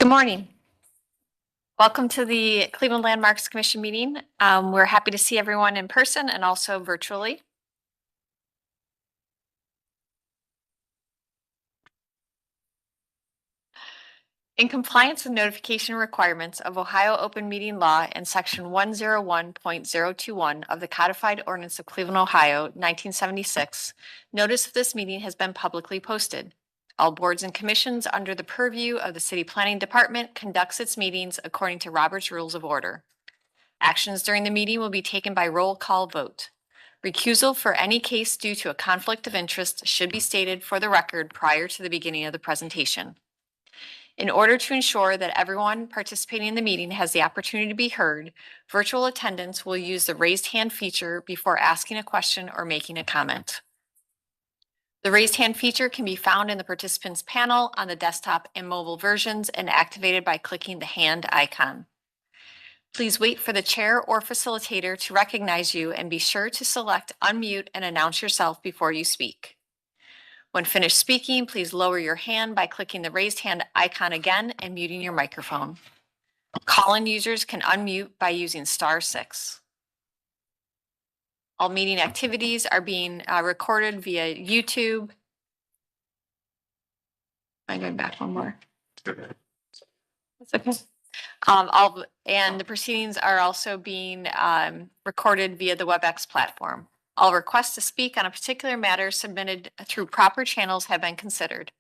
Good morning. Welcome to the Cleveland Landmarks Commission meeting. We're happy to see everyone in person and also virtually. In compliance with notification requirements of Ohio Open Meeting Law and Section 101.021 of the Codified Ordinance of Cleveland, Ohio, 1976, notice of this meeting has been publicly posted. All boards and commissions under the purview of the City Planning Department conducts its meetings according to Robert's Rules of Order. Actions during the meeting will be taken by roll call vote. Recusal for any case due to a conflict of interest should be stated for the record prior to the beginning of the presentation. In order to ensure that everyone participating in the meeting has the opportunity to be heard, virtual attendants will use the raised hand feature before asking a question or making a comment. The raised hand feature can be found in the participants panel on the desktop and mobile versions and activated by clicking the hand icon. Please wait for the chair or facilitator to recognize you and be sure to select unmute and announce yourself before you speak. When finished speaking, please lower your hand by clicking the raised hand icon again and muting your microphone. Call-in users can unmute by using *6. All meeting activities are being recorded via YouTube. I'm going back one more. That's okay. And the proceedings are also being recorded via the WebEx platform. All requests to speak on a particular matter submitted through proper channels have been considered.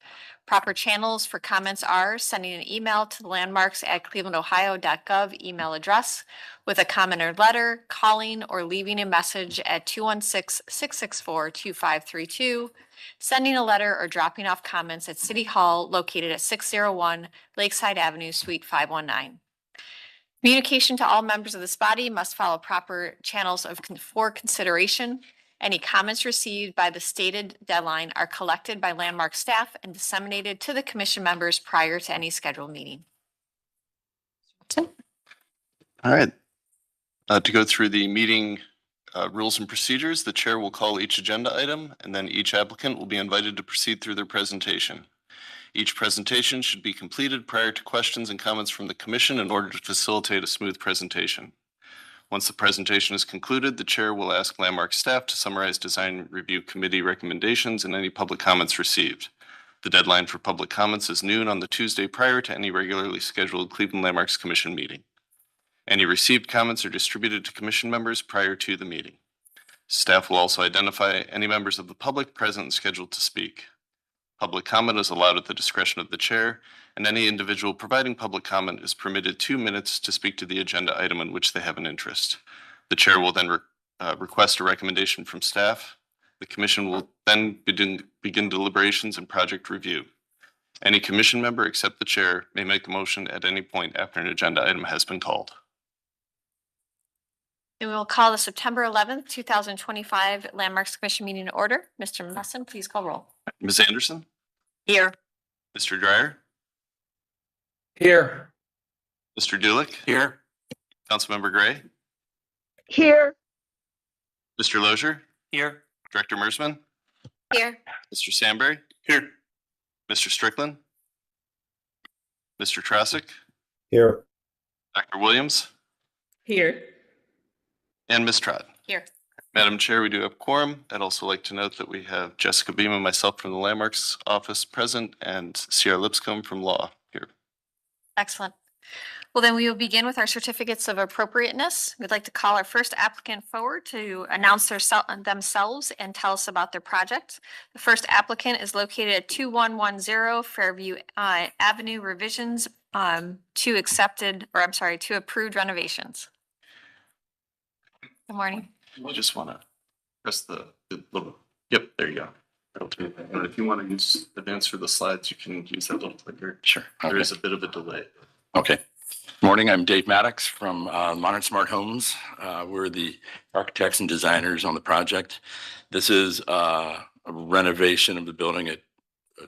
Proper channels for comments are sending an email to the landmarks@clevelandohio.gov email address with a comment or letter, calling or leaving a message at 216-664-2532, sending a letter or dropping off comments at City Hall located at 601 Lakeside Avenue, Suite 519. Communication to all members of this body must follow proper channels for consideration. Any comments received by the stated deadline are collected by Landmark staff and disseminated to the commission members prior to any scheduled meeting. All right. To go through the meeting rules and procedures, the chair will call each agenda item, and then each applicant will be invited to proceed through their presentation. Each presentation should be completed prior to questions and comments from the commission in order to facilitate a smooth presentation. Once the presentation is concluded, the chair will ask Landmark staff to summarize design review committee recommendations and any public comments received. The deadline for public comments is noon on the Tuesday prior to any regularly scheduled Cleveland Landmarks Commission meeting. Any received comments are distributed to commission members prior to the meeting. Staff will also identify any members of the public present and scheduled to speak. Public comment is allowed at the discretion of the chair, and any individual providing public comment is permitted 2 minutes to speak to the agenda item in which they have an interest. The chair will then request a recommendation from staff. The commission will then begin deliberations and project review. Any commission member except the chair may make a motion at any point after an agenda item has been called. And we will call the September 11th, 2025 Landmarks Commission meeting to order. Mr. Messon, please call roll. Ms. Anderson? Here. Mr. Dreyer? Here. Mr. Dulick? Here. Councilmember Gray? Here. Mr. Lozier? Here. Director Mersman? Here. Mr. Sandberg? Here. Mr. Strickland? Mr. Trosick? Here. Dr. Williams? Here. And Ms. Trott. Here. Madam Chair, we do have quorum. I'd also like to note that we have Jessica Beam and myself from the Landmarks office present and Sierra Lipscomb from Law here. Excellent. Well, then we will begin with our certificates of appropriateness. We'd like to call our first applicant forward to announce themselves and tell us about their project. The first applicant is located at 2110 Fairview Avenue revisions to approved renovations. Good morning. You just want to press the little, yep, there you go. And if you want to advance for the slides, you can use that little clicker. Sure. There is a bit of a delay. Okay. Morning, I'm Dave Maddox from Modern Smart Homes. We're the architects and designers on the project. This is a renovation of the building at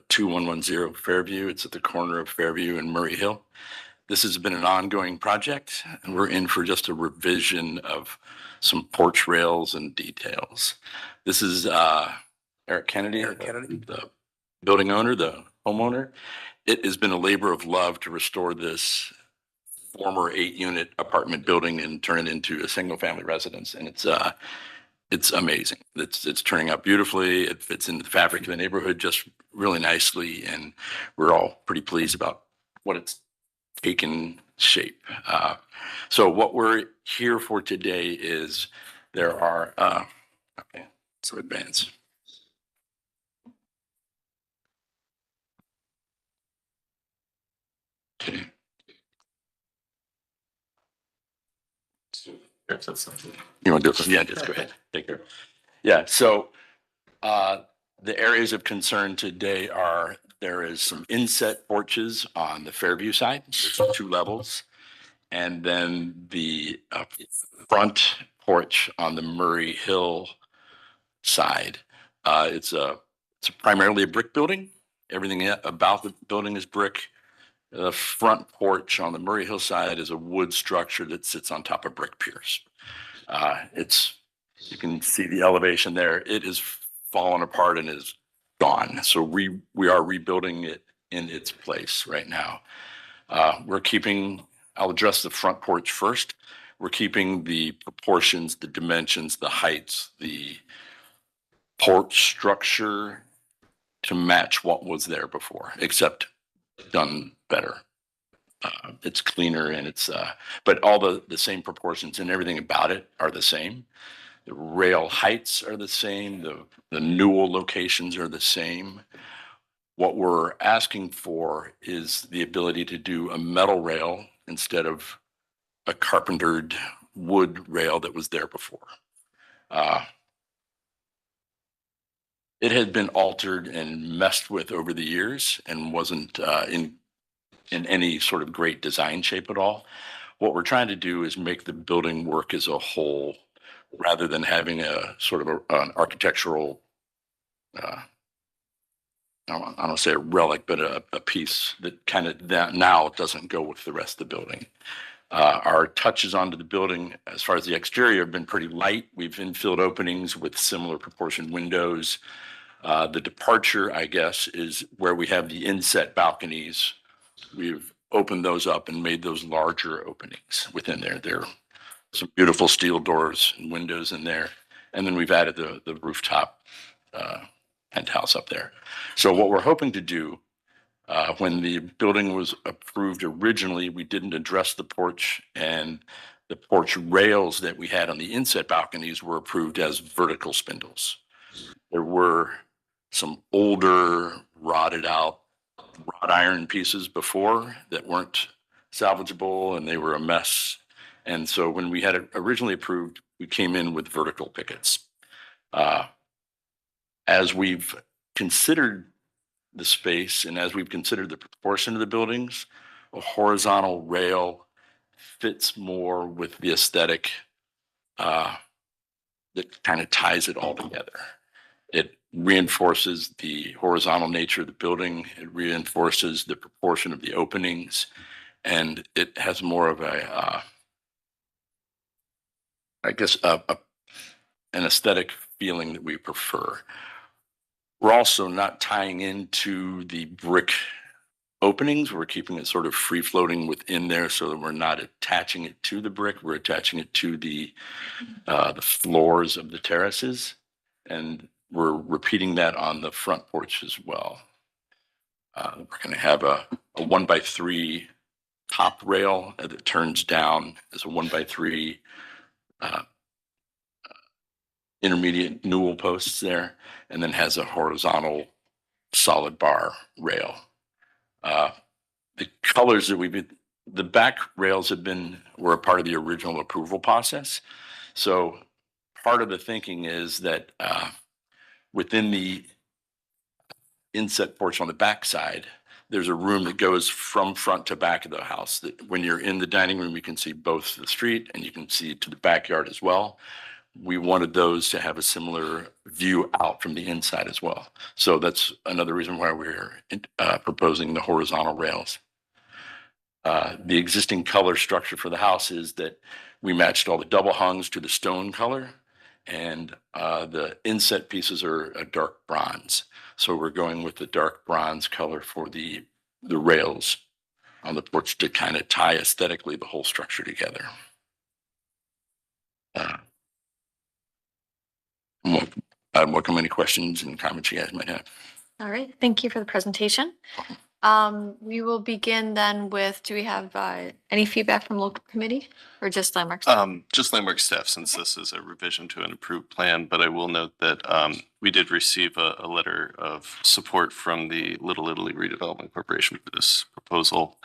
2110 Fairview. It's at the corner of Fairview and Murray Hill. This has been an ongoing project, and we're in for just a revision of some porch rails and details. This is Eric Kennedy, the building owner, the homeowner, it has been a labor of love to restore this former 8-unit apartment building and turn it into a single-family residence. And it's amazing. It's turning out beautifully. It fits into the fabric of the neighborhood just really nicely, and we're all pretty pleased about what it's taken shape. So what we're here for today is there are okay, so advance. Okay. You want to do it? Yeah, just go ahead. Take care. Yeah, so the areas of concern today are there is some inset porches on the Fairview side. There's 2 levels. And then the front porch on the Murray Hill side. It's primarily a brick building. Everything about the building is brick. The front porch on the Murray Hill side is a wood structure that sits on top of brick piers. You can see the elevation there. It is fallen apart and is gone. So we are rebuilding it in its place right now. I'll address the front porch first. We're keeping the proportions, the dimensions, the heights, the porch structure to match what was there before, except done better. It's cleaner and but all the same proportions and everything about it are the same. The rail heights are the same. The newel locations are the same. What we're asking for is the ability to do a metal rail instead of a carpentered wood rail that was there before. It had been altered and messed with over the years and wasn't in any sort of great design shape at all. What we're trying to do is make the building work as a whole rather than having a sort of an architectural, I don't want to say a relic, but a piece that kind of now doesn't go with the rest of the building. Our touches onto the building, as far as the exterior, have been pretty light. We've infilled openings with similar proportioned windows. The departure, I guess, is where we have the inset balconies. We've opened those up and made those larger openings within there. There are some beautiful steel doors and windows in there. And then we've added the rooftop penthouse up there. So what we're hoping to do, when the building was approved originally, we didn't address the porch, and the porch rails that we had on the inset balconies were approved as vertical spindles. There were some older rotted out wrought iron pieces before that weren't salvageable, and they were a mess. And so when we had it originally approved, we came in with vertical pickets. As we've considered the space and as we've considered the proportion of the buildings, a horizontal rail fits more with the aesthetic that kind of ties it all together. It reinforces the horizontal nature of the building. It reinforces the proportion of the openings, and it has more of an aesthetic feeling that we prefer. We're also not tying into the brick openings. We're keeping it sort of free floating within there so that we're not attaching it to the brick. We're attaching it to the floors of the terraces. And we're repeating that on the front porch as well. We're going to have a 1x3 top rail that turns down as a 1x3 intermediate newel posts there, and then has a horizontal solid bar rail. The colors that the back rails were a part of the original approval process. So part of the thinking is that within the inset porch on the back side, there's a room that goes from front to back of the house. That when you're in the dining room, you can see both the street and you can see to the backyard as well. We wanted those to have a similar view out from the inside as well. So that's another reason why we're proposing the horizontal rails. The existing color structure for the house is that we matched all the double hungs to the stone color, and the inset pieces are a dark bronze. So we're going with the dark bronze color for the the rails on the porch to kind of tie aesthetically the whole structure together. I'd welcome any questions and comments you guys might have. All right, thank you for the presentation. We will begin then with, do we have any feedback from local committee or just Landmark? Just Landmark staff, since this is a revision to an approved plan, but I will note that we did receive a letter of support from the Little Italy Redevelopment Corporation for this proposal.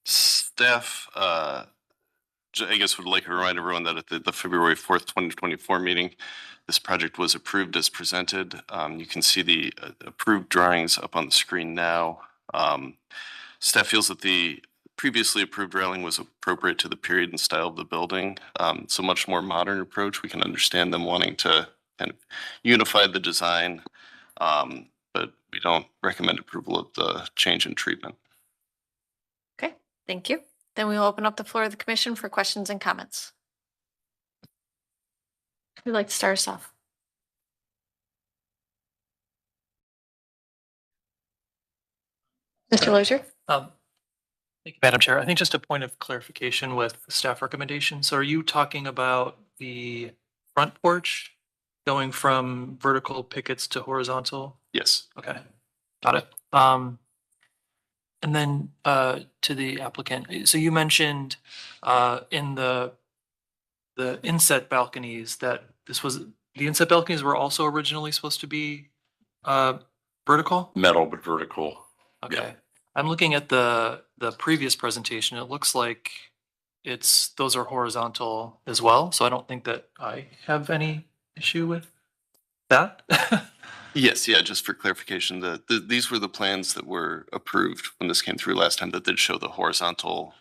Staff, I guess would like to remind everyone that at the February 4th, 2024 meeting, this project was approved as presented. You can see the approved drawings up on the screen now. Staff feels that the previously approved railing was appropriate to the period and style of the building. It's a much more modern approach. We can understand them wanting to kind of unify the design, but we don't recommend approval of the change in treatment. Okay, thank you. Then we will open up the floor of the commission for questions and comments. Who'd like to start us off? Mr. Lozier? Thank you, Madam Chair. I think just a point of clarification with staff recommendations. So are you talking about the front porch going from vertical pickets to horizontal? Yes. Okay, got it. And then to the applicant, so you mentioned in the inset balconies that the inset balconies were also originally supposed to be vertical? Metal, but vertical. Okay. I'm looking at the previous presentation. It looks like those are horizontal as well. So I don't think that I have any issue with that. Yes, yeah, just for clarification, these were the plans that were approved when this came through last time that did show the horizontal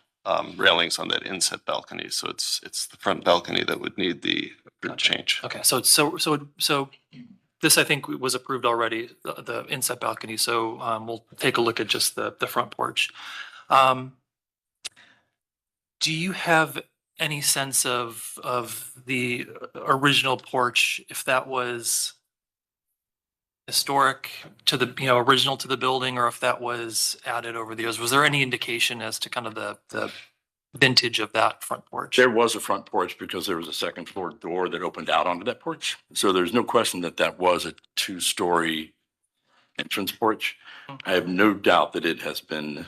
railings on that inset balcony. So it's the front balcony that would need the approved change. Okay, so this I think was approved already, the inset balcony. So we'll take a look at just the front porch. Do you have any sense of the original porch, if that was historic to the, original to the building, or if that was added over the years? Was there any indication as to kind of the vintage of that front porch? There was a front porch because there was a second floor door that opened out onto that porch. So there's no question that that was a 2-story entrance porch. I have no doubt that it has been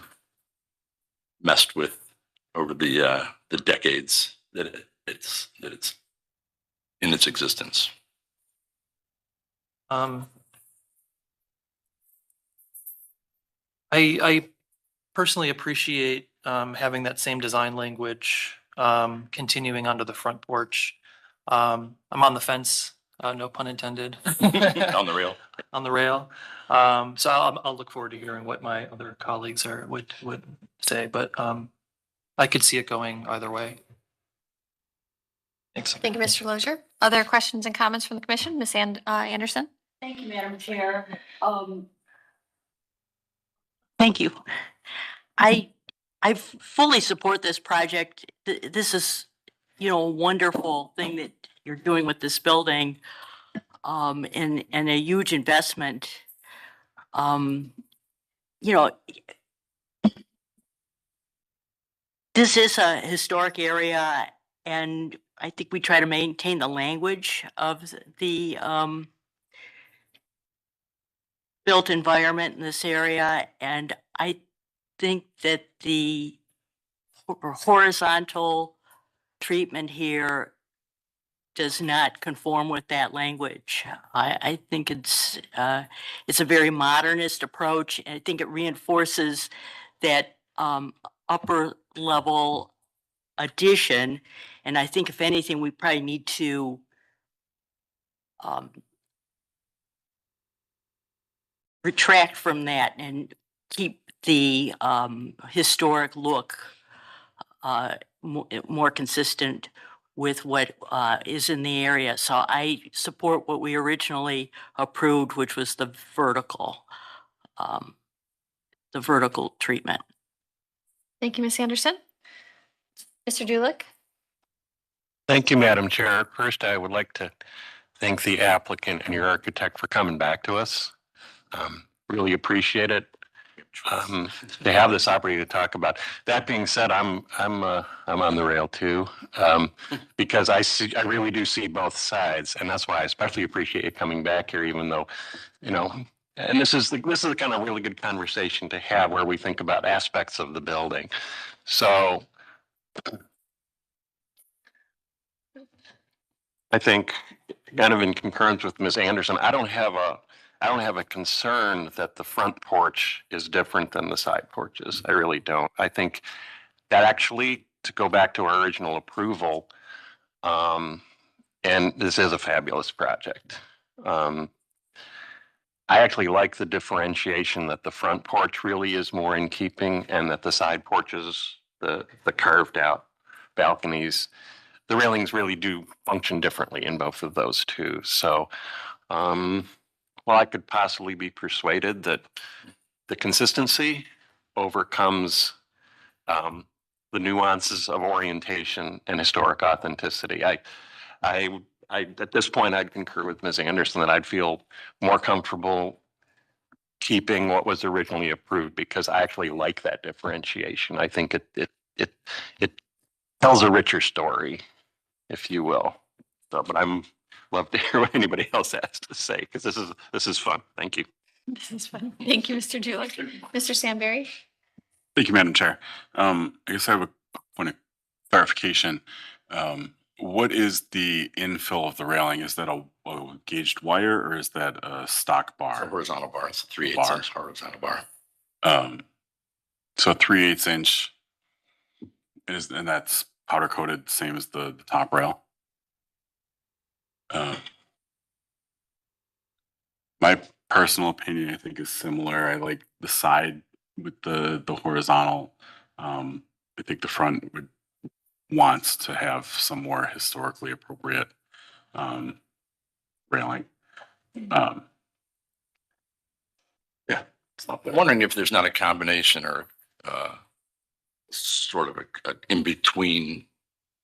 messed with over the decades that it's in its existence. I personally appreciate having that same design language continuing onto the front porch. I'm on the fence, no pun intended. On the rail. On the rail. So I'll look forward to hearing what my other colleagues would say, but I could see it going either way. Thanks. Thank you, Mr. Lozier. Other questions and comments from the commission? Ms. Anderson? Thank you, Madam Chair. Thank you. I fully support this project. This is, a wonderful thing that you're doing with this building, and a huge investment. This is a historic area, and I think we try to maintain the language of the built environment in this area. And I think that the horizontal treatment here does not conform with that language. I think it's a very modernist approach. And I think it reinforces that upper level addition. And I think if anything, we probably need to retract from that and keep the historic look more consistent with what is in the area. So I support what we originally approved, which was the vertical treatment. Thank you, Ms. Anderson. Mr. Dulick? Thank you, Madam Chair. First, I would like to thank the applicant and your architect for coming back to us. Really appreciate it. to have this opportunity to talk about. That being said, I'm on the rail too, because I really do see both sides, and that's why I especially appreciate you coming back here, even though, you know, and this is the kind of really good conversation to have where we think about aspects of the building. So I think, kind of in concurrence with Ms. Anderson, I don't have a concern that the front porch is different than the side porches. I really don't. I think that actually, to go back to our original approval, and this is a fabulous project. I actually like the differentiation that the front porch really is more in keeping, and that the side porches, the carved out balconies, the railings really do function differently in both of those two. So, well, I could possibly be persuaded that the consistency overcomes the nuances of orientation and historic authenticity. At this point, I'd concur with Ms. Anderson that I'd feel more comfortable keeping what was originally approved, because I actually like that differentiation. I think it tells a richer story, if you will. So, but I'm love to hear what anybody else has to say, because this is fun. Thank you. This is fun. Thank you, Mr. Julick. Mr. Sandberry? Thank you, Madam Chair. I guess I have a point of clarification. What is the infill of the railing? Is that a gauged wire, or is that a stock It's a bar? horizontal bar. It's a 3/8 Bar. inch horizontal bar. So 3/8 inch and that's powder coated, same as the top rail. My personal opinion, I think, is similar. I like the side with the horizontal. I think the front wants to have some more historically appropriate railing. Yeah, it's not I'm bad. wondering if there's not a combination or sort of a in-between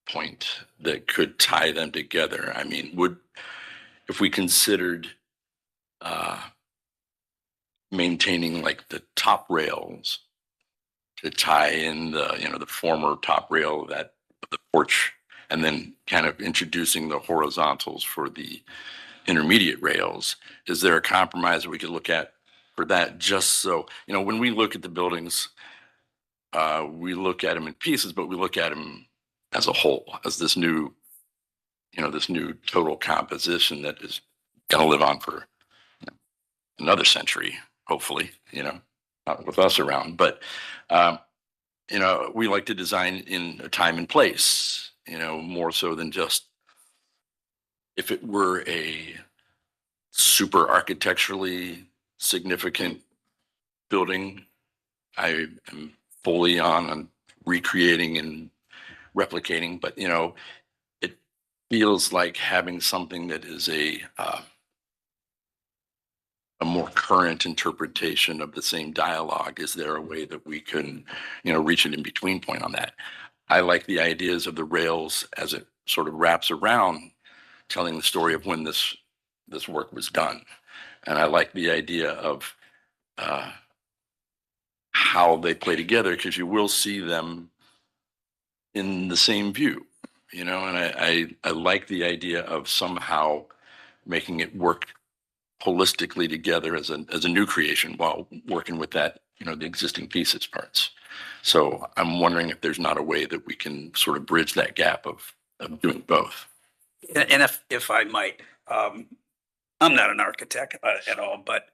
point that could tie them together. I mean, if we considered maintaining like the top rails to tie in the former top rail that the porch, and then kind of introducing the horizontals for the intermediate rails, is there a compromise that we could look at for that? Just so, when we look at the buildings, we look at them in pieces, but we look at them as a whole, as this new total composition that is going to live on for another century, hopefully, not with us around. But, we like to design in a time and place, more so than just if it were a super architecturally significant building. I am fully on recreating and replicating, but it feels like having something that is a more current interpretation of the same dialogue. Is there a way that we can, reach an in-between point on that? I like the ideas of the rails as it sort of wraps around, telling the story of when this work was done, and I like the idea of how they play together, because you will see them in the same view, and I like the idea of somehow making it work holistically together as a new creation while working with that, the existing pieces parts. So I'm wondering if there's not a way that we can sort of bridge that gap of doing both. And if I might, I'm not an architect at all, but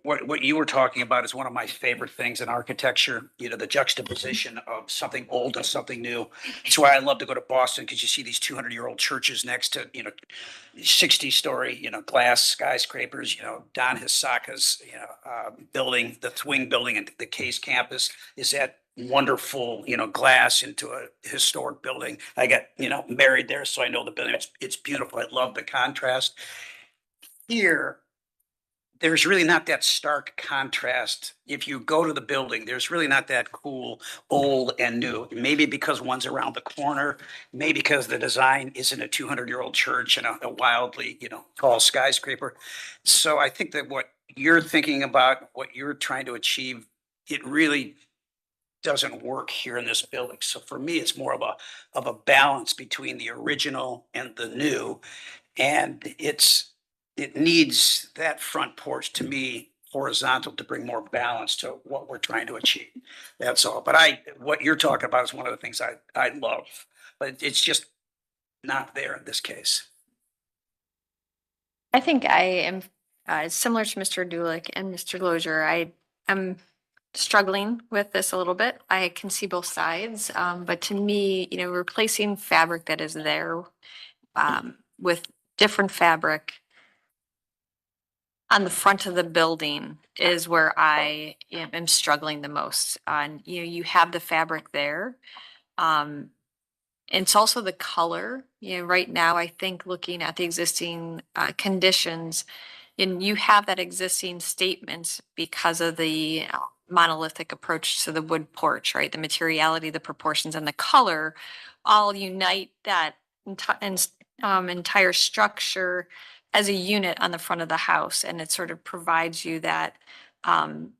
what you were talking about is one of my favorite things in architecture, the juxtaposition of something old and something new. It's why I love to go to Boston, because you see these 200-year-old churches next to, 60-story, glass skyscrapers, Don Hisaka's, building, the Thwing building and the Case campus is that wonderful, glass into a historic building. I got, married there, so I know the building. It's beautiful. I love the contrast. Here, there's really not that stark contrast. If you go to the building, there's really not that cool old and new. Maybe because one's around the corner, maybe because the design isn't a 200-year-old church and a wildly, tall skyscraper. So I think that what you're thinking about, what you're trying to achieve it really doesn't work here in this building. So for me, it's more of a balance between the original and the new. And it needs that front porch to me horizontal to bring more balance to what we're trying to achieve. That's all. But what you're talking about is one of the things I love, but it's just not there in this case. I think I am similar to Mr. Dulick and Mr. Lozier. I am struggling with this a little bit. I can see both sides, but to me, replacing fabric that is there with different fabric on the front of the building is where I am struggling the most. You have the fabric there. It's also the color. Right now, I think looking at the existing conditions, and you have that existing statement because of the monolithic approach to the wood porch, right? The materiality, the proportions, and the color all unite that entire structure as a unit on the front of the house, and it sort of provides you that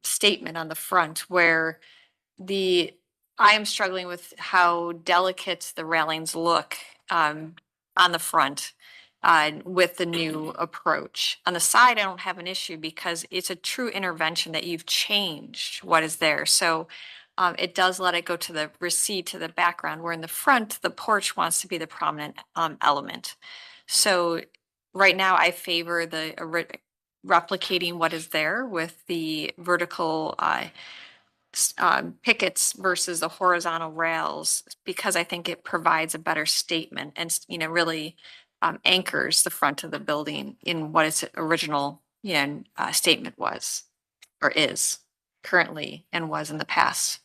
statement on the front where I am struggling with how delicate the railings look on the front with the new approach. On the side, I don't have an issue because it's a true intervention that you've changed what is there. So it does let it go to recede to the background, where in the front, the porch wants to be the prominent element. So right now, I favor replicating what is there with the vertical pickets versus the horizontal rails, because I think it provides a better statement and really anchors the front of the building in what its original statement was or is currently and was in the past.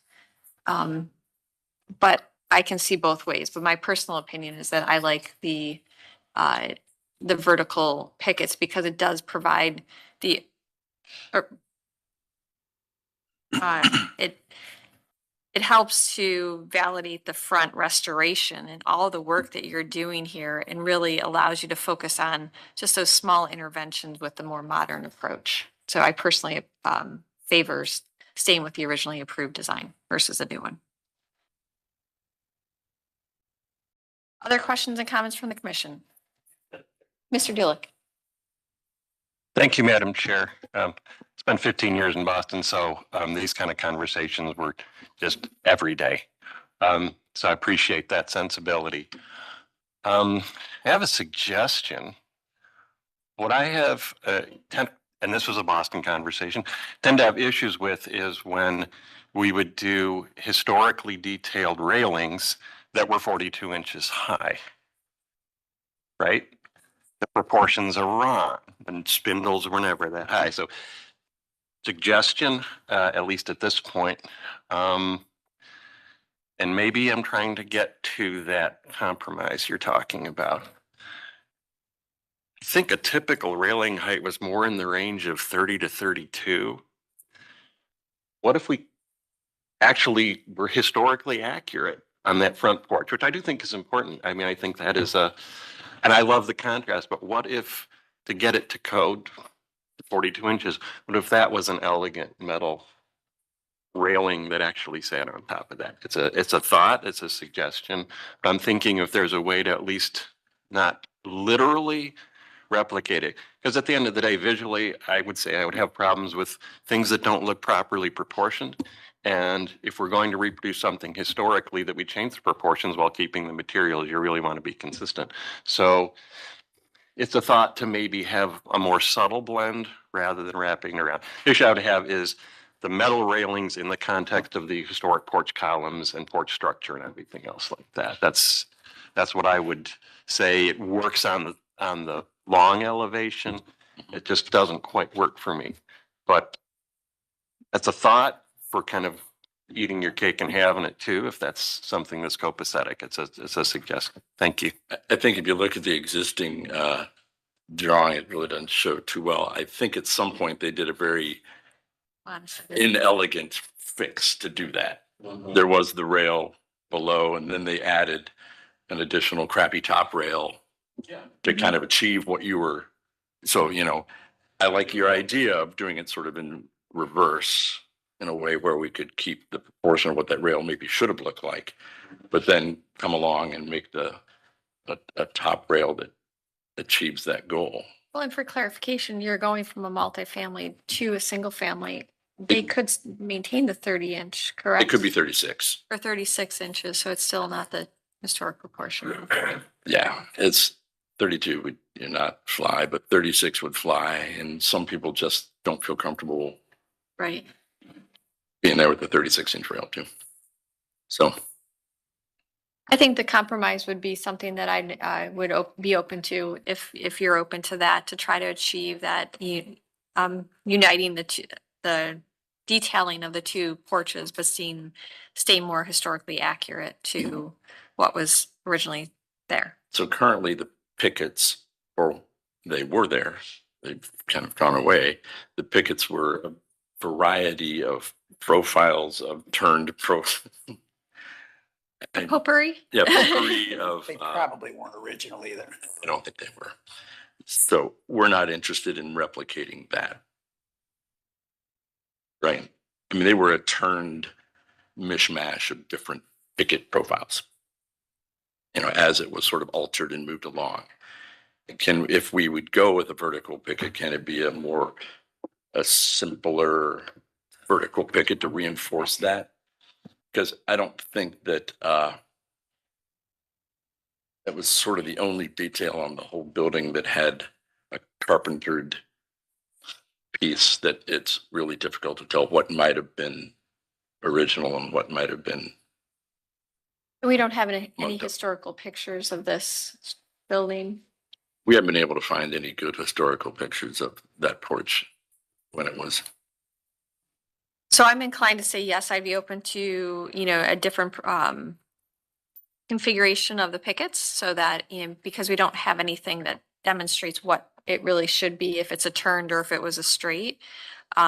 But I can see both ways. But my personal opinion is that I like the vertical pickets because it does provide it helps to validate the front restoration and all the work that you're doing here, and really allows you to focus on just those small interventions with the more modern approach. So I personally favor staying with the originally approved design versus a new one. Other questions and comments from the commission? Mr. Dulick. Thank you, Madam Chair. Spent 15 years in Boston, so these kind of conversations were just every day. So I appreciate that sensibility. I have a suggestion. What I have, and this was a Boston conversation, tend to have issues with is when we would do historically detailed railings that were 42 inches high, right? The proportions are wrong and spindles were never that high. So suggestion, at least at this point, and maybe I'm trying to get to that compromise you're talking about. I think a typical railing height was more in the range of 30 to 32. What if we actually were historically accurate on that front porch, which I do think is important. I mean, I think that is and I love the contrast, but what if to get it to code 42 inches, what if that was an elegant metal railing that actually sat on top of that? It's a thought, it's a suggestion, but I'm thinking if there's a way to at least not literally replicate it. Because at the end of the day, visually, I would say I would have problems with things that don't look properly proportioned. And if we're going to reproduce something historically that we change the proportions while keeping the materials, you really want to be consistent. So it's a thought to maybe have a more subtle blend rather than wrapping it around. The issue I would have is the metal railings in the context of the historic porch columns and porch structure and everything else like that. That's what I would say. It works on the long elevation. It just doesn't quite work for me. But that's a thought for kind of eating your cake and having it too, if that's something that's copacetic. It's a suggestion. Thank you. I think if you look at the existing drawing, it really doesn't show too well. I think at some point they did a very inelegant fix to do that. There was the rail below, and then they added an additional crappy top rail to kind of achieve what you were. So, I like your idea of doing it sort of in reverse. in a way where we could keep the proportion of what that rail maybe should have looked like, but then come along and make a top rail that achieves that goal. Well, and for clarification, you're going from a multifamily to a single family. They could maintain the 30-inch, correct? It could be 36. Or 36 inches, so it's still not the historic proportion. Yeah, it's 32 would not fly, but 36 would fly. And some people just don't feel comfortable Right. being there with the 36-inch rail too. So I think the compromise would be something that I would be open to if you're open to that, to try to achieve that, uniting the detailing of the two porches, but stay more historically accurate to what was originally there. So currently the pickets, or they were there, they've kind of gone away. The pickets were a variety of profiles of turned Potpourri? yeah, potpourri of, They probably weren't original either. I don't think they were. So we're not interested in replicating that. Right? I mean, they were a turned mishmash of different picket profiles, as it was sort of altered and moved along. If we would go with a vertical picket, can it be a simpler vertical picket to reinforce that? Because I don't think that that was sort of the only detail on the whole building that had a carpentered piece that it's really difficult to tell what might have been original and what might have been. We don't have any Mucked up. historical pictures of this building. We haven't been able to find any good historical pictures of that porch when it was. So I'm inclined to say yes, I'd be open to, a different configuration of the pickets so that, because we don't have anything that demonstrates what it really should be, if it's a turned or if it was a straight,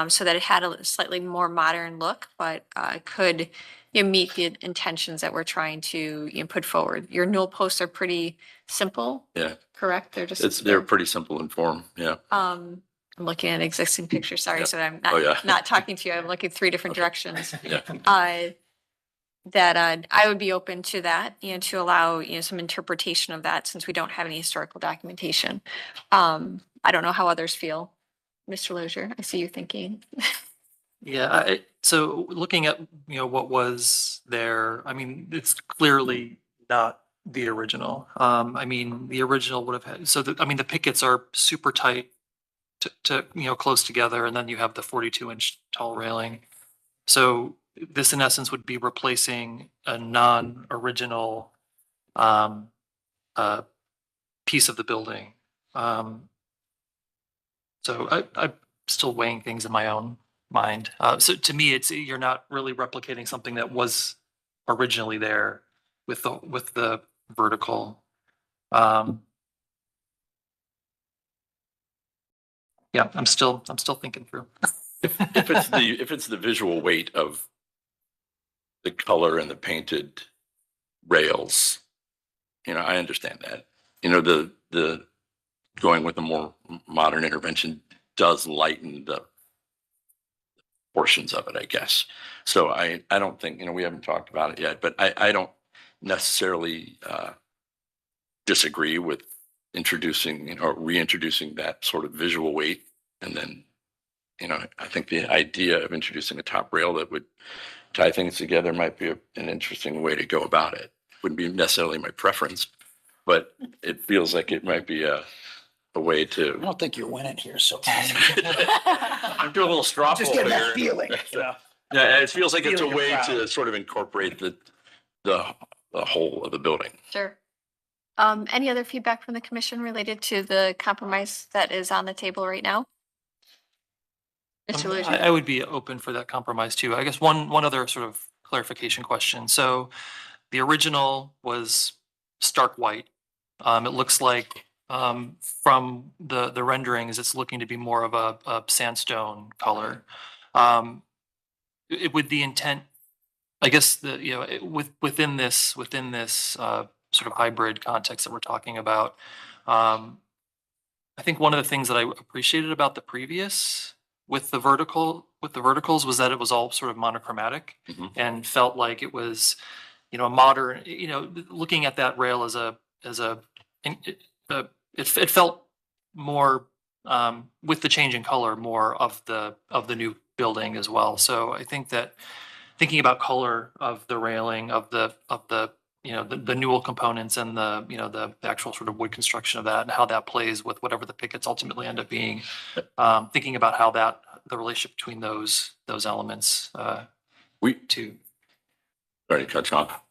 so that it had a slightly more modern look, but could meet the intentions that we're trying to put forward. Your newel posts are pretty simple. Yeah. Correct? They're pretty simple in form. Yeah. I'm looking at existing pictures, sorry, Yeah. so I'm Oh, yeah. not talking to you, I'm looking 3 different directions. Yeah. That I would be open to that, to allow, some interpretation of that since we don't have any historical documentation. I don't know how others feel. Mr. Lozier, I see you thinking. Yeah, so looking at, what was there, I mean, it's clearly not the original. I mean, the original would have had, the pickets are super tight to close together, and then you have the 42-inch tall railing. So this in essence would be replacing a non-original piece of the building. So I'm still weighing things in my own mind. So to me, you're not really replicating something that was originally there with the vertical. Yeah, I'm still thinking through. If it's the visual weight of the color and the painted rails, I understand that. The going with a more modern intervention does lighten the portions of it, I guess. So I don't think, we haven't talked about it yet, but I don't necessarily disagree with introducing, or reintroducing that sort of visual weight. And then, I think the idea of introducing a top rail that would tie things together might be an interesting way to go about it. Wouldn't be necessarily my preference, but it feels like it might be a way I to. don't think you're winning here, so. I'm doing a little straw Just poll getting that here. feeling, Yeah, it feels like it's a Feeling way proud. to sort of incorporate the whole of the building. Sure. Any other feedback from the commission related to the compromise that is on the table right now? Mr. Lozier? I would be open for that compromise too. I guess one other sort of clarification question. So the original was stark white. It looks like from the renderings, it's looking to be more of a sandstone color. With the intent, I guess within this sort of hybrid context that we're talking about, I think one of the things that I appreciated about the previous with the verticals was that it was all sort of monochromatic Mhm. and felt like it was, a modern, looking at that rail as a, it felt more, with the change in color, more of the new building as well. So I think that thinking about color of the railing, of the, the newel components and the actual sort of wood construction of that and how that plays with whatever the pickets ultimately end up being. Thinking about how the relationship between those elements, We, to, sorry to cut you off.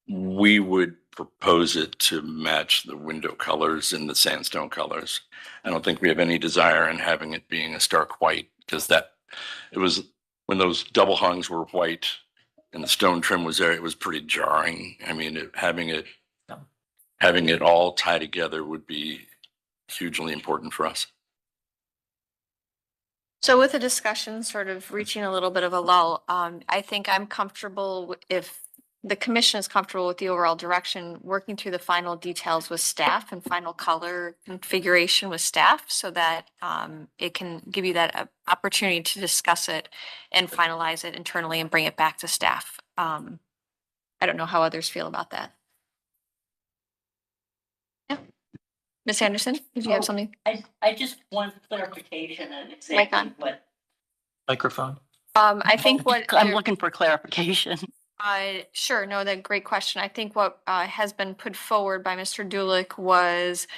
We would propose it to match the window colors and the sandstone colors. I don't think we have any desire in having it being a stark white, because it was, when those double hungs were white and the stone trim was there, it was pretty jarring. I mean, having it all tie together would be hugely important for us. So with the discussion sort of reaching a little bit of a lull, I think I'm comfortable if the commission is comfortable with the overall direction, working through the final details with staff and final color configuration with staff so that it can give you that opportunity to discuss it and finalize it internally and bring it back to staff. I don't know how others feel about that. Yeah. Ms. Anderson, did you have something? I just want clarification on Mic exactly on. what. microphone. I think what I'm you're- looking for clarification. Sure. No, that's a great question. I think what has been put forward by Mr. Dulick was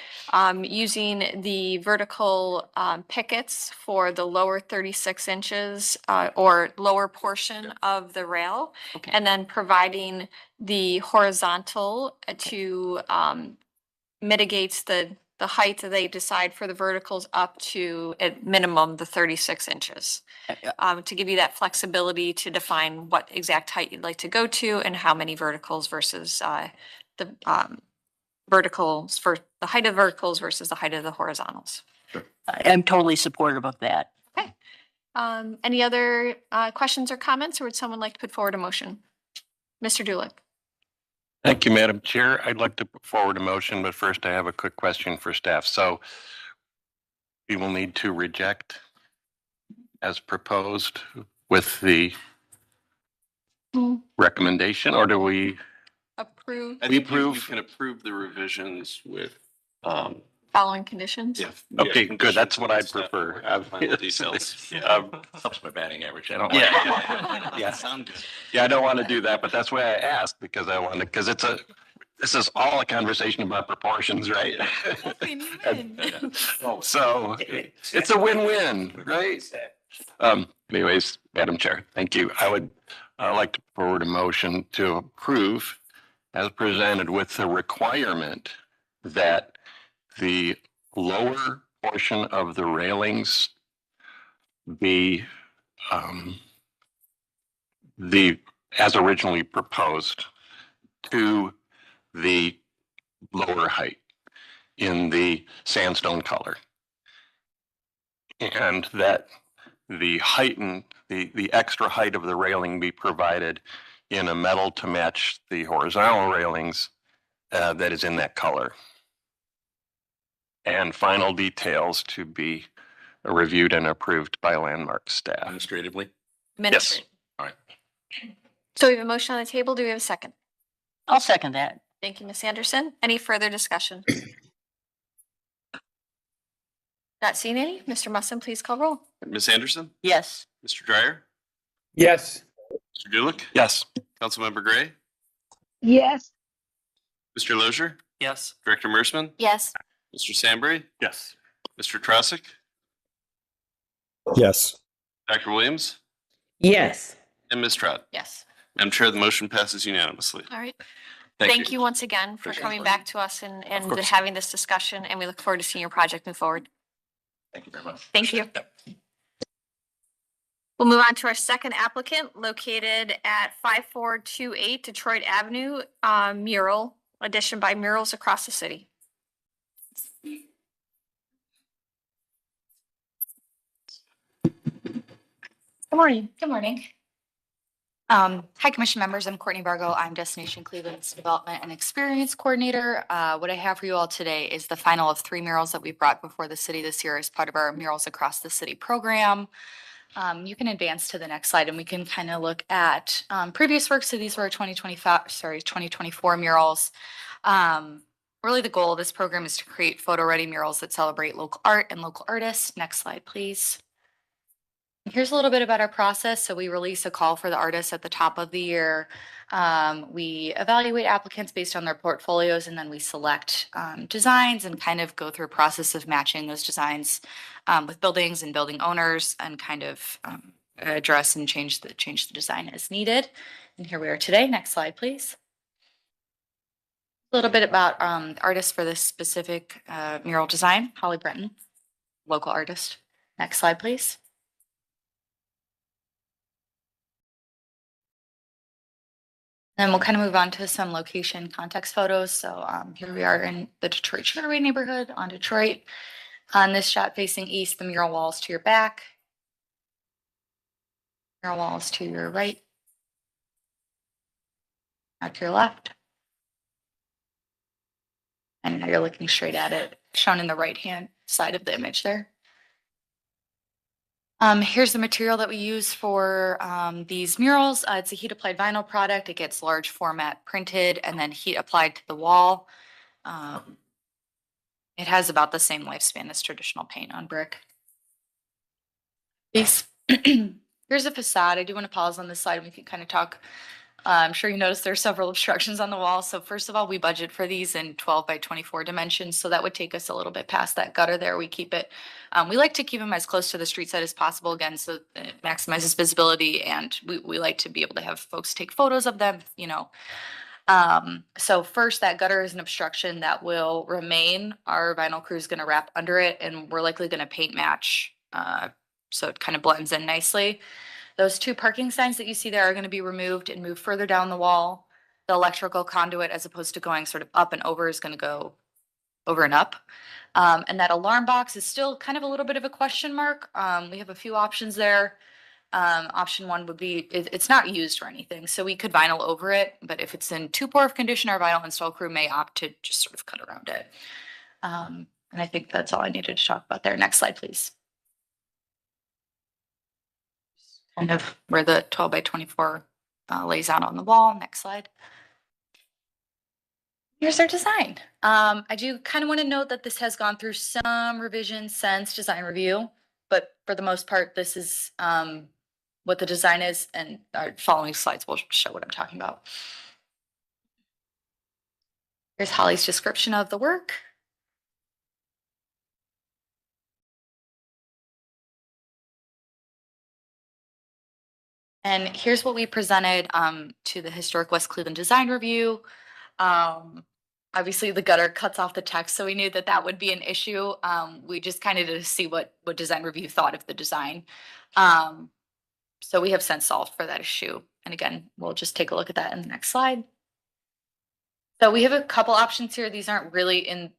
using the vertical pickets for the lower 36 inches or lower portion of the rail, Okay. and then providing the horizontal to mitigates the height that they decide for the verticals up to at minimum the 36 inches. To give you that flexibility to define what exact height you'd like to go to and how many verticals versus the verticals for the height of verticals versus the height of the horizontals. I'm totally supportive of that. Any other questions or comments, or would someone like to put forward a motion? Mr. Dulick. Thank you, Madam Chair. I'd like to put forward a motion, but first I have a quick question for staff. So we will need to reject as proposed with the recommendation, or do we? Approve I think you can approve the revisions with, following conditions? Okay, good. That's what I'd Staff prefer. work out final details. Helps my batting average. I don't Yeah. Yeah. Sound good. Yeah, I don't want to do that, but that's why I asked, because I want to, because this is all a conversation about proportions, right? So it's a win-win, right? Anyways, Madam Chair, thank you. I would like to forward a motion to approve as presented with the requirement that the lower portion of the railings be as originally proposed to the lower height in the sandstone color. And that the extra height of the railing be provided in a metal to match the horizontal railings that is in that color. And final details to be reviewed and approved by Landmark staff. Administratively. Administrative. All right. So we have a motion on the table. Do we have a second? I'll second that. Thank you, Ms. Anderson. Any further discussion? Not seeing any. Mr. Mussin, please call roll. Ms. Anderson, Yes. Mr. Dryer, Yes. Mr. Dulick, Yes. Councilmember Gray, Yes. Mr. Lozier, Yes. Director Mersman, Yes. Mr. Sambry, Yes. Mr. Trosick, Yes. Dr. Williams, Yes. and Ms. Trot. Yes. Madam Chair, the motion passes unanimously. All right. Thank Thank you once again for Appreciate coming it. back to us and course. having this discussion, and we look forward to seeing your project move forward. Thank you very much. Thank you. Yep. We'll move on to our second applicant located at 5428 Detroit Avenue, mural addition by Murals Across the City. Good morning. Good morning. Hi, Commission members. I'm Courtney Vargo. I'm Destination Cleveland's Development and Experience Coordinator. What I have for you all today is the final of 3 murals that we brought before the city this year as part of our Murals Across the City program. You can advance to the next slide and we can kind of look at previous work. So these were 2024 murals. Really the goal of this program is to create photo-ready murals that celebrate local art and local artists. Next slide, please. Here's a little bit about our process. So we release a call for the artists at the top of the year. We evaluate applicants based on their portfolios, and then we select designs and kind of go through a process of matching those designs with buildings and building owners, and kind of address and change the design as needed. And here we are today. Next slide, please. A little bit about artists for this specific mural design. Holly Breton, local artist. Next slide, please. Then we'll kind of move on to some location context photos. So here we are in the Detroit Sugarway neighborhood on Detroit. On this shot facing east, the mural walls to your back. Mural walls to your right. Out to your left. And now you're looking straight at it, shown in the right-hand side of the image there. Here's the material that we use for these murals. It's a heat applied vinyl product. It gets large format printed and then heat applied to the wall. It has about the same lifespan as traditional paint on brick. Here's a facade. I do want to pause on this slide and we can kind of talk. I'm sure you noticed there are several obstructions on the wall. So first of all, we budget for these in 12 by 24 dimensions. So that would take us a little bit past that gutter there. We keep it, we like to keep them as close to the street side as possible, again, so it maximizes visibility, and we like to be able to have folks take photos of them, you know. So first, that gutter is an obstruction that will remain. Our vinyl crew is going to wrap under it, and we're likely going to paint match, so it kind of blends in nicely. Those 2 parking signs that you see there are going to be removed and moved further down the wall. The electrical conduit, as opposed to going sort of up and over, is going to go over and up. And that alarm box is still kind of a little bit of a question mark. We have a few options there. Option 1 would be, it's not used for anything, so we could vinyl over it, but if it's in too poor of condition, our vinyl install crew may opt to just sort of cut around it. And I think that's all I needed to talk about there. Next slide, please. Kind of where the 12 by 24 lays out on the wall. Next slide. Here's our design. I do kind of want to note that this has gone through some revisions since design review, but for the most part, this is what the design is, and our following slides will show what I'm talking about. Here's Holly's description of the work. And here's what we presented to the Historic West Cleveland Design Review. Obviously, the gutter cuts off the text, so we knew that that would be an issue. We just kind of did to see what Design Review thought of the design. So we have since solved for that issue. And again, we'll just take a look at that in the next slide. So we have a couple options here. These aren't really in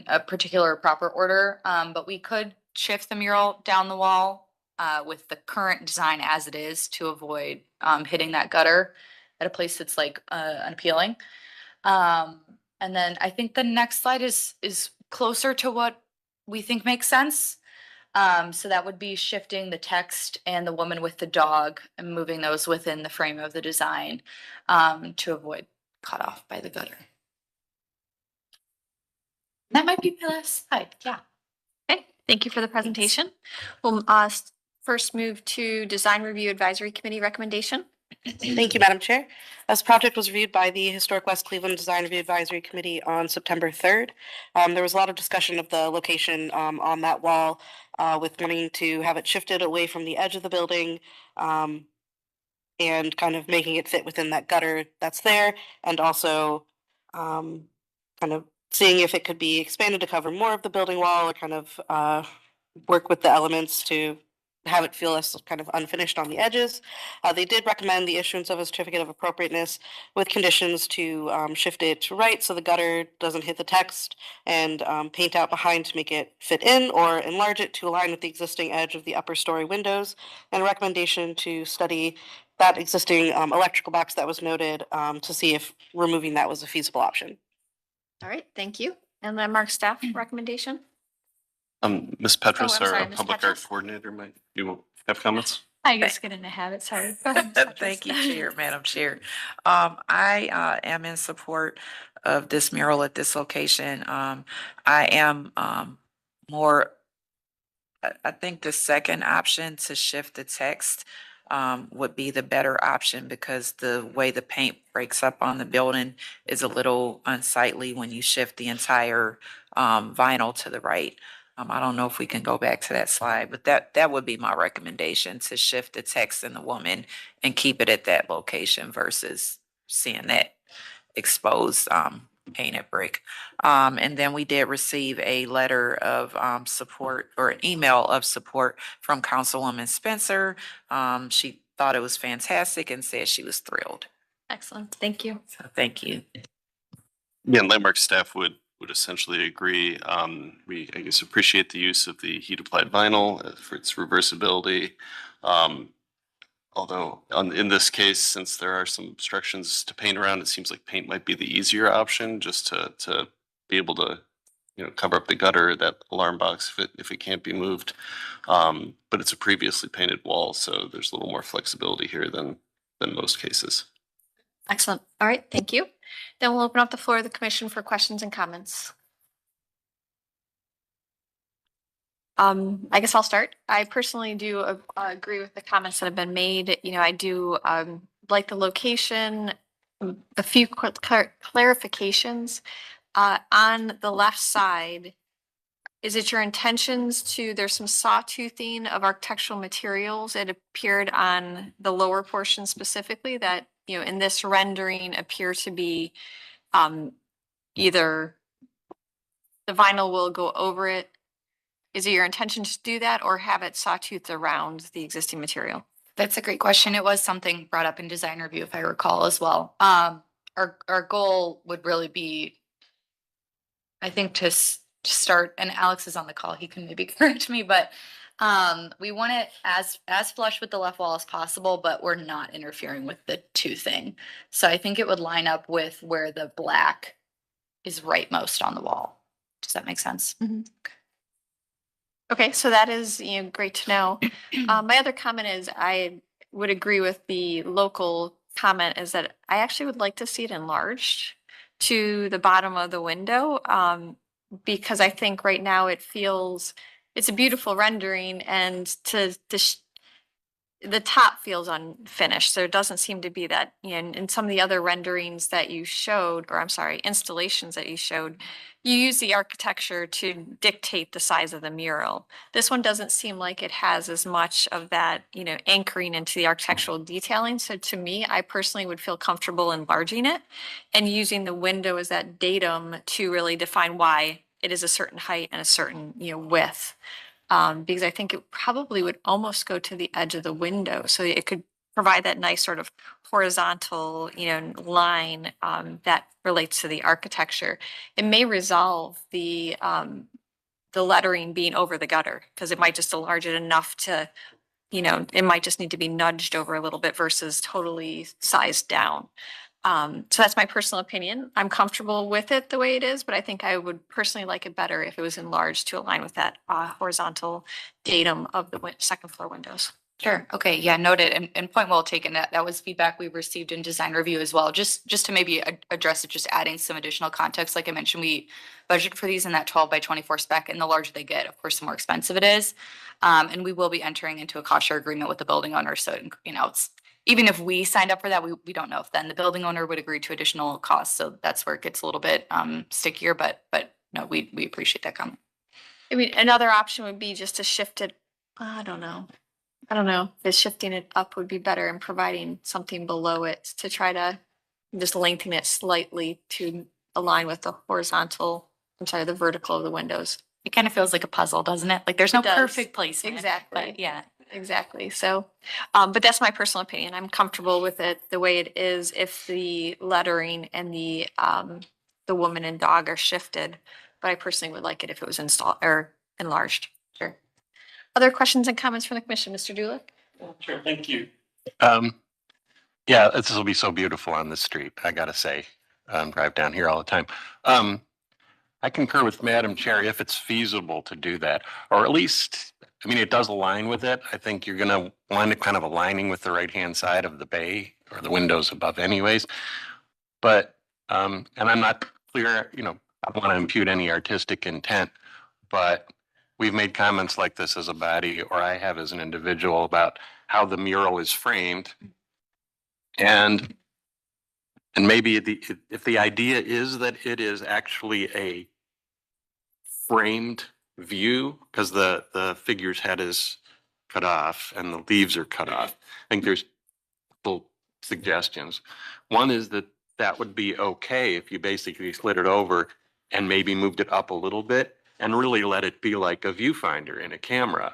a particular proper order, but we could shift the mural down the wall with the current design as it is to avoid hitting that gutter at a place that's like unappealing. And then I think the next slide is closer to what we think makes sense. So that would be shifting the text and the woman with the dog and moving those within the frame of the design to avoid cut off by the gutter. That might be my last slide. Yeah. Okay, thank you for the presentation. We'll first move to Design Review Advisory Committee recommendation. Thank you, Madam Chair. This project was reviewed by the Historic West Cleveland Design Review Advisory Committee on September 3rd. There was a lot of discussion of the location on that wall with wanting to have it shifted away from the edge of the building and kind of making it fit within that gutter that's there, and also kind of seeing if it could be expanded to cover more of the building wall, or kind of work with the elements to have it feel less kind of unfinished on the edges. They did recommend the issuance of a certificate of appropriateness with conditions to shift it to right so the gutter doesn't hit the text, and paint out behind to make it fit in, or enlarge it to align with the existing edge of the upper story windows, and a recommendation to study that existing electrical box that was noted to see if removing that was a feasible option. All right, thank you. And landmark staff recommendation? Ms. Petros, I'm sorry, our Ms. public art Petros. coordinator, might you have comments? I just get in a habit, sorry. Go ahead, Ms. Petros. Thank you, Chair, Madam Chair. I am in support of this mural at this location. I am more, I think the second option to shift the text would be the better option, because the way the paint breaks up on the building is a little unsightly when you shift the entire vinyl to the right. I don't know if we can go back to that slide, but that would be my recommendation, to shift the text and the woman and keep it at that location versus seeing that exposed painted brick. And then we did receive a letter of support, or an email of support from Councilwoman Spencer. She thought it was fantastic and said she was thrilled. Excellent, thank you. So thank you. Yeah, and landmark staff would essentially agree. We, I guess, appreciate the use of the heat applied vinyl for its reversibility. Although in this case, since there are some obstructions to paint around, it seems like paint might be the easier option, just to be able to, cover up the gutter, that alarm box if it can't be moved. But it's a previously painted wall, so there's a little more flexibility here than most cases. Excellent. All right, thank you. Then we'll open up the floor of the commission for questions and comments. I guess I'll start. I personally do agree with the comments that have been made. I do like the location. A few clarifications. On the left side, is it your intentions there's some sawtoothing of architectural materials? It appeared on the lower portion specifically that, in this rendering appear to be either the vinyl will go over it. Is it your intention to do that, or have it sawtoothed around the existing material? That's a great question. It was something brought up in design review, if I recall as well. Our goal would really be, I think, to start, and Alex is on the call, he can maybe correct me, but we want it as flush with the left wall as possible, but we're not interfering with the toothing. So I think it would line up with where the black is rightmost on the wall. Does that make sense? Mm-hmm. Okay, so that is, great to know. My other comment is I would agree with the local comment, is that I actually would like to see it enlarged to the bottom of the window, because I think right now it's a beautiful rendering, and the top feels unfinished. So it doesn't seem to be that, in some of the other renderings that you showed, or I'm sorry, installations that you showed, you use the architecture to dictate the size of the mural. This one doesn't seem like it has as much of that, anchoring into the architectural detailing. So to me, I personally would feel comfortable enlarging it and using the window as that datum to really define why it is a certain height and a certain, width. Because I think it probably would almost go to the edge of the window. So it could provide that nice sort of horizontal, line that relates to the architecture. It may resolve the lettering being over the gutter, because it might just enlarge it enough to, it might just need to be nudged over a little bit versus totally sized down. So that's my personal opinion. I'm comfortable with it the way it is, but I think I would personally like it better if it was enlarged to align with that horizontal datum of the second floor windows. Sure. Okay. Yeah. Noted. And point well taken. That was feedback we received in design review as well. Just to maybe address it, just adding some additional context. Like I mentioned, we budget for these in that 12 by 24 spec, and the larger they get, of course, the more expensive it is. And we will be entering into a cost share agreement with the building owner. So, it's, even if we signed up for that, we don't know if then the building owner would agree to additional costs. So that's where it gets a little bit stickier, but no, we appreciate that comment. I mean, another option would be just to shift it. I don't know. If shifting it up would be better and providing something below it to try to just lengthen it slightly to align with the the vertical of the windows. It kind of feels like a puzzle, doesn't it? Like there's no It does. perfect placement. Exactly. But yeah. Exactly. So, but that's my personal opinion. I'm comfortable with it the way it is if the lettering and the woman and dog are shifted. But I personally would like it if it was installed or enlarged. Sure. Other questions and comments from the commission, Mr. Dulick? Sure, thank you. Yeah, this will be so beautiful on the street, I gotta say. Drive down here all the time. I concur with Madam Chair if it's feasible to do that, or at least, I mean, it does align with it. I think you're gonna wind up kind of aligning with the right-hand side of the bay or the windows above anyways. But, and I'm not clear, I don't want to impute any artistic intent, but we've made comments like this as a body, or I have as an individual, about how the mural is framed. And maybe if the idea is that it is actually a framed view, because the figure's head is cut off and the leaves are cut off, I think there's couple suggestions. One is that would be okay if you basically slid it over and maybe moved it up a little bit and really let it be like a viewfinder in a camera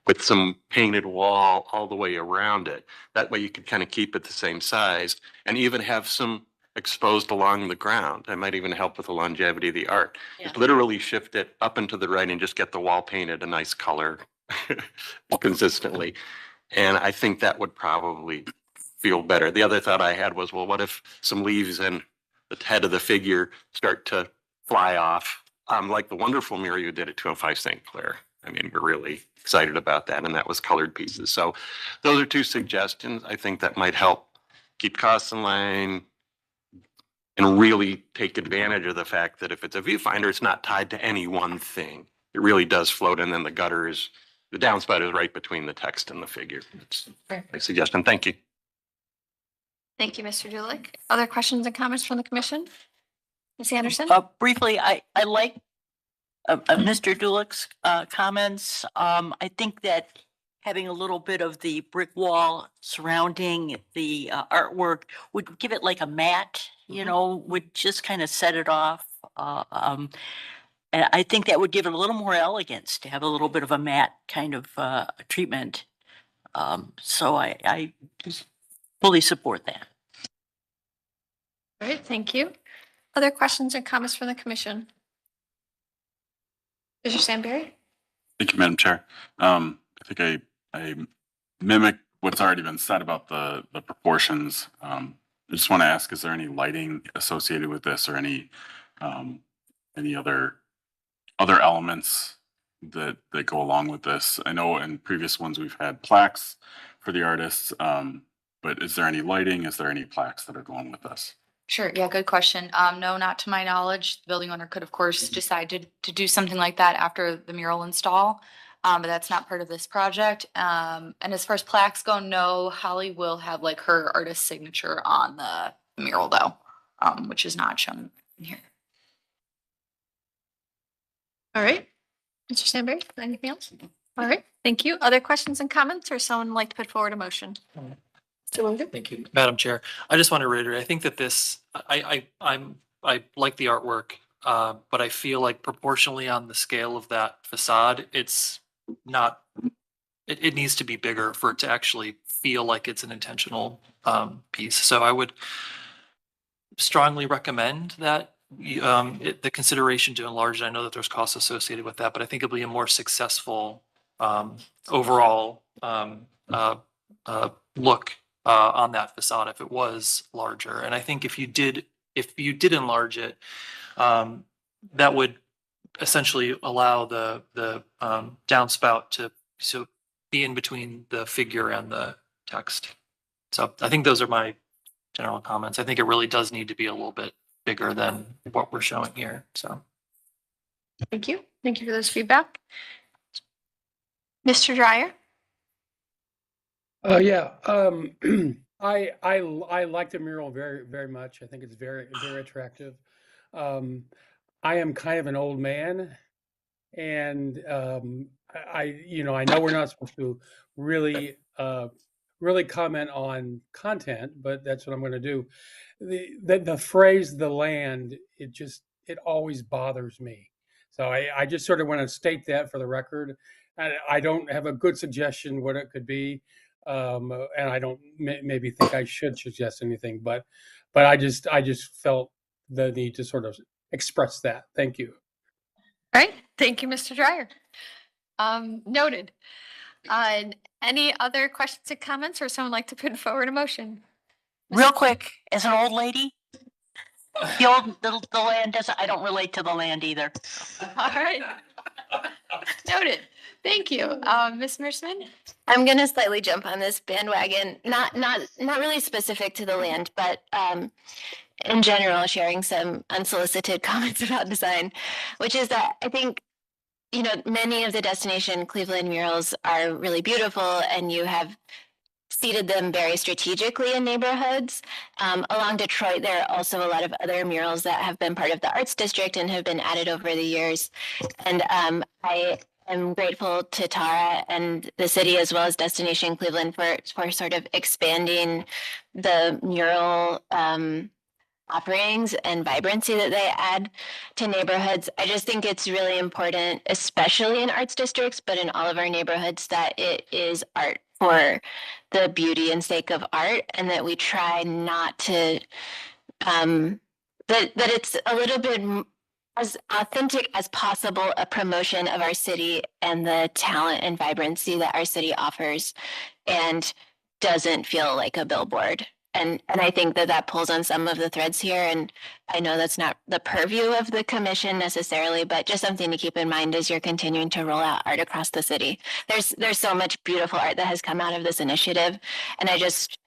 with some painted wall all the way around it. That way you could kind of keep it the same size and even have some exposed along the ground. That might even help with the longevity of the art. Just literally shift it up and to the right and just get the wall painted a nice color consistently. And I think that would probably feel better. The other thought I had was, well, what if some leaves and the head of the figure start to fly off? Like the wonderful mural you did at 205 St. Clair. I mean, we're really excited about that, and that was colored pieces. So those are two suggestions. I think that might help keep costs in line and really take advantage of the fact that if it's a viewfinder, it's not tied to any one thing. It really does float, and then the downspout is right between the text and the figure. That's my suggestion. Thank you. Thank you, Mr. Dulick. Other questions and comments from the commission? Ms. Anderson? Briefly, I like Mr. Dulick's comments. I think that having a little bit of the brick wall surrounding the artwork would give it like a matte, would just kind of set it off. And I think that would give it a little more elegance to have a little bit of a matte kind of treatment. So I just fully support that. All right, thank you. Other questions and comments from the commission? Mr. Stanberry? Thank you, Madam Chair. I think I mimic what's already been said about the proportions. I just want to ask, is there any lighting associated with this or any other elements that go along with this? I know in previous ones we've had plaques for the artists, but is there any lighting? Is there any plaques that are going with this? Sure. Yeah, good question. No, not to my knowledge. The building owner could, of course, decide to do something like that after the mural install. But that's not part of this project. And as far as plaques go, no, Holly will have like her artist signature on the mural though, which is not shown in here. All right. Mr. Stanberry, anything else? All right, thank you. Other questions and comments, or someone like to put forward a motion? Thank you, Madam Chair. I just want to reiterate, I think that this, I like the artwork, but I feel like proportionally on the scale of that facade, it's not, it needs to be bigger for it to actually feel like it's an intentional piece. So I would strongly recommend that the consideration to enlarge it. I know that there's costs associated with that, but I think it'll be a more successful overall look on that facade if it was larger. And I think if you did enlarge it, that would essentially allow the downspout to be in between the figure and the text. So I think those are my general comments. I think it really does need to be a little bit bigger than what we're showing here. So Thank you. Thank you for this feedback. Mr. Dryer? Yeah. I like the mural very, very much. I think it's very, very attractive. I am kind of an old man, and I know we're not supposed to really comment on content, but that's what I'm going to do. The phrase "the land," it always bothers me. So I just sort of want to state that for the record. I don't have a good suggestion what it could be. And I don't maybe think I should suggest anything, but I just felt the need to sort of express that. Thank you. All right, thank you, Mr. Dryer. Noted. Any other questions or comments, or someone like to put forward a motion? Real quick, as an old lady, the land doesn't, I don't relate to the land either. All right. Noted. Thank you. Ms. Mersman? I'm gonna slightly jump on this bandwagon, not really specific to the land, but in general, sharing some unsolicited comments about design, which is that I think, you know, many of the Destination Cleveland murals are really beautiful, and you have seated them very strategically in neighborhoods. Along Detroit, there are also a lot of other murals that have been part of the Arts District and have been added over the years. And I am grateful to Tara and the city, as well as Destination Cleveland, for sort of expanding the mural offerings and vibrancy that they add to neighborhoods. I just think it's really important, especially in arts districts, but in all of our neighborhoods, that it is art for the beauty and sake of art, and that we try not to that it's a little bit as authentic as possible a promotion of our city and the talent and vibrancy that our city offers, and doesn't feel like a billboard. And I think that pulls on some of the threads here. And I know that's not the purview of the commission necessarily, but just something to keep in mind as you're continuing to roll out art across the city. There's so much beautiful art that has come out of this initiative. And I just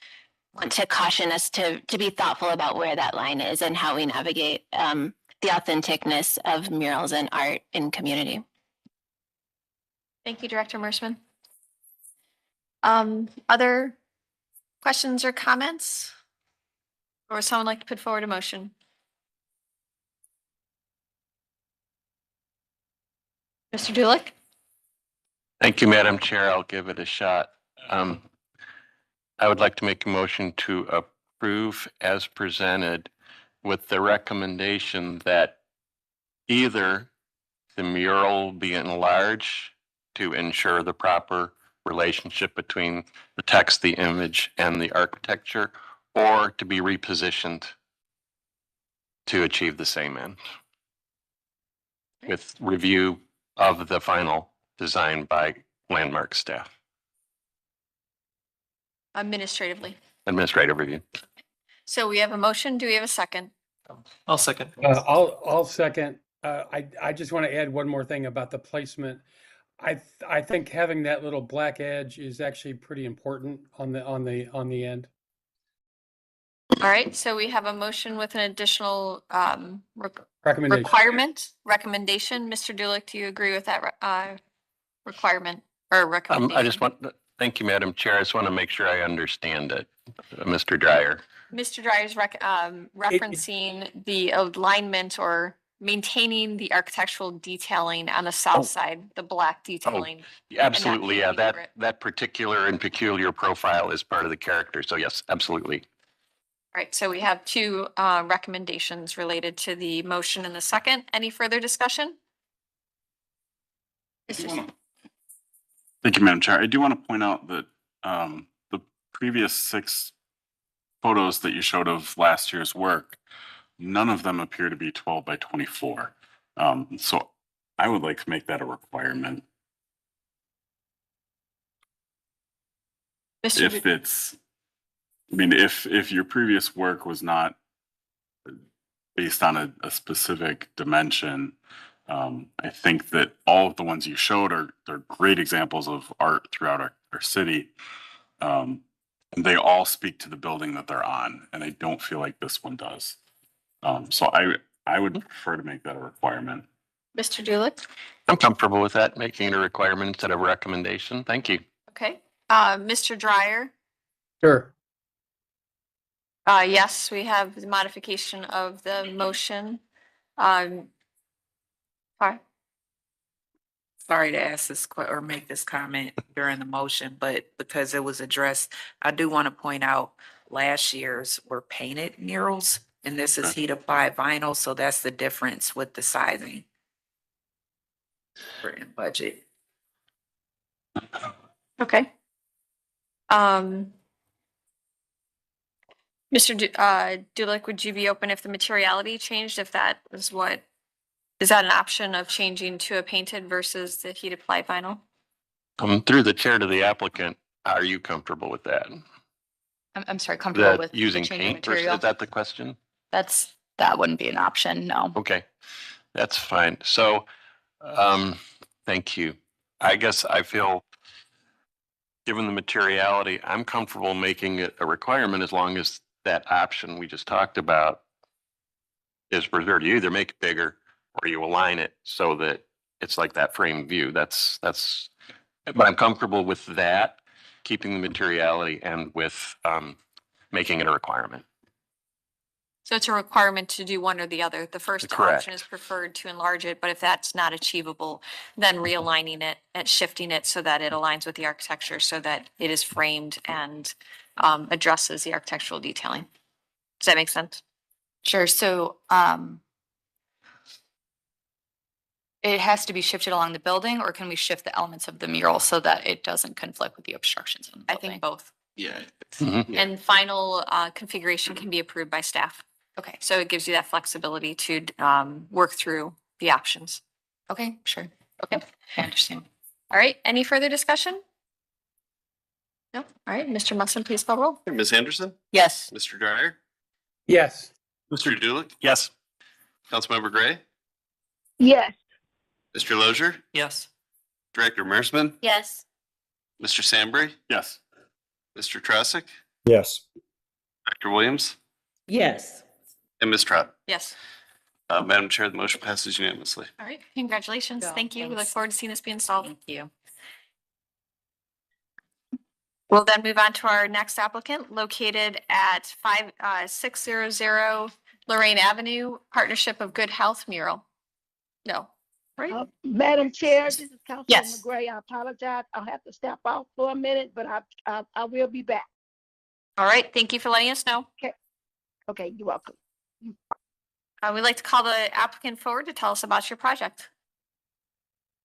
want to caution us to be thoughtful about where that line is and how we navigate the authenticness of murals and art in community. Thank you, Director Mersman. Other questions or comments? Or would someone like to put forward a motion? Mr. Dulick? Thank you, Madam Chair. I'll give it a shot. I would like to make a motion to approve as presented, with the recommendation that either the mural be enlarged to ensure the proper relationship between the text, the image, and the architecture, or to be repositioned to achieve the same end, with review of the final design by landmark staff. Administratively. Administrative review. So we have a motion. Do we have a second? I'll second. I'll second. I just want to add one more thing about the placement. I think having that little black edge is actually pretty important on the end. All right, so we have a motion with an additional Recommendation. recommendation. Mr. Dulick, do you agree with that requirement or recommendation? Thank you, Madam Chair. I just want to make sure I understand it. Mr. Dryer. Mr. Dreyer's referencing the alignment or maintaining the architectural detailing on the south side, the black detailing. Absolutely, yeah. That particular and peculiar profile is part of the character. So yes, absolutely. All right, so we have two recommendations related to the motion and the second. Any further discussion? Thank you, Madam Chair. I do want to point out that the previous 6 photos that you showed of last year's work, none of them appear to be 12 by 24. So I would like to make that a requirement. If it's, I mean, if your previous work was not based on a specific dimension, I think that all of the ones you showed they're great examples of art throughout our city. And they all speak to the building that they're on, and I don't feel like this one does. So I would prefer to make that a requirement. Mr. Dulick? I'm comfortable with that, making it a requirement instead of a recommendation. Thank you. Okay. Mr. Dryer? Sure. Yes, we have the modification of the motion. Sorry to ask this or make this comment during the motion, but because it was addressed, I do want to point out last year's were painted murals, and this is heat applied vinyl, so that's the difference with the sizing for in budget. Okay. Mr. Dulick, would you be open if the materiality changed, if that was what, is that an option of changing to a painted versus the heat applied vinyl? Through the chair to the applicant, are you comfortable with that? I'm sorry, comfortable with That the using change in paint versus, material? is that the question? That wouldn't be an option, no. Okay, that's fine. So, thank you. I guess I feel, given the materiality, I'm comfortable making it a requirement as long as that option we just talked about is preserved. You either make it bigger or you align it so that it's like that frame view. That's, but I'm comfortable with that, keeping the materiality and with, making it a requirement. So it's a requirement to do one or the other. The first Correct. option is preferred to enlarge it, but if that's not achievable, then realigning it and shifting it so that it aligns with the architecture so that it is framed and addresses the architectural detailing. Does that make sense? Sure, so, it has to be shifted along the building, or can we shift the elements of the mural so that it doesn't conflict with the obstructions on the I building? think both. Yeah. Mhm. And final configuration can be approved by staff. Okay, So it gives you that flexibility to work through the options. okay, sure. Okay. I understand. All right, any further discussion? No? All right, Mr. Musson, please call roll. Ms. Anderson, Yes. Mr. Dryer, Yes. Mr. Dulick, Yes. Councilmember Gray, Yes. Mr. Lozier, Yes. Director Mersman, Yes. Mr. Sambry, Yes. Mr. Trasick, Yes. Dr. Williams, Yes. and Ms. Trot. Yes. Madam Chair, the motion passes unanimously. All right, congratulations. Yeah, Thank you. We look thanks. forward to seeing this be installed. Thank you. We'll then move on to our next applicant located at 600 Lorraine Avenue, Partnership of Good Health Mural. No, right? Madam Chair, this is Councilman Yes. McGray. I apologize. I'll have to step out for a minute, but I will be back. All right, thank you for letting us know. Okay, you're welcome. We'd like to call the applicant forward to tell us about your project.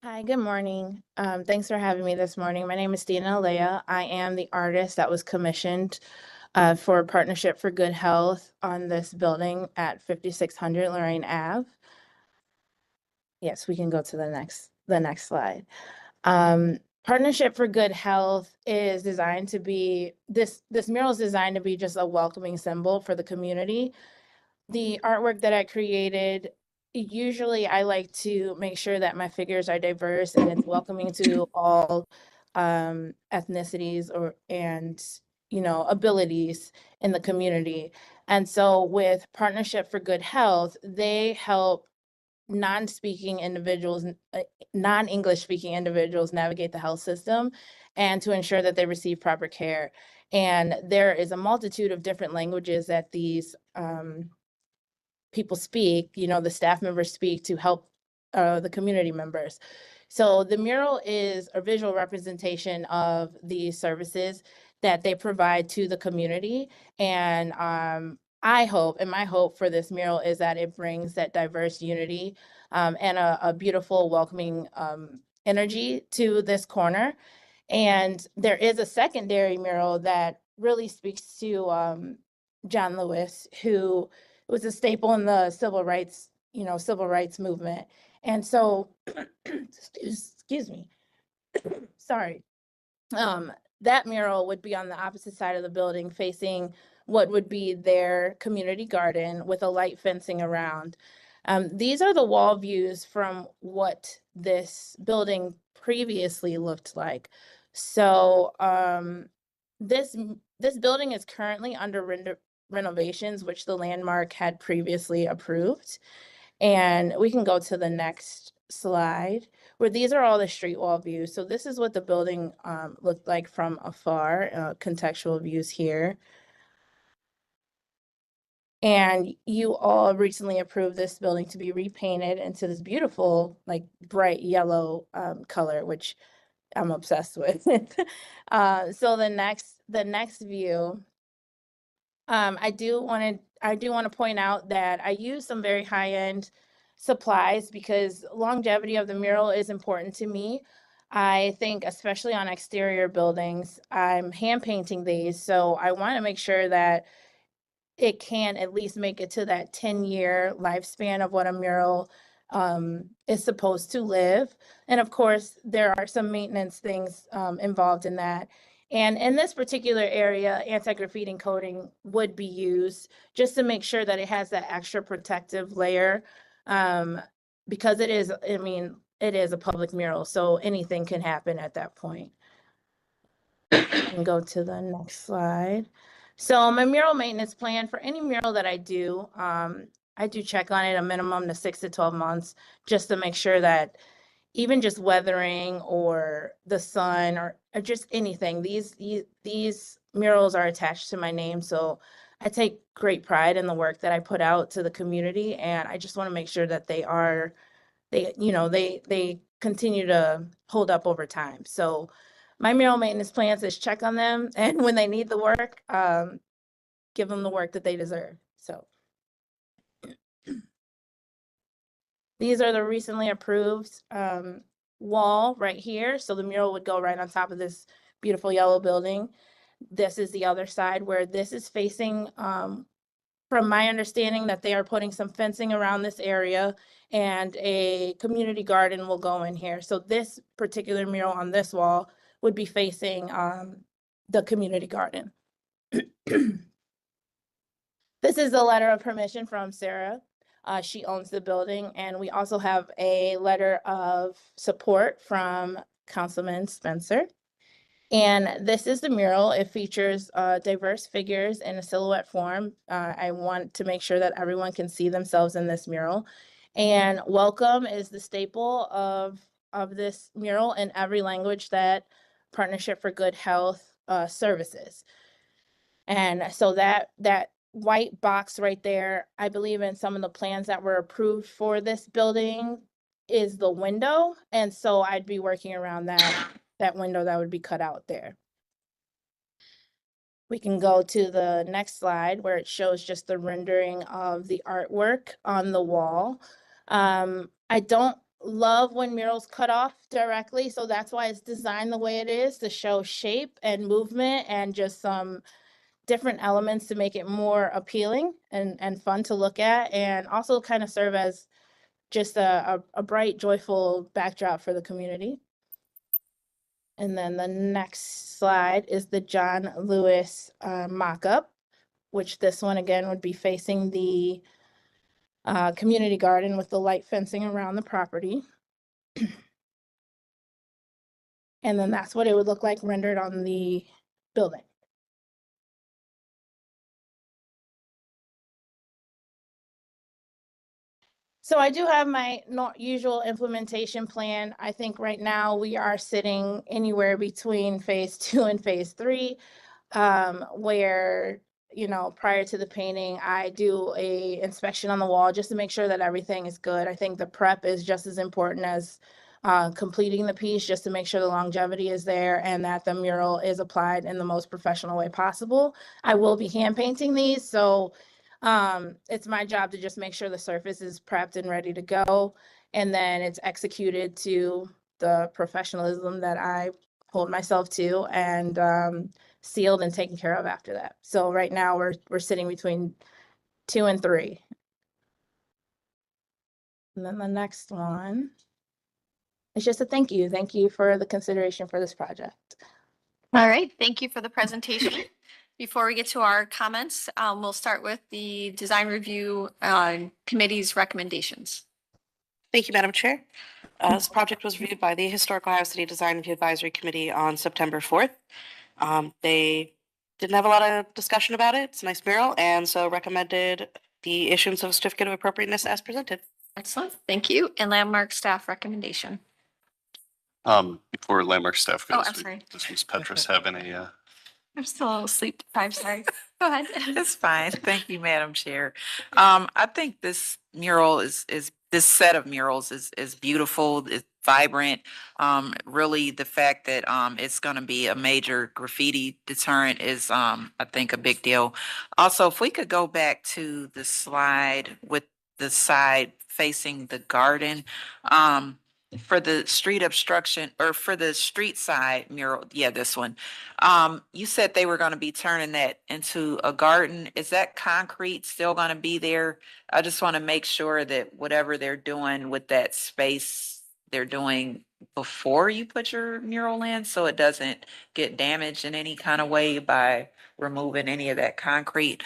Hi, good morning. Thanks for having me this morning. My name is Dina Alea. I am the artist that was commissioned for Partnership for Good Health on this building at 5600 Lorraine Ave. Yes, we can go to the next slide. Partnership for Good Health is designed to be, this mural is designed to be just a welcoming symbol for the community. The artwork that I created, usually I like to make sure that my figures are diverse and it's welcoming to all ethnicities and abilities in the community. And so with Partnership for Good Health, they help non-speaking individuals, non-English speaking individuals navigate the health system and to ensure that they receive proper care. And there is a multitude of different languages that these people speak, the staff members speak to help the community members. So the mural is a visual representation of the services that they provide to the community. And my hope for this mural is that it brings that diverse unity and a beautiful, welcoming energy to this corner. And there is a secondary mural that really speaks to John Lewis, who was a staple in the civil rights movement. And so, excuse me, sorry. That mural would be on the opposite side of the building, facing what would be their community garden with a light fencing around. These are the wall views from what this building previously looked like. So this building is currently under renovations, which the landmark had previously approved. And we can go to the next slide, where these are all the street wall views. So this is what the building looked like from afar, contextual views here. And you all recently approved this building to be repainted into this beautiful, like bright yellow color, which I'm obsessed with. So the next view, I do want to point out that I use some very high-end supplies because longevity of the mural is important to me. I think especially on exterior buildings, I'm hand painting these, so I want to make sure that it can at least make it to that 10-year lifespan of what a mural is supposed to live. And of course, there are some maintenance things involved in that. And in this particular area, anti-graffiti coating would be used just to make sure that it has that extra protective layer, because it is, I mean, it is a public mural, so anything can happen at that point. And go to the next slide. So my mural maintenance plan for any mural that I do check on it a minimum to 6 to 12 months just to make sure that even just weathering or the sun or just anything, these murals are attached to my name. So I take great pride in the work that I put out to the community, and I just want to make sure that they continue to hold up over time. So my mural maintenance plans is check on them, and when they need the work, give them the work that they deserve. So these are the recently approved wall right here. So the mural would go right on top of this beautiful yellow building. This is the other side where this is facing, from my understanding, that they are putting some fencing around this area and a community garden will go in here. So this particular mural on this wall would be facing the community garden. This is a letter of permission from Sarah. She owns the building, and we also have a letter of support from Councilman Spencer. And this is the mural. It features diverse figures in a silhouette form. I want to make sure that everyone can see themselves in this mural. And welcome is the staple of this mural in every language that Partnership for Good Health services. And so that white box right there, I believe in some of the plans that were approved for this building is the window. And so I'd be working around that window that would be cut out there. We can go to the next slide where it shows just the rendering of the artwork on the wall. I don't love when murals cut off directly, so that's why it's designed the way it is, to show shape and movement and just some different elements to make it more appealing and fun to look at, and also kind of serve as just a bright, joyful backdrop for the community. And then the next slide is the John Lewis mock-up, which this one again would be facing the community garden with the light fencing around the property. And then that's what it would look like rendered on the building. So I do have my not usual implementation plan. I think right now we are sitting anywhere between phase 2 and phase 3, where, prior to the painting, I do a inspection on the wall just to make sure that everything is good. I think the prep is just as important as completing the piece, just to make sure the longevity is there and that the mural is applied in the most professional way possible. I will be hand painting these, so it's my job to just make sure the surface is prepped and ready to go, and then it's executed to the professionalism that I hold myself to, and sealed and taken care of after that. So right now we're sitting between 2 and 3. And then the next one is just a thank you. Thank you for the consideration for this project. All right, thank you for the presentation. Before we get to our comments, we'll start with the Design Review Committee's recommendations. Thank you, Madam Chair. This project was reviewed by the Historic Ohio City Design Review Advisory Committee on September 4th. They didn't have a lot of discussion about it. It's a nice mural, and so recommended the issuance of a certificate of appropriateness as presented. Excellent, thank you. And Landmark staff recommendation. Before Landmark staff goes, I'm sorry. does Ms. Petrus have any? I'm still a little sleep deprived, sorry. Go ahead. That's fine. Thank you, Madam Chair. I think this mural is this set of murals is beautiful, it's vibrant. Really the fact that it's gonna be a major graffiti deterrent is I think a big deal. Also, if we could go back to the slide with the side facing the garden, for the street obstruction or for the street side mural, yeah, this one. You said they were gonna be turning that into a garden. Is that concrete still gonna be there? I just want to make sure that whatever they're doing with that space, they're doing before you put your mural in, so it doesn't get damaged in any kind of way by removing any of that concrete.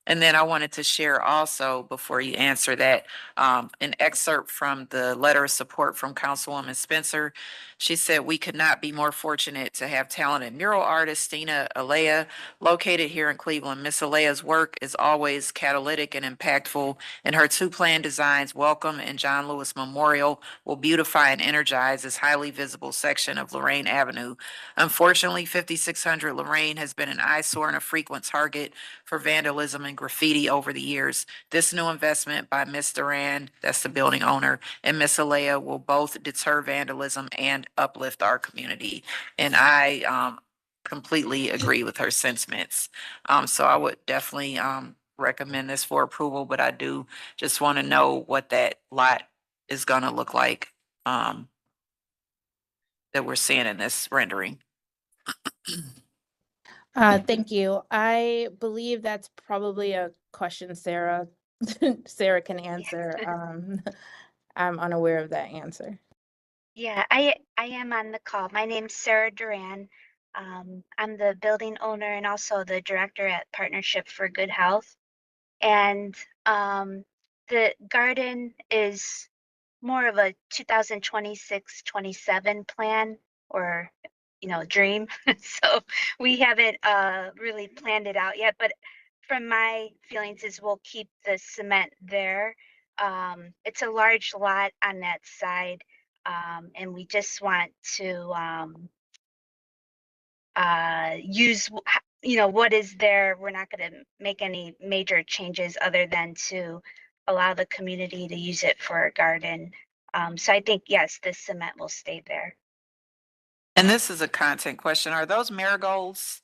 And then I wanted to share also, before you answer that, an excerpt from the letter of support from Councilwoman Spencer. She said, "We could not be more fortunate to have talented mural artist Stina Alea located here in Cleveland. Miss Alea's work is always catalytic and impactful, and her two planned designs, Welcome and John Lewis Memorial, will beautify and energize this highly visible section of Lorraine Avenue. Unfortunately, 5600 Lorraine has been an eyesore and a frequent target for vandalism and graffiti over the years. This new investment by Miss Duran, that's the building owner, and Miss Alea will both deter vandalism and uplift our community." And I completely agree with her sentiments. So I would definitely recommend this for approval, but I do just want to know what that lot is gonna look like that we're seeing in this rendering. Thank you. I believe that's probably a question Sarah Sarah can answer. I'm unaware of that answer. Yeah, I am on the call. My name's Sarah Duran. I'm the building owner and also the director at Partnership for Good Health. And the garden is more of a 2026-27 plan or dream. So we haven't really planned it out yet, but from my feelings is we'll keep the cement there. It's a large lot on that side, and we just want to use what is there. We're not going to make any major changes other than to allow the community to use it for a garden. So I think yes, the cement will stay there. And this is a content question. Are those marigolds?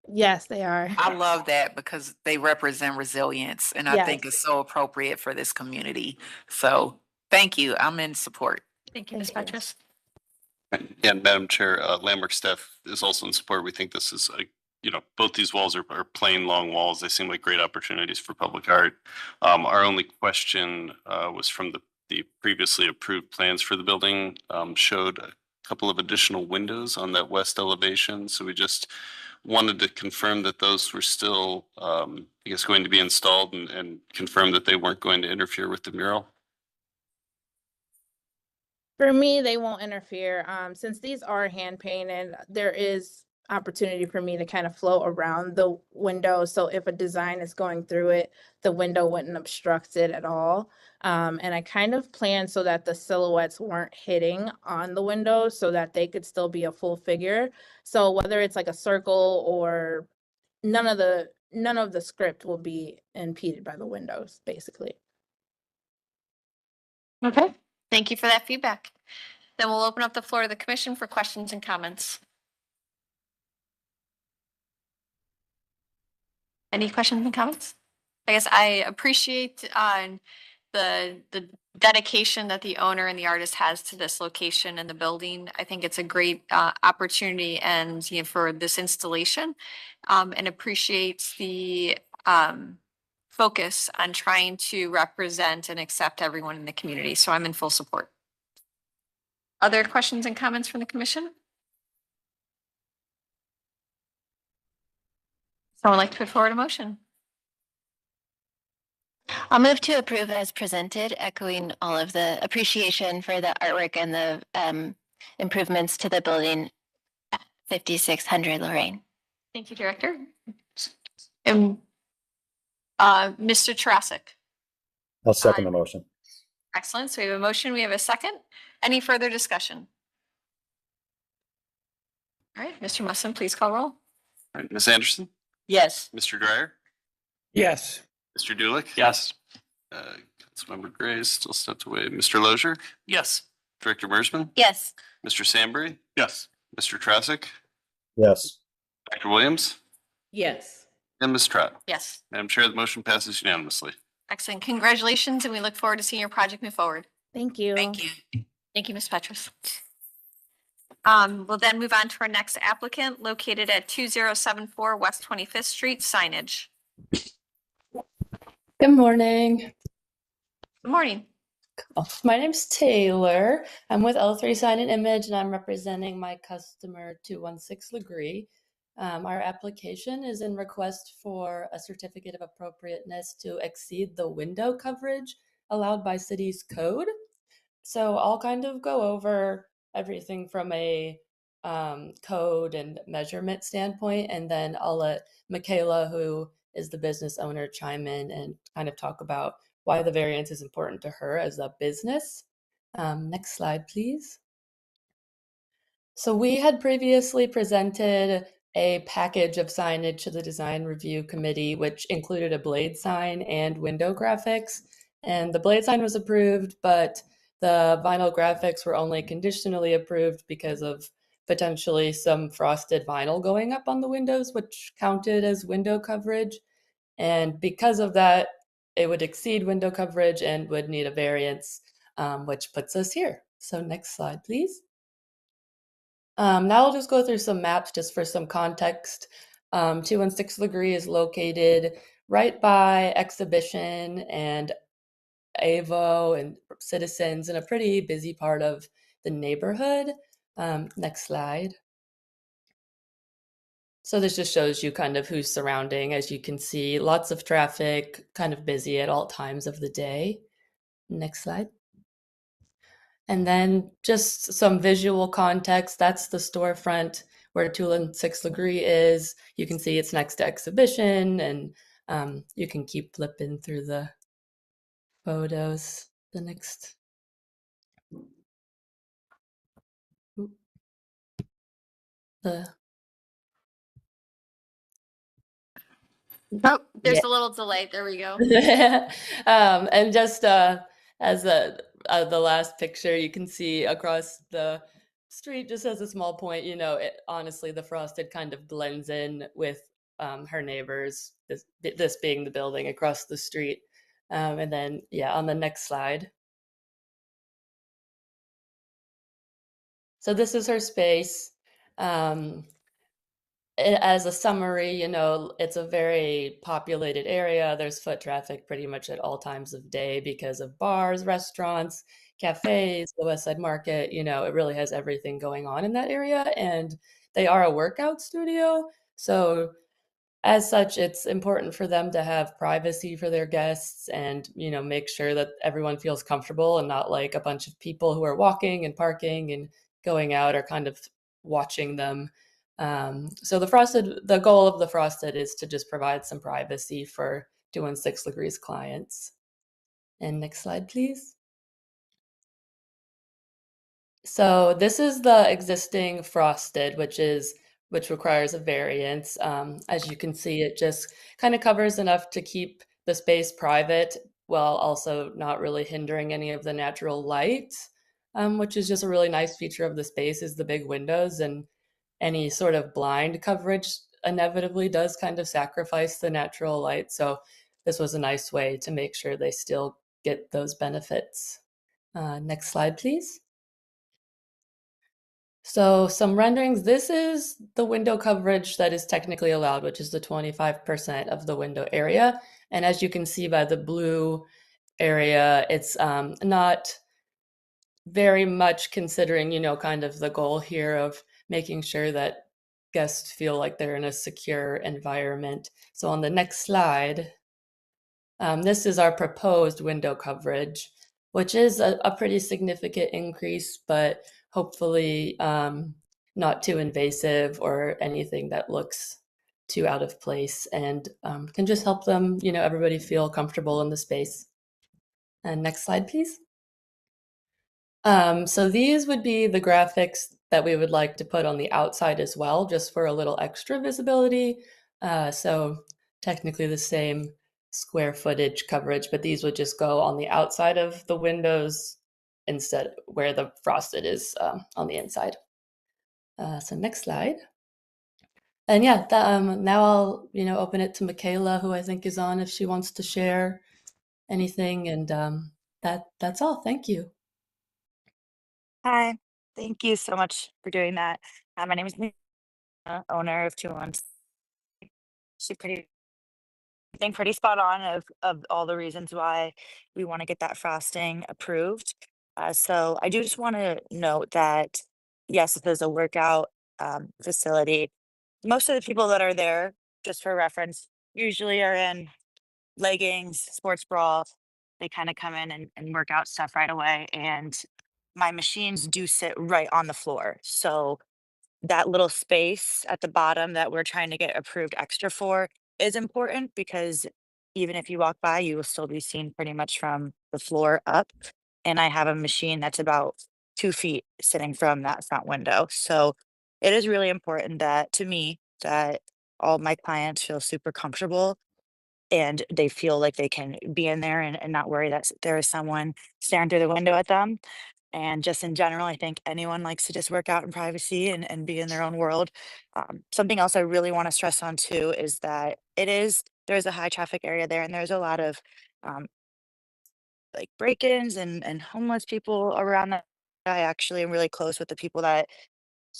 Yes, they are. I love that because they represent resilience and I think Yes. it's so appropriate for this community. So thank you. I'm in support. Thank you, Ms. Petrus. And Madam Chair, Landmark staff is also in support. We think this is both these walls are plain long walls. They seem like great opportunities for public art. Our only question was from the previously approved plans for the building showed a couple of additional windows on that west elevation. So we just wanted to confirm that those were still, going to be installed and confirm that they weren't going to interfere with the mural. For me, they won't interfere. Since these are hand painted, there is opportunity for me to kind of flow around the window. So if a design is going through it, the window wouldn't obstruct it at all. And I kind of planned so that the silhouettes weren't hitting on the window so that they could still be a full figure. So whether it's like a circle or none of the script will be impeded by the windows, basically. Okay, thank you for that feedback. Then we'll open up the floor to the commission for questions and comments. Any questions and comments? I guess I appreciate the dedication that the owner and the artist has to this location and the building. I think it's a great opportunity and for this installation, and appreciate the focus on trying to represent and accept everyone in the community. So I'm in full support. Other questions and comments from the commission? Someone like to put forward a motion? I'll move to approve as presented, echoing all of the appreciation for the artwork and the improvements to the building at 5600 Lorraine. Thank you, Director. And Mr. Tarasik. I'll second the motion. Excellent. So we have a motion. We have a second. Any further discussion? All right, Mr. Musson, please call roll. All right, Ms. Anderson, Yes. Mr. Dryer, Yes. Mr. Dulick. Yes. Councilmember Gray still stepped away. Mr. Lozier, Yes. Director Mersman, Yes. Mr. Sandbury. Yes. Mr. Trasick, Yes. Dr. Williams, Yes. and Ms. Trott. Yes. Madam Chair, the motion passes unanimously. Excellent. Congratulations, and we look forward to seeing your project move forward. Thank you. Thank you. Thank you, Ms. Petrus. We'll then move on to our next applicant located at 2074 West 25th Street, signage. Good morning. Good morning. My name's Taylor. I'm with L3 Sign and Image, and I'm representing my customer 216 Legree. Our application is in request for a certificate of appropriateness to exceed the window coverage allowed by city's code. So I'll kind of go over everything from a code and measurement standpoint, and then I'll let Michaela, who is the business owner, chime in and kind of talk about why the variance is important to her as a business. Next slide, please. So we had previously presented a package of signage to the design review committee, which included a blade sign and window graphics. And the blade sign was approved, but the vinyl graphics were only conditionally approved because of potentially some frosted vinyl going up on the windows, which counted as window coverage. And because of that, it would exceed window coverage and would need a variance, which puts us here. So next slide, please. Now I'll just go through some maps just for some context. 216 Legree is located right by Exhibition and Avo and Citizens in a pretty busy part of the neighborhood. Next slide. So this just shows you kind of who's surrounding. As you can see, lots of traffic, kind of busy at all times of the day. Next slide. And then just some visual context. That's the storefront where 216 Legree is. You can see it's next to Exhibition, and you can keep flipping through the photos. The next. Oh, there's a little delay. There we go. And just as the last picture, you can see across the street, just as a small point, you know, honestly, the frosted kind of blends in with her neighbors, this being the building across the street. And then, yeah, on the next slide. So this is her space. As a summary, you know, it's a very populated area. There's foot traffic pretty much at all times of day because of bars, restaurants, cafes, the West Side Market. You know, it really has everything going on in that area. And they are a workout studio. So as such, it's important for them to have privacy for their guests and, you know, make sure that everyone feels comfortable and not like a bunch of people who are walking and parking and going out are kind of watching them. So the goal of the frosted is to just provide some privacy for 216 Legree's clients. And next slide, please. So this is the existing frosted, which requires a variance. As you can see, it just kind of covers enough to keep the space private while also not really hindering any of the natural light, which is just a really nice feature of the space is the big windows, and any sort of blind coverage inevitably does kind of sacrifice the natural light. So this was a nice way to make sure they still get those benefits. Next slide, please. So some renderings. This is the window coverage that is technically allowed, which is the 25% of the window area. And as you can see by the blue area, it's not very much considering, you know, kind of the goal here of making sure that guests feel like they're in a secure environment. So on the next slide, this is our proposed window coverage, which is a pretty significant increase, but hopefully not too invasive or anything that looks too out of place, and can just help them, you know, everybody feel comfortable in the space. And next slide, please. So these would be the graphics that we would like to put on the outside as well, just for a little extra visibility. So technically the same square footage coverage, but these would just go on the outside of the windows instead where the frosted is on the inside. So next slide. And yeah, now I'll, you know, open it to Michaela, who I think is on, if she wants to share anything. And that's all. Thank you. Hi, thank you so much for doing that. My name is owner of 216. She pretty, I think pretty spot on of all the reasons why we want to get that frosting approved. So I do just want to note that yes, it is a workout facility. Most of the people that are there, just for reference, usually are in leggings, sports bra. They kind of come in and work out stuff right away. And my machines do sit right on the floor. So that little space at the bottom that we're trying to get approved extra for is important because even if you walk by, you will still be seen pretty much from the floor up. And I have a machine that's about 2 feet sitting from that front window. So it is really important that to me that all my clients feel super comfortable and they feel like they can be in there and not worry that there is someone staring through the window at them. And just in general, I think anyone likes to just work out in privacy and be in their own world. Something else I really want to stress on too is that there's a high traffic area there and there's a lot of um, like break-ins and homeless people around that. I actually am really close with the people that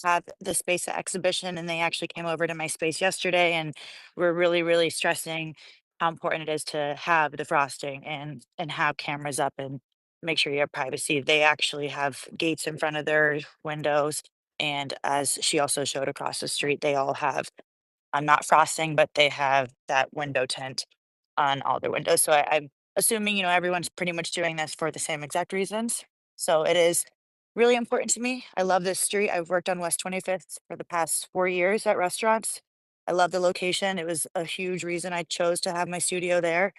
have the space exhibition and they actually came over to my space yesterday and we're really, really stressing how important it is to have the frosting and have cameras up and make sure you have privacy. They actually have gates in front of their windows. And as she also showed across the street, they all have not frosting, but they have that window tint on all their windows. So I'm assuming, everyone's pretty much doing this for the same exact reasons. So it is really important to me. I love this street. I've worked on West 25th for the past 4 years at restaurants. I love the location. It was a huge reason I chose to have my studio there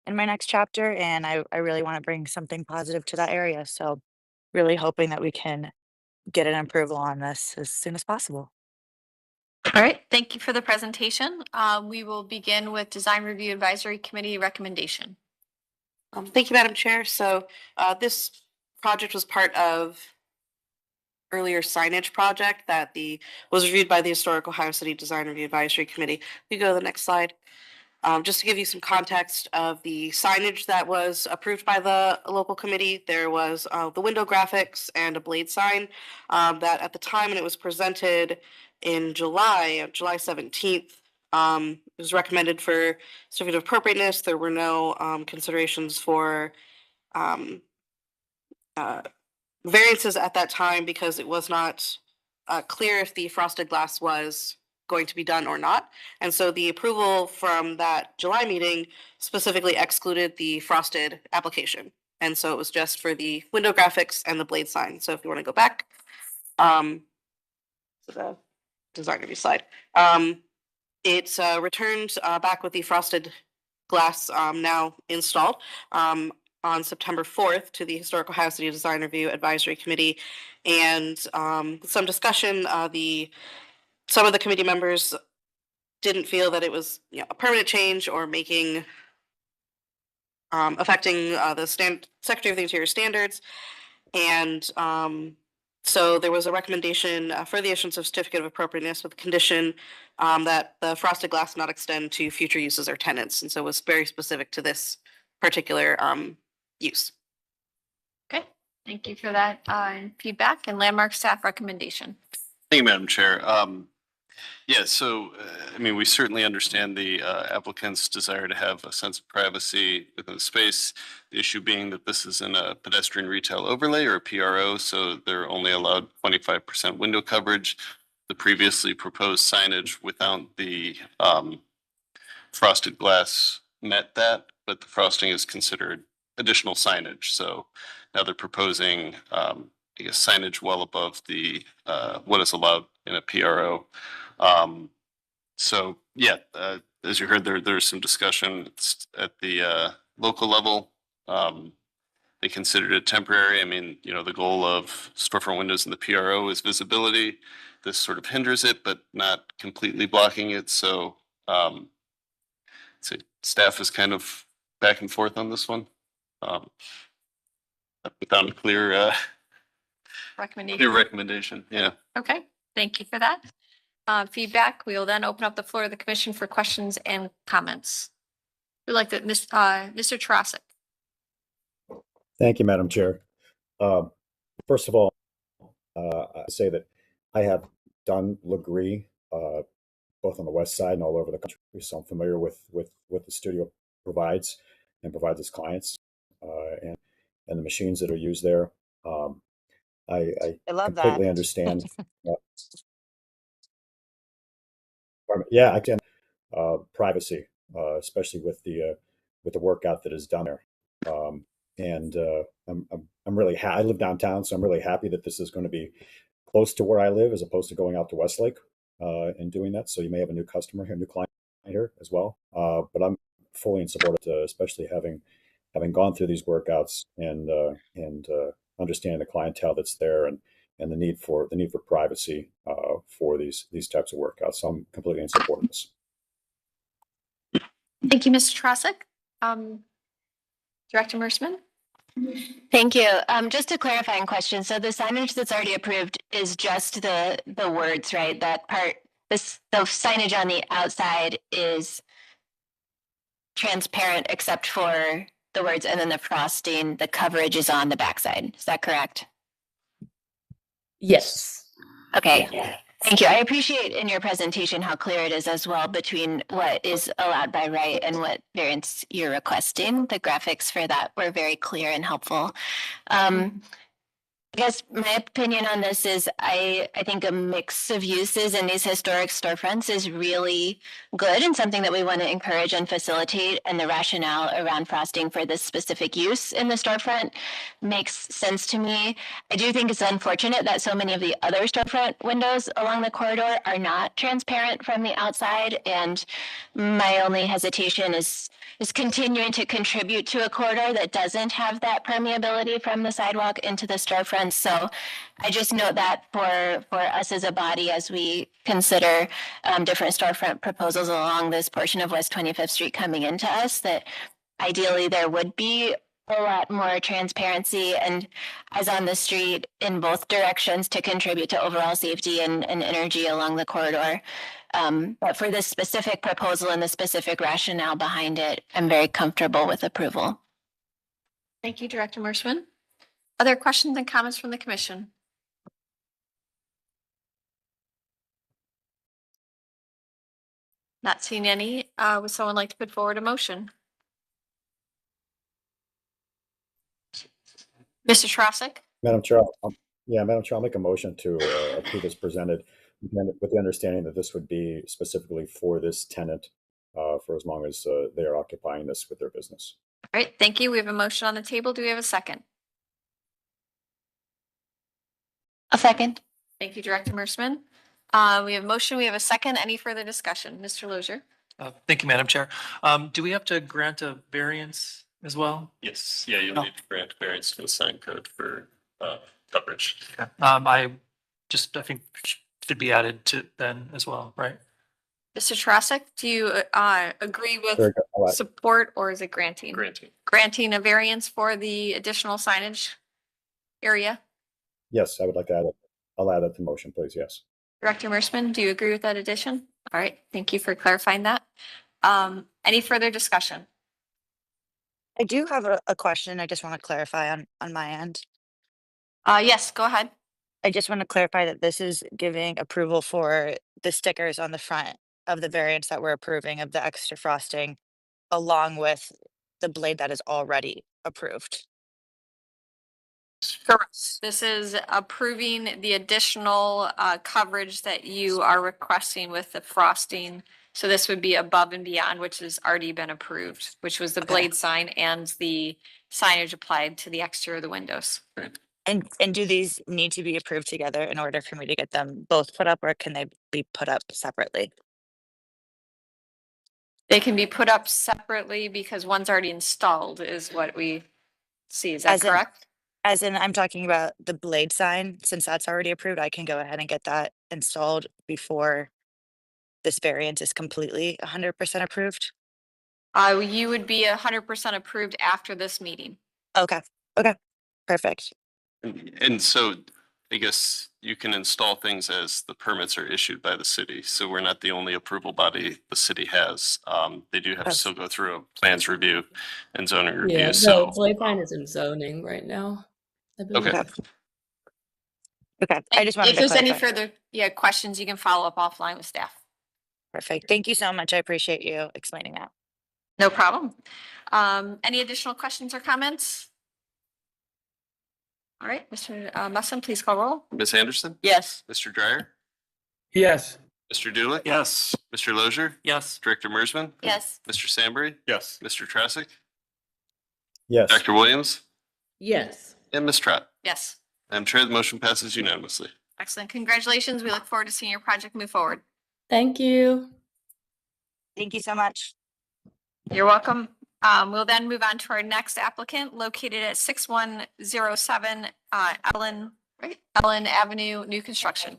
in my next chapter. And I really want to bring something positive to that area. So really hoping that we can get an approval on this as soon as possible. All right, thank you for the presentation. We will begin with Design Review Advisory Committee recommendation. Thank you, Madam Chair. So this project was part of earlier signage project that was reviewed by the Historic Ohio City Design Review Advisory Committee. We go to the next slide. Just to give you some context of the signage that was approved by the local committee, there was the window graphics and a blade sign that at the time when it was presented in July 17th, it was recommended for certificate of appropriateness. There were no considerations for variances at that time because it was not clear if the frosted glass was going to be done or not. And so the approval from that July meeting specifically excluded the frosted application. And so it was just for the window graphics and the blade sign. So if you want to go back to the design review slide, it's returned back with the frosted glass now installed on September 4th to the Historic Ohio City Design Review Advisory Committee. And some discussion, some of the committee members didn't feel that it was a permanent change or making affecting the Secretary of the Interior standards. And so there was a recommendation for the issuance of certificate of appropriateness with condition that the frosted glass not extend to future uses or tenants. And so it was very specific to this particular use. Okay, thank you for that feedback and Landmark staff recommendation. Thank you, Madam Chair. Yeah, so, we certainly understand the applicant's desire to have a sense of privacy within the space. The issue being that this is in a pedestrian retail overlay or a PRO, so they're only allowed 25% window coverage. The previously proposed signage without the frosted glass met that, but the frosting is considered additional signage. So now they're proposing, signage well above the what is allowed in a PRO. So yeah, as you heard, there's some discussion at the local level. They considered it temporary. The goal of storefront windows in the PRO is visibility. This sort of hinders it, but not completely blocking it. So, staff is kind of back and forth on this one. Without a clear recommendation. Yeah. Okay, thank you for that. Feedback. We will then open up the floor of the commission for questions and comments. We'd like to, Mr. Tarasik. Thank you, Madam Chair. First of all, I say that I have done Legree, both on the west side and all over the country, so I'm familiar with what the studio provides its clients, and the machines that are used there. I I love that. completely understand. Yeah, I can. Privacy, especially with the workout that is done there. And I'm really I live downtown, so I'm really happy that this is going to be close to where I live, as opposed to going out to Westlake and doing that. So you may have a new customer here, new client here as well. But I'm fully in support of it, especially having gone through these workouts and understanding the clientele that's there, and the need for privacy for these types of workouts. So I'm completely in support of this. Thank you, Mr. Trosik. Director Mersman? Thank you. Just a clarifying question. So the signage that's already approved is just the words, right? That part, the signage on the outside is transparent except for the words, and then the frosting, the coverage is on the backside. Is that correct? Yes. Okay. Thank you. I appreciate in your presentation how clear it is as well between what is allowed by right and what variance you're requesting. The graphics for that were very clear and helpful. I guess my opinion on this is I think a mix of uses in these historic storefronts is really good and something that we want to encourage and facilitate. And the rationale around frosting for this specific use in the storefront makes sense to me. I do think it's unfortunate that so many of the other storefront windows along the corridor are not transparent from the outside. And my only hesitation is continuing to contribute to a corridor that doesn't have that permeability from the sidewalk into the storefront. So I just note that for us as a body, as we consider different storefront proposals along this portion of West 25th Street coming into us, that ideally there would be a lot more transparency and eyes on the street in both directions to contribute to overall safety and energy along the corridor. But for this specific proposal and the specific rationale behind it, I'm very comfortable with approval. Thank you, Director Mersman. Other questions and comments from the commission? Not seeing any. Would someone like to put forward a motion? Mr. Trosik? Madam Chair, Madam Chair, I'll make a motion to approve as presented, with the understanding that this would be specifically for this tenant for as long as they are occupying this with their business. All right, thank you. We have a motion on the table. Do we have a second? A second. Thank you, Director Mersman. We have a motion. We have a second. Any further discussion? Mr. Lozier? Thank you, Madam Chair. Do we have to grant a variance as well? Yes, yeah, you'll need to grant variance to the sign code for coverage. I think should be added to then as well, right? Mr. Trosik, do you agree with Very good. I'll add. support, or is it granting? Granting. Granting a variance for the additional signage area? Yes, I would like to add it. I'll add it to the motion, please. Yes. Director Mersman, do you agree with that addition? All right, thank you for clarifying that. Any further discussion? I do have a question. I just want to clarify on my end. Yes, go ahead. I just want to clarify that this is giving approval for the stickers on the front of the variants that we're approving of the extra frosting, along with the blade that is already approved. Correct. This is approving the additional coverage that you are requesting with the frosting. So this would be above and beyond, which has already been approved, which was the blade sign and the signage applied to the exterior of the windows. And do these need to be approved together in order for me to get them both put up, or can they be put up separately? They can be put up separately because one's already installed is what we see. Is that As in- correct? As in, I'm talking about the blade sign. Since that's already approved, I can go ahead and get that installed before this variant is completely 100% approved. You would be 100% approved after this meeting. Okay, perfect. And so I guess you can install things as the permits are issued by the city. So we're not the only approval body the city has. They do have to still go through a plans review and zoning review. Yeah, So the blade sign is in zoning right now, I believe. okay. Okay, I just wanted If to there's any clarify. further, questions, you can follow up offline with staff. Perfect. Thank you so much. I appreciate you explaining that. No problem. Any additional questions or comments? All right, Mr. Musson, please call roll. Ms. Anderson? Yes. Mr. Dryer? Yes. Mr. Dulick? Yes. Mr. Lozier? Yes. Director Mersman? Yes. Mr. Sambry? Yes. Mr. Trassick? Yes. Dr. Williams? Yes. And Ms. Trott? Yes. Madam Chair, the motion passes unanimously. Excellent. Congratulations. We look forward to seeing your project move forward. Thank you. Thank you so much. You're welcome. We'll then move on to our next applicant located at 6107 Ellen Avenue, new construction.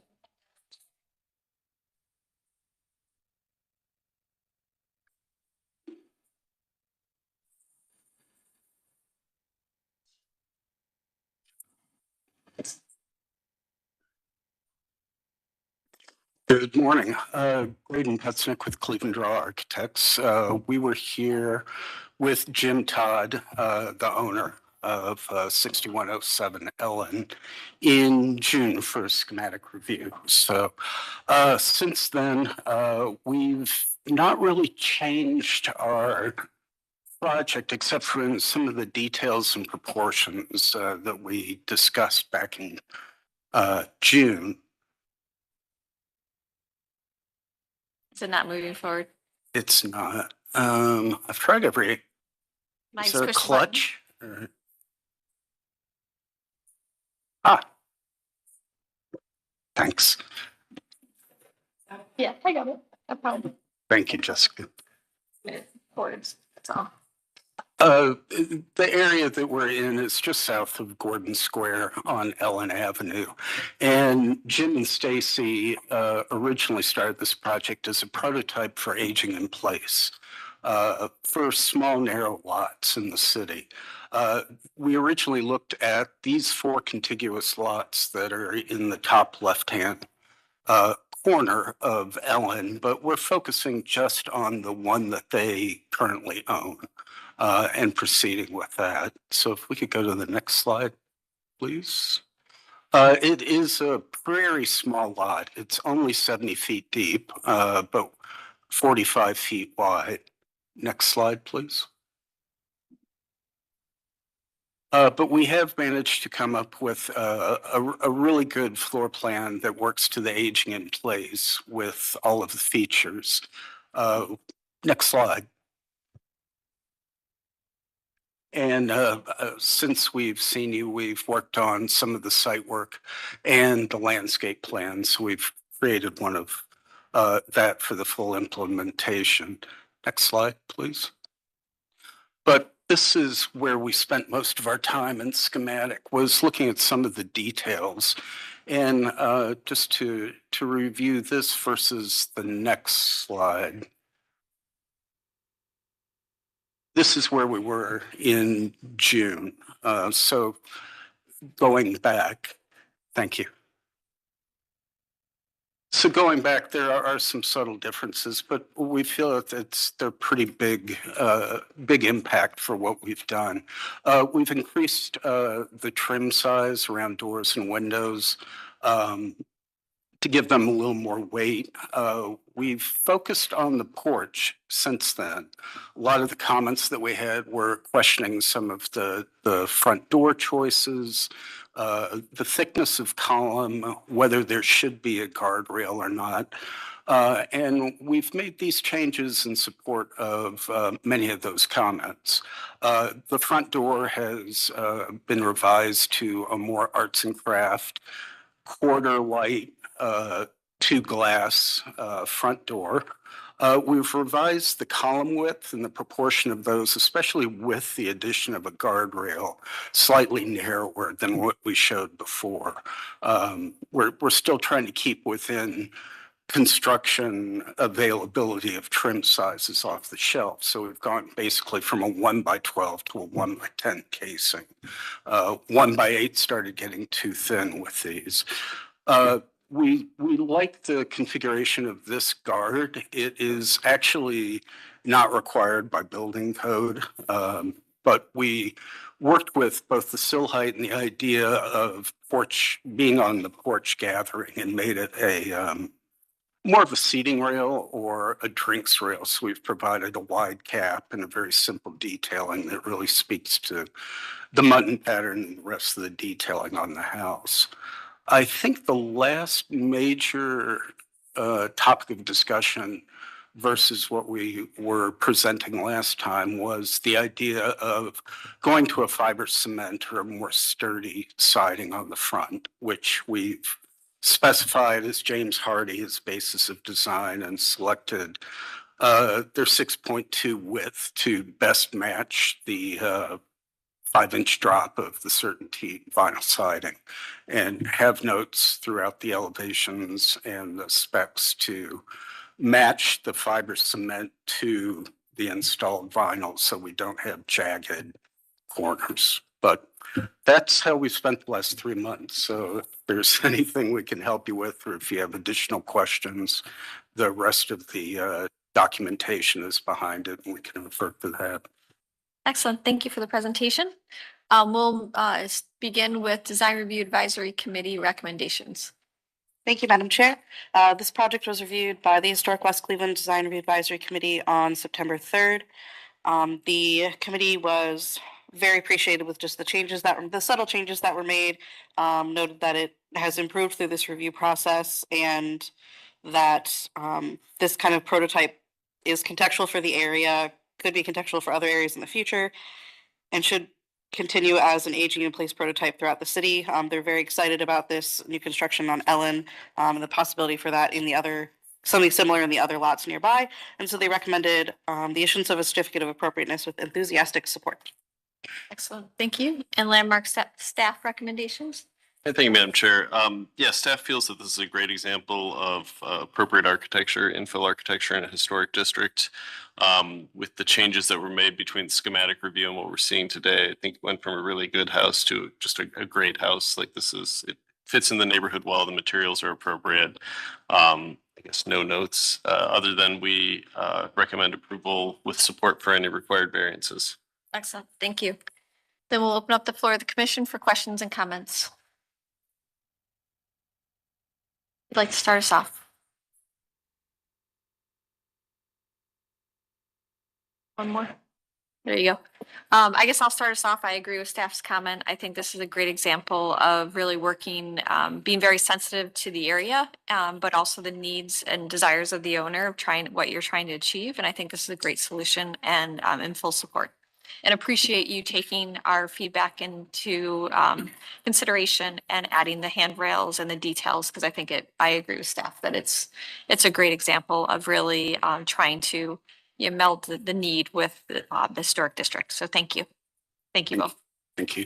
Good morning. Graydon Petznick with Cleveland Draw Architects. We were here with Jim Todd, the owner of 6107 Ellen, in June for a schematic review. So since then, we've not really changed our project except for in some of the details and proportions that we discussed back in June. Is it not moving forward? It's not. I've tried every. Mike's Is there a push the clutch? Or- Ah. Thanks. Yeah, I got it. No problem. Thank you, Jessica. Cords. That's all. The area that we're in is just south of Gordon Square on Ellen Avenue. And Jim and Stacy originally started this project as a prototype for aging in place for small, narrow lots in the city. We originally looked at these 4 contiguous lots that are in the top left-hand corner of Ellen, but we're focusing just on the one that they currently own. And proceeding with that. So if we could go to the next slide, please. It is a very small lot. It's only 70 feet deep, but 45 feet wide. Next slide, please. But we have managed to come up with a really good floor plan that works to the aging in place with all of the features. Next slide. And since we've seen you, we've worked on some of the site work and the landscape plans. We've created one of that for the full implementation. Next slide, please. But this is where we spent most of our time in schematic, was looking at some of the details. And just to review this versus the next slide. This is where we were in June. So going back, thank you. So going back, there are some subtle differences, but we feel that they're pretty big impact for what we've done. We've increased the trim size around doors and windows to give them a little more weight. We've focused on the porch since then. A lot of the comments that we had were questioning some of the front door choices, the thickness of column, whether there should be a guardrail or not. And we've made these changes in support of many of those comments. The front door has been revised to a more arts and craft, quarter light, 2 glass front door. We've revised the column width and the proportion of those, especially with the addition of a guardrail, slightly narrower than what we showed before. We're still trying to keep within construction availability of trim sizes off the shelf. So we've gone basically from a 1x12 to a 1x10 casing. 1x8 started getting too thin with these. We like the configuration of this guard. It is actually not required by building code. But we worked with both the sill height and the idea of porch, being on the porch gathering, and made it a more of a seating rail or a drinks rail. So we've provided a wide cap and a very simple detailing that really speaks to the mutton pattern and the rest of the detailing on the house. I think the last major topic of discussion versus what we were presenting last time was the idea of going to a fiber cement or a more sturdy siding on the front, which we've specified as James Hardy as basis of design and selected their 6.2 width to best match the 5-inch drop of the CertainTeed vinyl siding, and have notes throughout the elevations and the specs to match the fiber cement to the installed vinyl so we don't have jagged corners. But that's how we spent the last 3 months. So if there's anything we can help you with, or if you have additional questions, the rest of the documentation is behind it and we can refer to that. Excellent. Thank you for the presentation. We'll begin with Design Review Advisory Committee recommendations. Thank you, Madam Chair. This project was reviewed by the Historic West Cleveland Design Review Advisory Committee on September 3rd. The committee was very appreciative with just the subtle changes that were made, noted that it has improved through this review process, and that this kind of prototype is contextual for the area, could be contextual for other areas in the future, and should continue as an aging in place prototype throughout the city. They're very excited about this new construction on Ellen and the possibility for that in the other, something similar in the other lots nearby. And so they recommended the issuance of a certificate of appropriateness with enthusiastic support. Excellent. Thank you. And landmark staff recommendations? Thank you, Madam Chair. Yeah, staff feels that this is a great example of appropriate architecture, infill architecture in a historic district. With the changes that were made between schematic review and what we're seeing today, I think it went from a really good house to just a great house. Like it fits in the neighborhood well, the materials are appropriate. I guess no notes other than we recommend approval with support for any required variances. Excellent. Thank you. Then we'll open up the floor of the commission for questions and comments. You'd like to start us off? One more. There you go. I guess I'll start us off. I agree with staff's comment. I think this is a great example of really working, being very sensitive to the area, but also the needs and desires of the owner of what you're trying to achieve. And I think this is a great solution, and in full support. And appreciate you taking our feedback into consideration and adding the handrails and the details, because I think I agree with staff that it's a great example of really trying to meld the need with the historic district. So thank you. Thank you both. Thank you.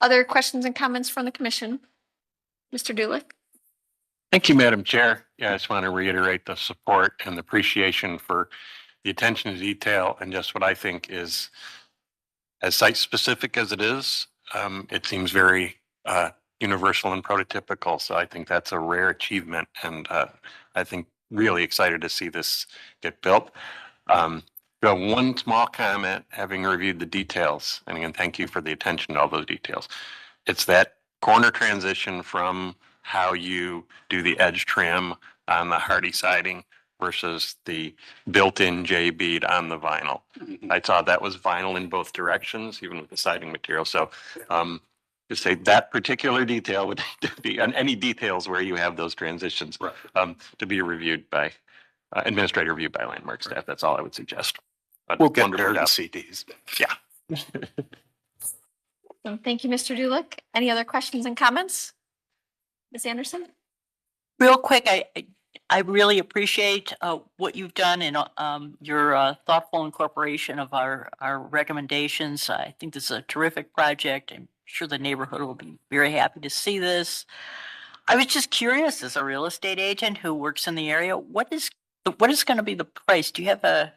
Other questions and comments from the commission? Mr. Dulick? Thank you, Madam Chair. Yeah, I just want to reiterate the support and the appreciation for the attention to detail, and just what I think is, as site specific as it is, it seems very universal and prototypical. So I think that's a rare achievement, and I think really excited to see this get built. One small comment, having reviewed the details, and again, thank you for the attention to all those details. It's that corner transition from how you do the edge trim on the Hardy siding versus the built-in J-bead on the vinyl. I saw that was vinyl in both directions, even with the siding material. So to say that particular detail would be on any details where you have those transitions to be reviewed by administrative review by landmark staff. That's all I would suggest. But we'll get there in CDs. Yeah. So thank you, Mr. Dulick. Any other questions and comments? Ms. Anderson? Real quick, I really appreciate what you've done and your thoughtful incorporation of our recommendations. I think this is a terrific project. I'm sure the neighborhood will be very happy to see this. I was just curious, as a real estate agent who works in the area, what is going to be the price? Do you have a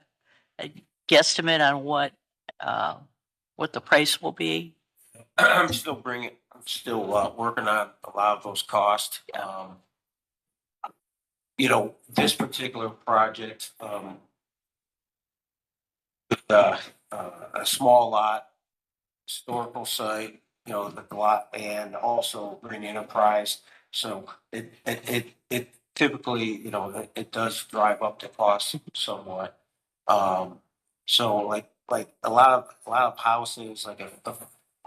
guesstimate on what the price will be? I'm still working on a lot of those costs. This particular project, with a small lot historical site, you know, the lot, and also Green Enterprise. So it typically, you know, it does drive up the cost somewhat. So like a lot of houses, like if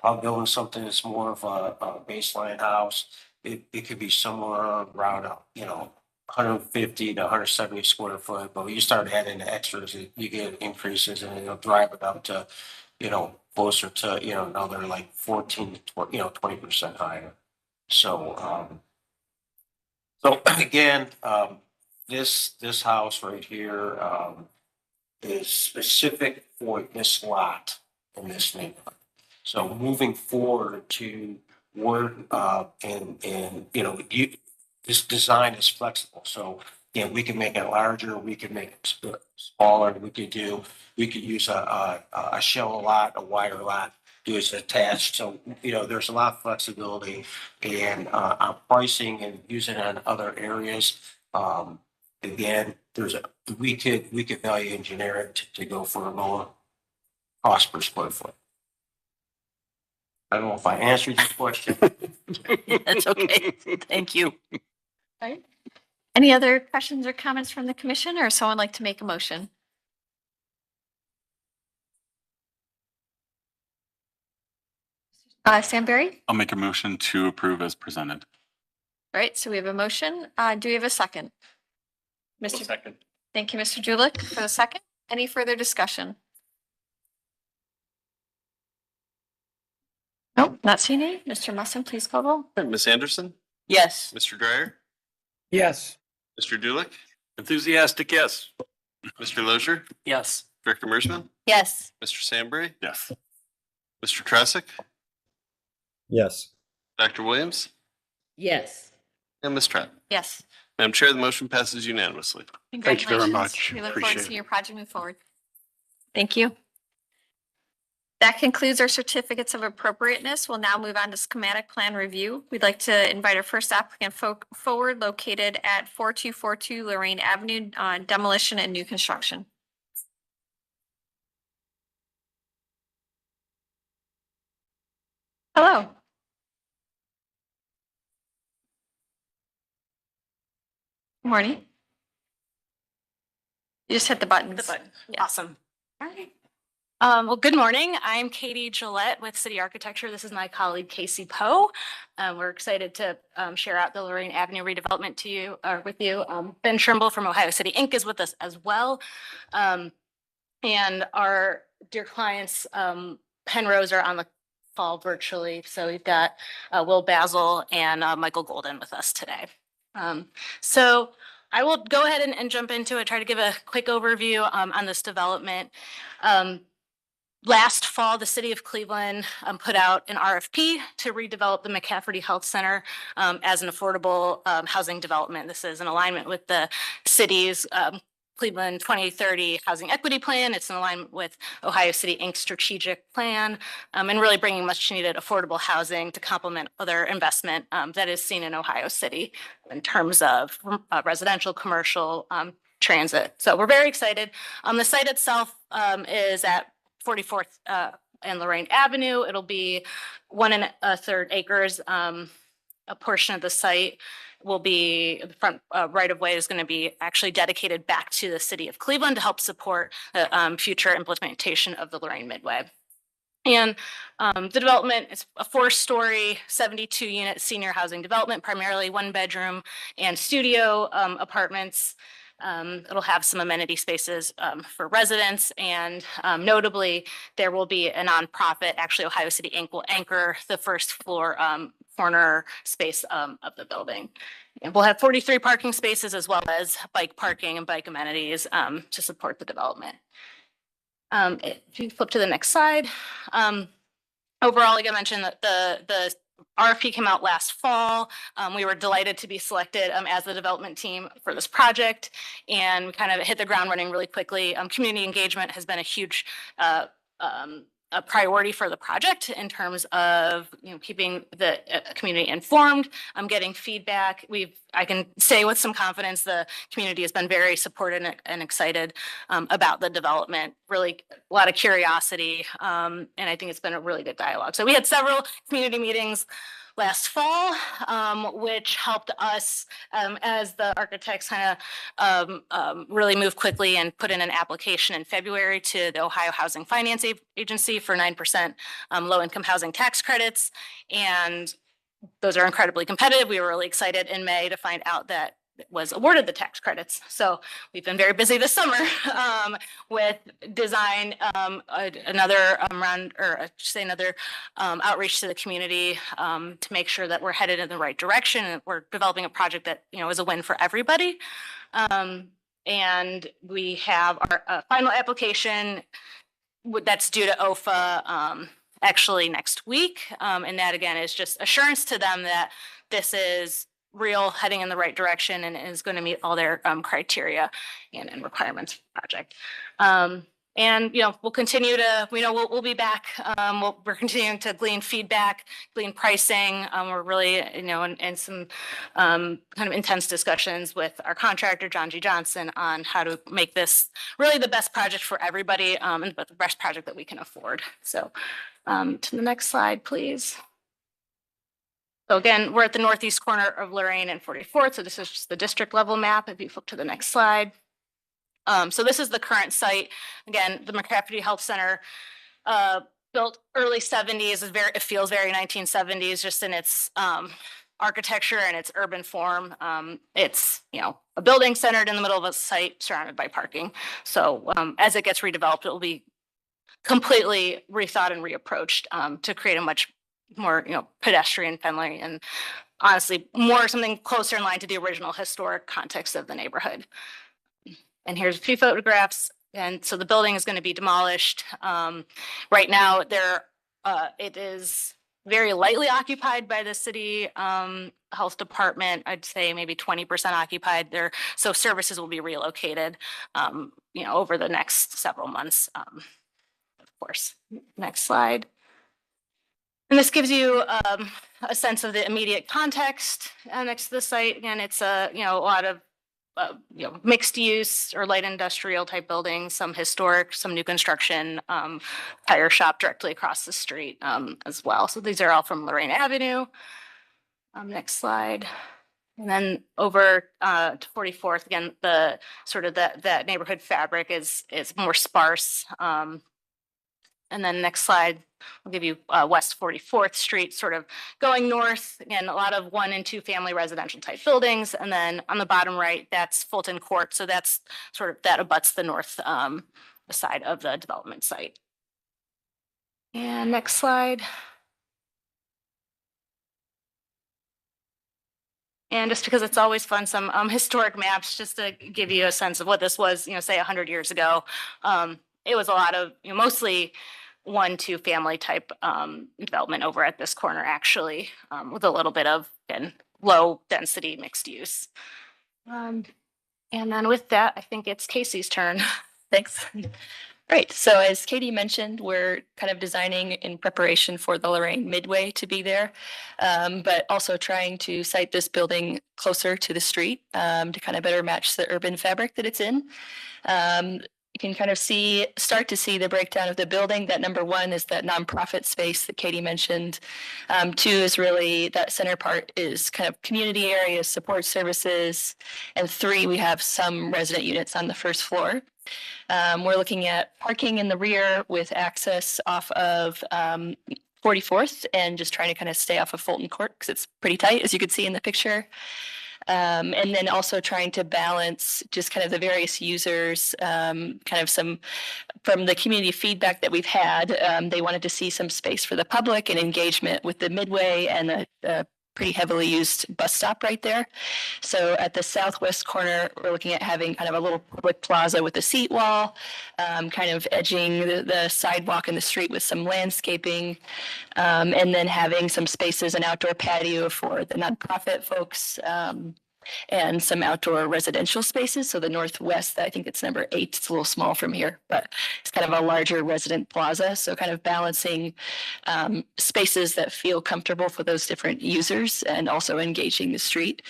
I'm building something that's more of a baseline house, it could be somewhere around, you know, 150 to 170 square foot, but when you start adding the extras, you get increases and it'll drive it up to, you know, closer to, you know, another like 14 to 20, you know, 20% higher. So, so again, this house right here, is specific for this lot in this neighborhood. So moving forward to work, and, you know, this design is flexible. So, yeah, we can make it larger, we can make it smaller, we could use a shell lot, a wider lot, do it attached. So, you know, there's a lot of flexibility and, on pricing and using it in other areas. Again, we could value engineer it to go for a lower cost per square foot. I don't know if I answered your question. That's okay. Thank you. Right. Any other questions or comments from the commission, or someone like to make a motion? Samberry? I'll make a motion to approve as presented. Right, so we have a motion. Do we have a second? Mr. Second. Thank you, Mr. Julick, for the second. Any further discussion? Nope, not seeing any. Mr. Musson, please call roll. Ms. Anderson, Yes. Mr. Dryer, Yes. Mr. Dulick, Enthusiastic, yes. Mr. Lozier, Yes. Director Mersman, Yes. Mr. Sambury, Yes. Mr. Tresick, Yes. Dr. Williams, Yes. and Ms. Trent. Yes. Madam Chair, the motion passes unanimously. Thank you very Congratulations. much. We look forward to Appreciate seeing it. your project move forward. Thank you. That concludes our certificates of appropriateness. We'll now move on to schematic plan review. We'd like to invite our first applicant forward, located at 4242 Lorraine Avenue, demolition and new construction. Hello. Good morning. You just hit the buttons. The button. Yeah. Awesome. All right. Well, good morning. I'm Katie Gillette with City Architecture. This is my colleague Casey Poe. We're excited to share out the Lorraine Avenue redevelopment to you, or with you. Ben Trimble from Ohio City Inc. is with us as well. And our dear clients, Penrose, are on the call virtually. So we've got Will Basil and Michael Golden with us today. So I will go ahead and jump into it, try to give a quick overview on this development. Last fall, the city of Cleveland put out an RFP to redevelop the McCafferty Health Center as an affordable housing development. This is in alignment with the city's Cleveland 2030 Housing Equity Plan. It's in alignment with Ohio City Inc.'s strategic plan, and really bringing much needed affordable housing to complement other investment that is seen in Ohio City in terms of residential, commercial, transit. So we're very excited. The site itself is at 44th and Lorraine Avenue. It'll be 1 1/3 acres. A portion of the site will be, the front right of way is going to be actually dedicated back to the city of Cleveland to help support the future implementation of the Lorraine Midway. And the development is a 4-story, 72-unit senior housing development, primarily 1-bedroom and studio apartments. It'll have some amenity spaces for residents, and notably, there will be a nonprofit, actually Ohio City Inc. will anchor the first floor corner space of the building. And we'll have 43 parking spaces as well as bike parking and bike amenities to support the development. If you flip to the next slide. Overall, like I mentioned, that the RFP came out last fall. We were delighted to be selected as the development team for this project, and we kind of hit the ground running really quickly. Community engagement has been a huge a priority for the project in terms of, keeping the community informed. I'm getting feedback. I can say with some confidence, the community has been very supportive and excited about the development, really a lot of curiosity. And I think it's been a really good dialogue. So we had several community meetings last fall, which helped us as the architects kind of really move quickly and put in an application in February to the Ohio Housing Finance Agency for 9% low-income housing tax credits. And those are incredibly competitive. We were really excited in May to find out that it was awarded the tax credits. So we've been very busy this summer with design, another round, or I should say another outreach to the community to make sure that we're headed in the right direction and we're developing a project that, is a win for everybody. And we have our final application that's due to OFA actually next week. And that again is just assurance to them that this is real, heading in the right direction, and is going to meet all their criteria and requirements for the project. And we'll continue to, we'll be back. We're continuing to glean feedback, glean pricing. We're really, in some kind of intense discussions with our contractor, John G. Johnson, on how to make this really the best project for everybody, and the best project that we can afford. So to the next slide, please. So again, we're at the northeast corner of Lorraine and 44th. So this is just the district level map. If you flip to the next slide. So this is the current site. Again, the McCafferty Health Center, built early 70s. It feels very 1970s just in its architecture and its urban form. It's, a building centered in the middle of a site surrounded by parking. So as it gets redeveloped, it will be completely rethought and reapproached to create a much more, pedestrian friendly and honestly more something closer in line to the original historic context of the neighborhood. And here's a few photographs. And so the building is going to be demolished. Right now it is very lightly occupied by the city health department. I'd say maybe 20% occupied there. So services will be relocated, over the next several months. Of course, next slide. And this gives you a sense of the immediate context next to the site. Again, it's a lot of mixed use or light industrial type buildings, some historic, some new construction, tire shop directly across the street as well. So these are all from Lorraine Avenue. Next slide. And then over to 44th, again, the sort of that neighborhood fabric is more sparse. And then next slide, I'll give you West 44th Street, sort of going north. Again, a lot of 1 and 2 family residential type buildings. And then on the bottom right, that's Fulton Court. So that's sort of, that abuts the north side of the development site. And next slide. And just because it's always fun, some historic maps, just to give you a sense of what this was, say 100 years ago. It was a lot of, mostly 1-2 family type development over at this corner, actually, with a little bit of, again, low density mixed use. And then with that, I think it's Casey's turn. Thanks. Great. So as Katie mentioned, we're kind of designing in preparation for the Lorraine Midway to be there, but also trying to site this building closer to the street to kind of better match the urban fabric that it's in. You can kind of start to see the breakdown of the building. That number 1 is that nonprofit space that Katie mentioned. 2 is really that center part is kind of community areas, support services. And 3, we have some resident units on the first floor. We're looking at parking in the rear with access off of 44th and just trying to kind of stay off of Fulton Court because it's pretty tight, as you could see in the picture. And then also trying to balance just kind of the various users, kind of some from the community feedback that we've had. They wanted to see some space for the public and engagement with the Midway and a pretty heavily used bus stop right there. So at the southwest corner, we're looking at having kind of a little public plaza with a seat wall, kind of edging the sidewalk and the street with some landscaping, and then having some spaces, an outdoor patio for the nonprofit folks, and some outdoor residential spaces. So the northwest, I think it's number 8. It's a little small from here, but it's kind of a larger resident plaza. So kind of balancing spaces that feel comfortable for those different users and also engaging the street.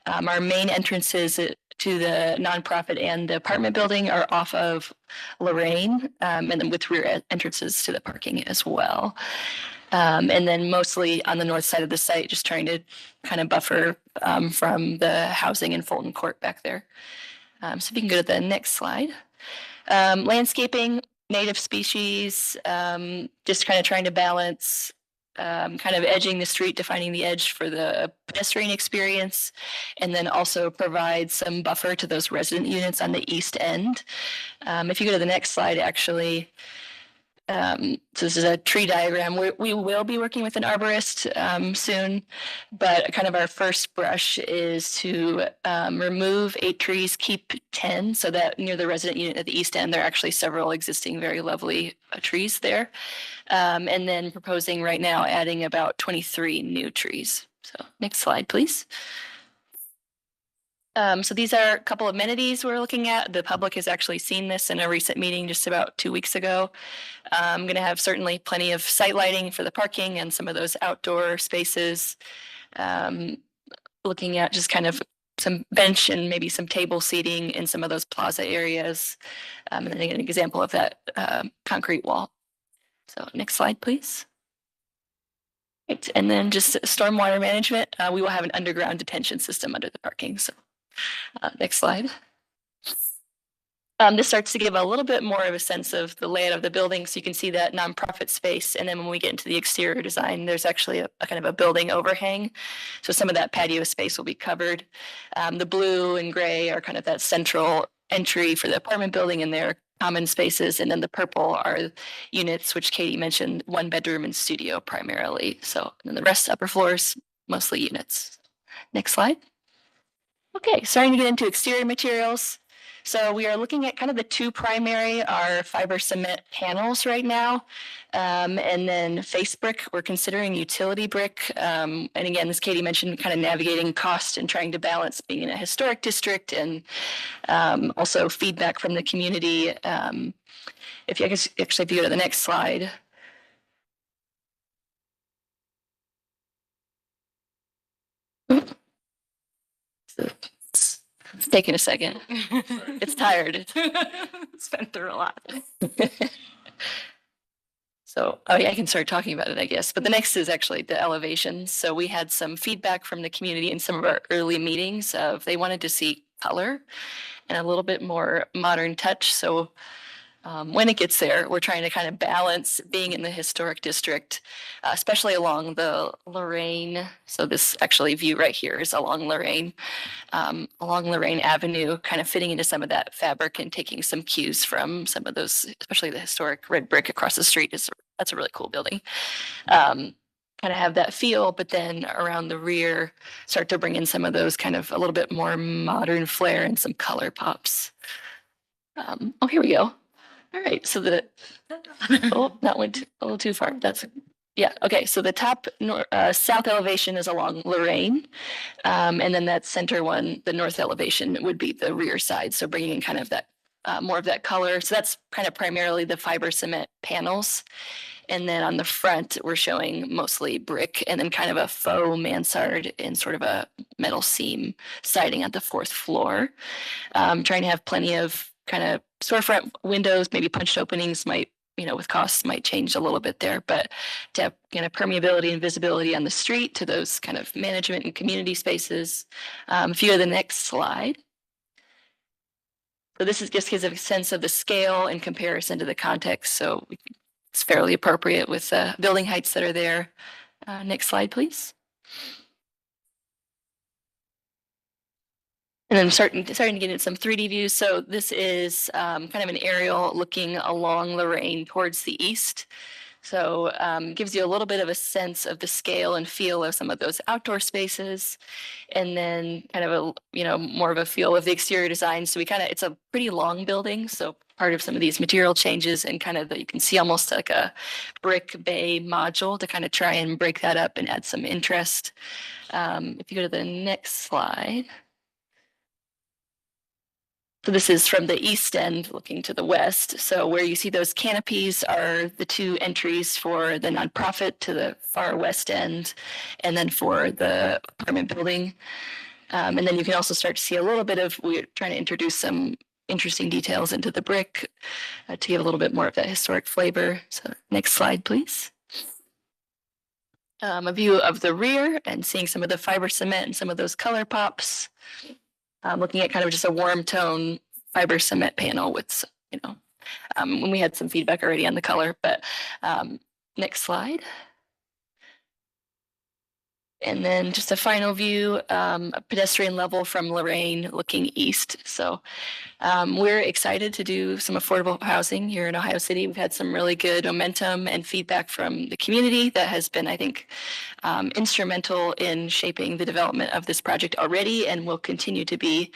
Our main entrances to the nonprofit and the apartment building are off of Lorraine, and then with rear entrances to the parking as well. And then mostly on the north side of the site, just trying to kind of buffer from the housing in Fulton Court back there. So if you can go to the next slide. Landscaping, native species, just kind of trying to balance kind of edging the street, defining the edge for the pedestrian experience, and then also provide some buffer to those resident units on the east end. If you go to the next slide, actually, so this is a tree diagram. We will be working with an arborist soon, but kind of our first brush is to remove 8 trees, keep 10, so that near the resident unit at the east end, there are actually several existing very lovely trees there. And then proposing right now adding about 23 new trees. So next slide, please. So these are a couple of amenities we're looking at. The public has actually seen this in a recent meeting just about 2 weeks ago. I'm going to have certainly plenty of site lighting for the parking and some of those outdoor spaces. Looking at just kind of some bench and maybe some table seating in some of those plaza areas. And then an example of that concrete wall. So next slide, please. Right. And then just stormwater management. We will have an underground detention system under the parking. So next slide. This starts to give a little bit more of a sense of the layout of the building. So you can see that nonprofit space. And then when we get into the exterior design, there's actually a kind of a building overhang. So some of that patio space will be covered. The blue and gray are kind of that central entry for the apartment building and their common spaces. And then the purple are units, which Katie mentioned, 1 bedroom and studio primarily. So and the rest upper floors, mostly units. Next slide. Okay, starting to get into exterior materials. So we are looking at kind of the 2 primary are fiber cement panels right now. And then face brick, we're considering utility brick. And again, as Katie mentioned, kind of navigating cost and trying to balance being in a historic district and also feedback from the community. If you actually, if you go to the next slide. It's taking a second. It's tired. It's been through a lot. So, oh yeah, I can start talking about it, I guess. But the next is actually the elevations. So we had some feedback from the community in some of our early meetings of they wanted to see color and a little bit more modern touch. So when it gets there, we're trying to kind of balance being in the historic district, especially along the Lorraine. So this actually view right here is along Lorraine Avenue, kind of fitting into some of that fabric and taking some cues from some of those, especially the historic red brick across the street. That's a really cool building. Kind of have that feel, but then around the rear, start to bring in some of those kind of a little bit more modern flair and some color pops. Oh, here we go. All right, so that went a little too far. Yeah, okay, so the top south elevation is along Lorraine. And then that center one, the north elevation would be the rear side. So bringing in kind of that, more of that color. So that's kind of primarily the fiber cement panels. And then on the front, we're showing mostly brick and then kind of a faux mansard and sort of a metal seam siding at the 4th floor. Trying to have plenty of kind of storefront windows, maybe punched openings might, with costs might change a little bit there, but to have kind of permeability and visibility on the street to those kind of management and community spaces. If you go to the next slide. So this just gives a sense of the scale in comparison to the context. So it's fairly appropriate with building heights that are there. Next slide, please. And then starting to get into some 3D views. So this is kind of an aerial looking along Lorraine towards the east. So gives you a little bit of a sense of the scale and feel of some of those outdoor spaces. And then kind of a, more of a feel of the exterior design. So it's a pretty long building. So part of some of these material changes and kind of you can see almost like a brick bay module to kind of try and break that up and add some interest. If you go to the next slide. So this is from the east end looking to the west. So where you see those canopies are the two entries for the nonprofit to the far west end, and then for the apartment building. And then you can also start to see a little bit of, we're trying to introduce some interesting details into the brick to give a little bit more of that historic flavor. So next slide, please. A view of the rear and seeing some of the fiber cement and some of those color pops. Looking at kind of just a warm tone fiber cement panel with, when we had some feedback already on the color, but next slide. And then just a final view, a pedestrian level from Lorraine looking east. So we're excited to do some affordable housing here in Ohio City. We've had some really good momentum and feedback from the community that has been, I think, instrumental in shaping the development of this project already, and will continue to be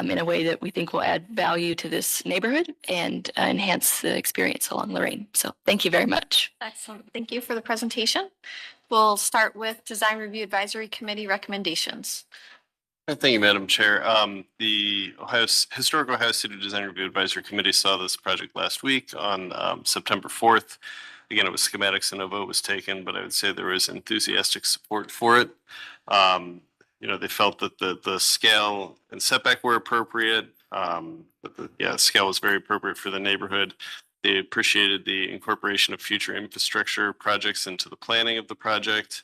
in a way that we think will add value to this neighborhood and enhance the experience along Lorraine. So thank you very much. Excellent. Thank you for the presentation. We'll start with Design Review Advisory Committee recommendations. Thank you, Madam Chair. The Historic Ohio City Design Review Advisory Committee saw this project last week on September 4th. Again, it was schematics and no vote was taken, but I would say there was enthusiastic support for it. They felt that the scale and setback were appropriate. But the scale was very appropriate for the neighborhood. They appreciated the incorporation of future infrastructure projects into the planning of the project.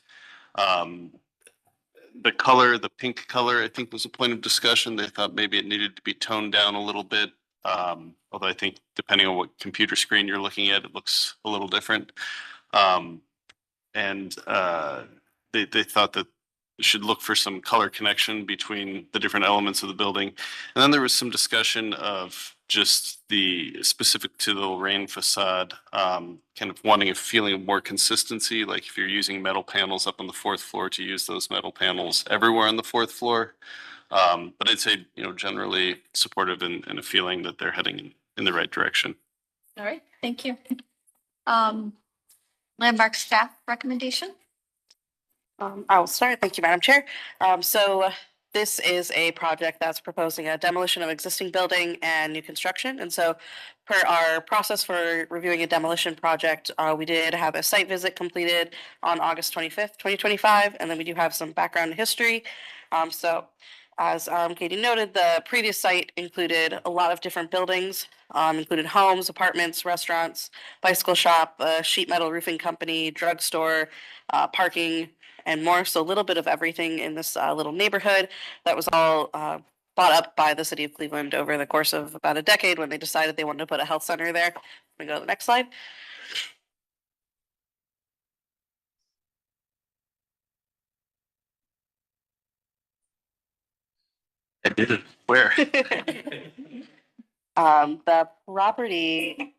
The color, the pink color, I think was a point of discussion. They thought maybe it needed to be toned down a little bit. Although I think depending on what computer screen you're looking at, it looks a little different. They thought that should look for some color connection between the different elements of the building. And then there was some discussion of just the specific to the Lorraine facade, kind of wanting a feeling of more consistency, like if you're using metal panels up on the fourth floor, to use those metal panels everywhere on the fourth floor. But I'd say, generally supportive and a feeling that they're heading in the right direction. All right, thank you. Landmark staff recommendation? I will start. Thank you, Madam Chair. So this is a project that's proposing a demolition of existing building and new construction. And so per our process for reviewing a demolition project, we did have a site visit completed on August 25th, 2025. And then we do have some background history. So as Katie noted, the previous site included a lot of different buildings, included homes, apartments, restaurants, bicycle shop, a sheet metal roofing company, drugstore, parking, and more. So a little bit of everything in this little neighborhood that was all bought up by the city of Cleveland over the course of about a decade when they decided they wanted to put a health center there. We go to the next slide. I did it. Where? The property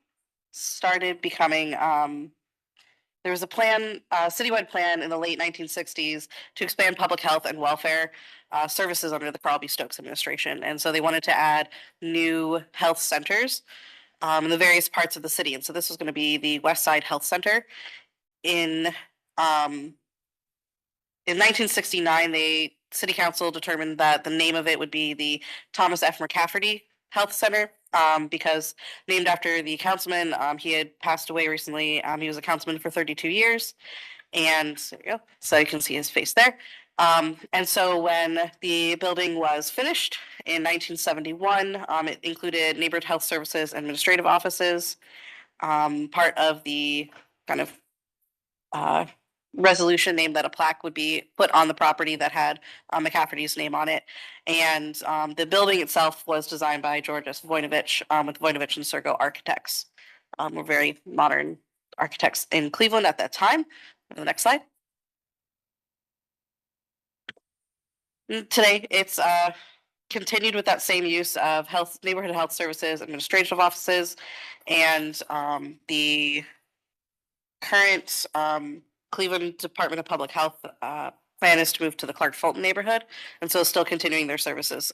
started becoming there was a plan, citywide plan in the late 1960s to expand public health and welfare services under the Carl B. Stokes administration. And so they wanted to add new health centers in the various parts of the city. And so this was going to be the West Side Health Center. In 1969, the city council determined that the name of it would be the Thomas F. McCafferty Health Center. Because named after the councilman, he had passed away recently. He was a councilman for 32 years. And there you go. So you can see his face there. And so when the building was finished in 1971, it included neighborhood health services, administrative offices, part of the kind of resolution named that a plaque would be put on the property that had McCafferty's name on it. And the building itself was designed by George S. Voinovich with Voinovich and Sergo Architects. We're very modern architects in Cleveland at that time. The next slide. Today, it's continued with that same use of neighborhood health services, administrative offices, and the current Cleveland Department of Public Health plan is to move to the Clark Fulton neighborhood, and so still continuing their services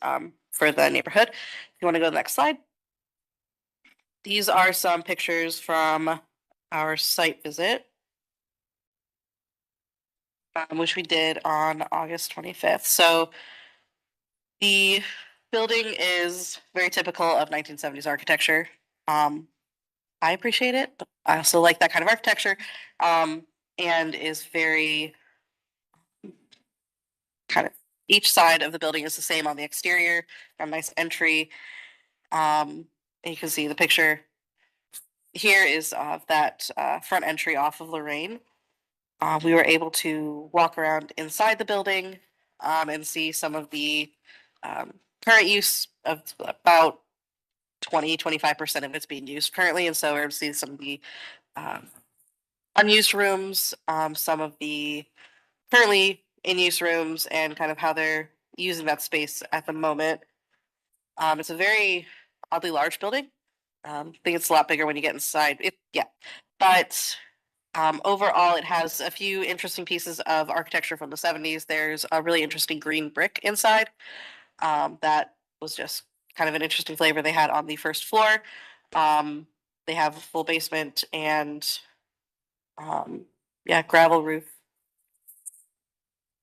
for the neighborhood. If you want to go to the next slide. These are some pictures from our site visit, which we did on August 25th. So the building is very typical of 1970s architecture. I appreciate it, but I also like that kind of architecture, and is very kind of, each side of the building is the same on the exterior. Got a nice entry. And you can see the picture here is of that front entry off of Lorraine. We were able to walk around inside the building and see some of the current use of about 25% of it's being used currently. And so we're able to see some of the unused rooms, some of the currently in use rooms, and kind of how they're using that space at the moment. It's a very oddly large building. I think it's a lot bigger when you get inside. But overall, it has a few interesting pieces of architecture from the 70s. There's a really interesting green brick inside. That was just kind of an interesting flavor they had on the first floor. They have a full basement and gravel roof.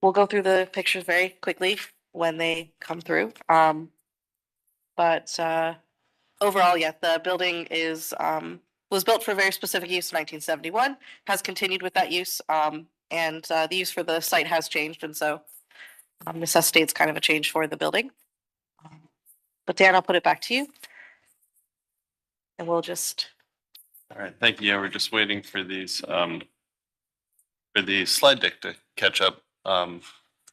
We'll go through the pictures very quickly when they come through. But overall, the building was built for a very specific use in 1971, has continued with that use, and the use for the site has changed, and so necessitates kind of a change for the building. But Dan, I'll put it back to you, and we'll just. All right, thank you. Yeah, we're just waiting for these, for the slide deck to catch up.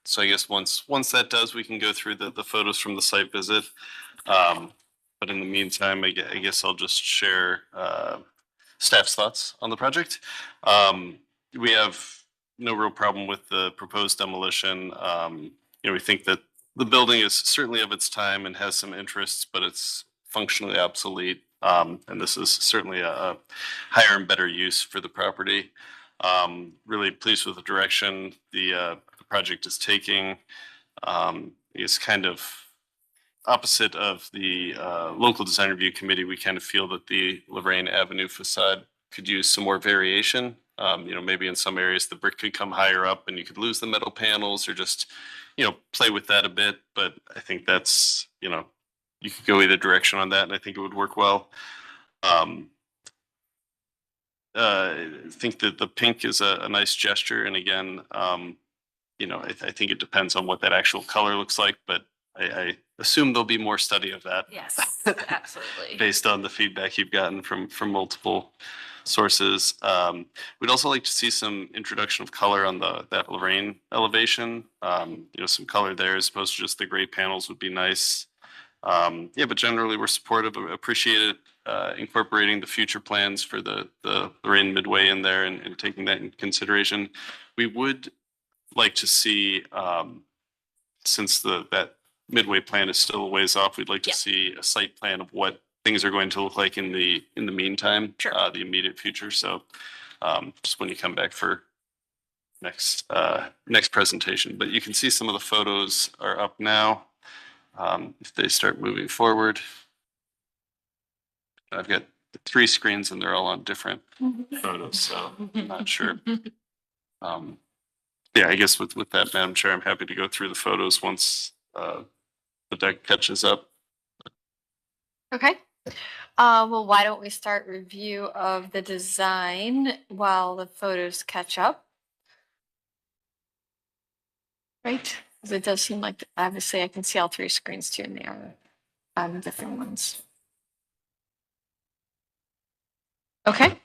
So I guess once that does, we can go through the photos from the site visit. But in the meantime, I guess I'll just share staff's thoughts on the project. We have no real problem with the proposed demolition. We think that the building is certainly of its time and has some interests, but it's functionally obsolete. And this is certainly a higher and better use for the property. Really pleased with the direction the project is taking. Is kind of opposite of the local design review committee. We kind of feel that the Lorraine Avenue facade could use some more variation. Maybe in some areas the brick could come higher up and you could lose the metal panels, or just, play with that a bit. But I think that's, you could go either direction on that, and I think it would work well. I think that the pink is a nice gesture. And again, I think it depends on what that actual color looks like, but I assume there'll be more study of that. Yes, absolutely. Based on the feedback you've gotten from multiple sources. We'd also like to see some introduction of color on that Lorraine elevation. Some color there as opposed to just the gray panels would be nice. But generally we're supportive, appreciate it, incorporating the future plans for the Lorraine Midway in there and taking that into consideration. We would like to see, since that Midway plan is still a ways off, we'd like to see a site plan of what things are going to look like in the meantime, the immediate future. So just when you come back for next presentation, but you can see some of the photos are up now. If they start moving forward, I've got 3 screens and they're all on different photos, so I'm not sure. I guess with that, Madam Chair, I'm happy to go through the photos once the deck catches up. Okay. Well, why don't we start review of the design while the photos catch up? Right? Because it does seem like, obviously, I can see all 3 screens too, and they are different ones. Okay.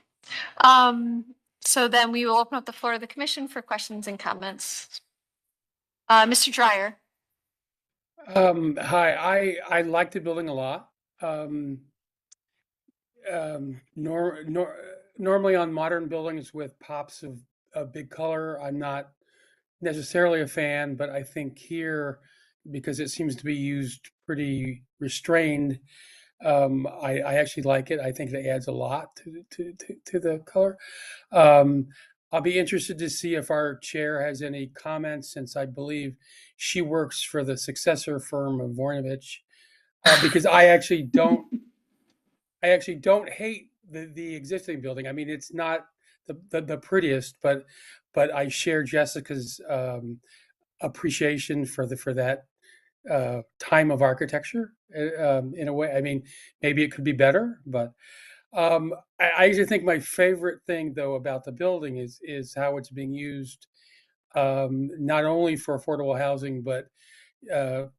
So then we will open up the floor to the commission for questions and comments. Mr. Dreyer. Hi, I like the building a lot. Normally on modern buildings with pops of big color, I'm not necessarily a fan, but I think here, because it seems to be used pretty restrained, I actually like it. I think it adds a lot to the color. I'll be interested to see if our chair has any comments, since I believe she works for the successor firm of Voinovich, because I actually don't hate the existing building. I mean, it's not the prettiest, but I share Jessica's appreciation for that time of architecture in a way. I mean, maybe it could be better, but I actually think my favorite thing though about the building is how it's being used, not only for affordable housing, but to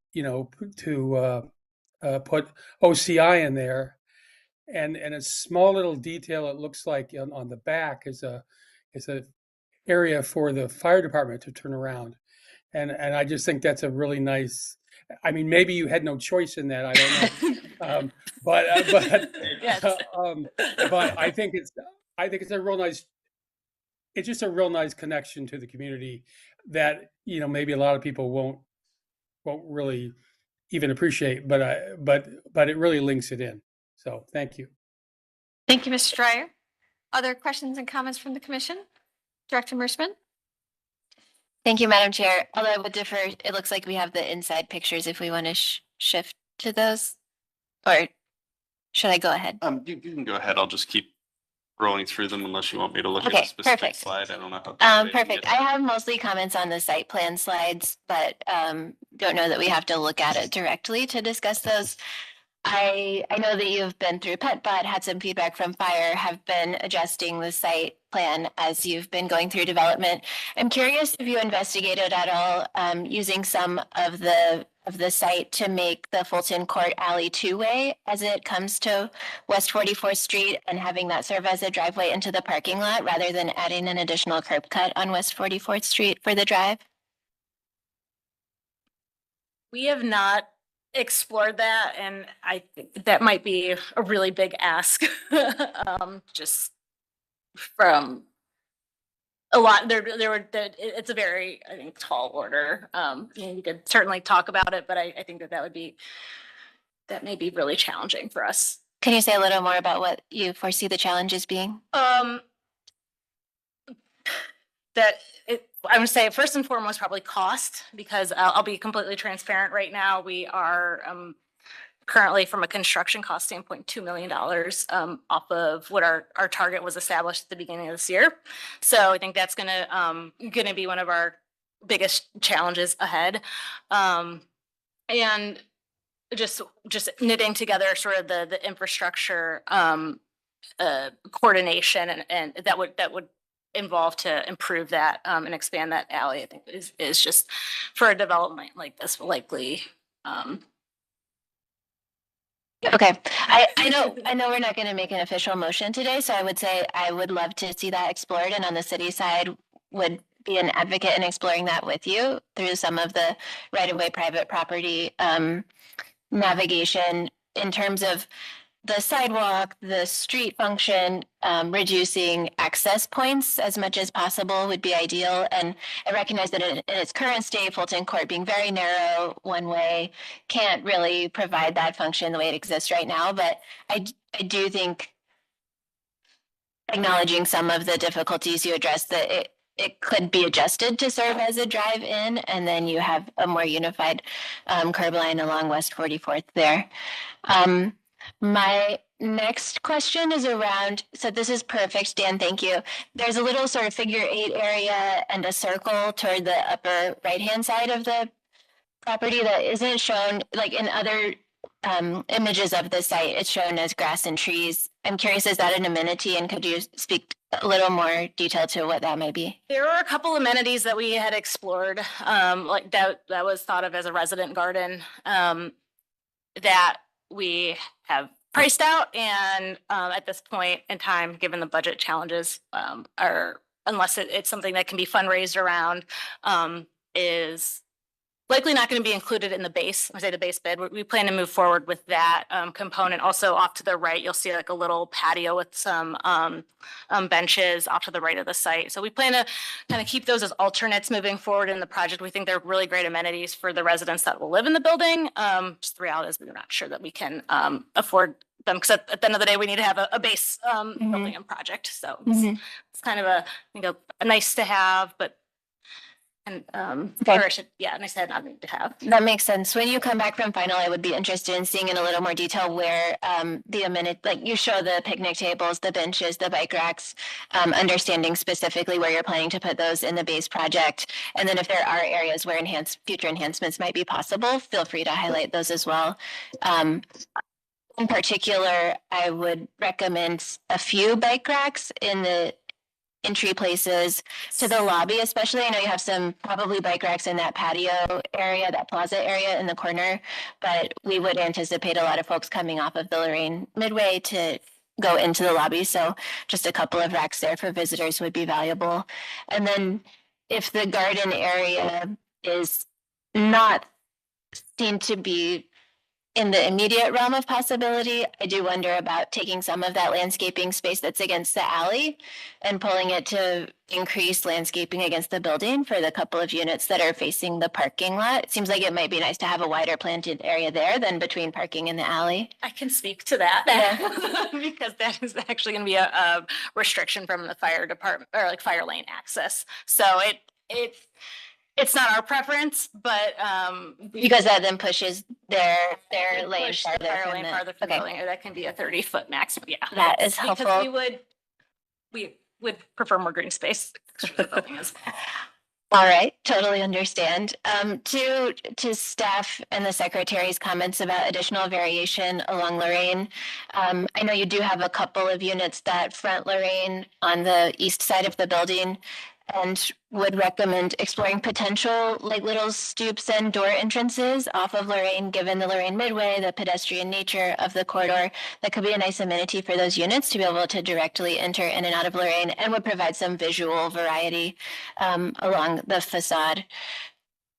put OCI in there, and a small little detail it looks like on the back is a area for the fire department to turn around, and I just think that's a really nice. I mean, maybe you had no choice in that. I don't know, Yes. but I think it's a real nice. It's just a real nice connection to the community that maybe a lot of people won't really even appreciate, but it really links it in. So thank you. Thank you, Mr. Dryer. Other questions and comments from the commission? Director Merschman? Thank you, Madam Chair. Although I would differ, it looks like we have the inside pictures if we want to shift to those. Or should I go ahead? You can go ahead. I'll just keep rolling through them unless you want me to look at Okay, a specific perfect. slide. I don't know how. Perfect. I have mostly comments on the site plan slides, but don't know that we have to look at it directly to discuss those. I know that you've been through PetBot, had some feedback from Fire, have been adjusting the site plan as you've been going through development. I'm curious if you investigated at all using some of the site to make the Fulton Court Alley two-way as it comes to West 44th Street and having that serve as a driveway into the parking lot rather than adding an additional curb cut on West 44th Street for the drive? We have not explored that, and I think that might be a really big ask. Just from a lot, it's a very, I think, tall order. You could certainly talk about it, but I think that may be really challenging for us. Can you say a little more about what you foresee the challenges being? I would say first and foremost, probably cost, because I'll be completely transparent right now. We are currently, from a construction cost standpoint, $2 million off of what our target was established at the beginning of this year. So I think that's gonna be one of our biggest challenges ahead. And just knitting together sort of the infrastructure coordination and that would involved to improve that and expand that alley, I think is just for a development like this likely. Okay, I know we're not going to make an official motion today, so I would say I would love to see that explored, and on the city side would be an advocate in exploring that with you through some of the right-of-way private property navigation in terms of the sidewalk, the street function, reducing access points as much as possible would be ideal. And I recognize that in its current state, Fulton Court being very narrow, one way, can't really provide that function the way it exists right now. But I do think acknowledging some of the difficulties you addressed, that it could be adjusted to serve as a drive-in, and then you have a more unified curb line along West 44th there. My next question is around, so this is perfect, Dan, thank you. There's a little sort of figure 8 area and a circle toward the upper right-hand side of the property that isn't shown, like in other images of the site, it's shown as grass and trees. I'm curious, is that an amenity, and could you speak a little more detail to what that may be? There are a couple amenities that we had explored, like that was thought of as a resident garden that we have priced out, and at this point in time, given the budget challenges, unless it's something that can be fundraised around, is likely not going to be included in the base. I say the base bid. We plan to move forward with that component. Also, off to the right, you'll see like a little patio with some benches off to the right of the site. So we plan to kind of keep those as alternates moving forward in the project. We think they're really great amenities for the residents that will live in the building. Just the reality is we're not sure that we can afford them, because at the end of the day, we need to have a base building and project. So it's kind of a nice to have, but And, Okay. or I should, yeah, and I said not need to have. That makes sense. When you come back from final, I would be interested in seeing in a little more detail where the amenity, like you show the picnic tables, the benches, the bike racks, understanding specifically where you're planning to put those in the base project. And then if there are areas where future enhancements might be possible, feel free to highlight those as well. In particular, I would recommend a few bike racks in the entry places to the lobby, especially. I know you have some probably bike racks in that patio area, that plaza area in the corner, but we would anticipate a lot of folks coming off of the Lorraine Midway to go into the lobby. So just a couple of racks there for visitors would be valuable. And then if the garden area is not seen to be in the immediate realm of possibility, I do wonder about taking some of that landscaping space that's against the alley and pulling it to increase landscaping against the building for the couple of units that are facing the parking lot. It seems like it might be nice to have a wider planted area there than between parking and the alley. I can speak to that because that is actually going to be a restriction from the fire department or like fire lane access. So it's not our preference, but Because that then pushes their lane push the farther fire from lane the- farther from the okay. building, or that can be a 30-foot max. Yeah, That is because helpful. we would prefer more green space. The building is. All right, totally understand. To staff and the secretary's comments about additional variation along Lorraine. I know you do have a couple of units that front Lorraine on the east side of the building, and would recommend exploring potential like little stoops and door entrances off of Lorraine, given the Lorraine Midway, the pedestrian nature of the corridor. That could be a nice amenity for those units to be able to directly enter in and out of Lorraine, and would provide some visual variety along the facade.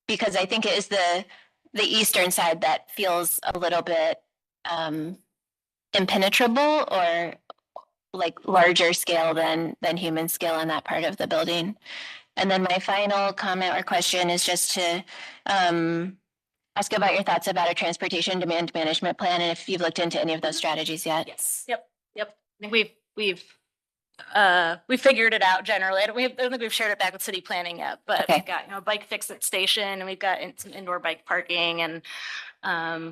Because I think it is the eastern side that feels a little bit impenetrable or like larger scale than human scale on that part of the building. And then my final comment or question is just to ask about your thoughts about a transportation demand management plan and if you've looked into any of those strategies yet. Yes. Yep. I think we've figured it out generally. I don't think we've shared it back with city planning yet, but Okay. we've got, bike fix it station, and we've got some indoor bike parking, and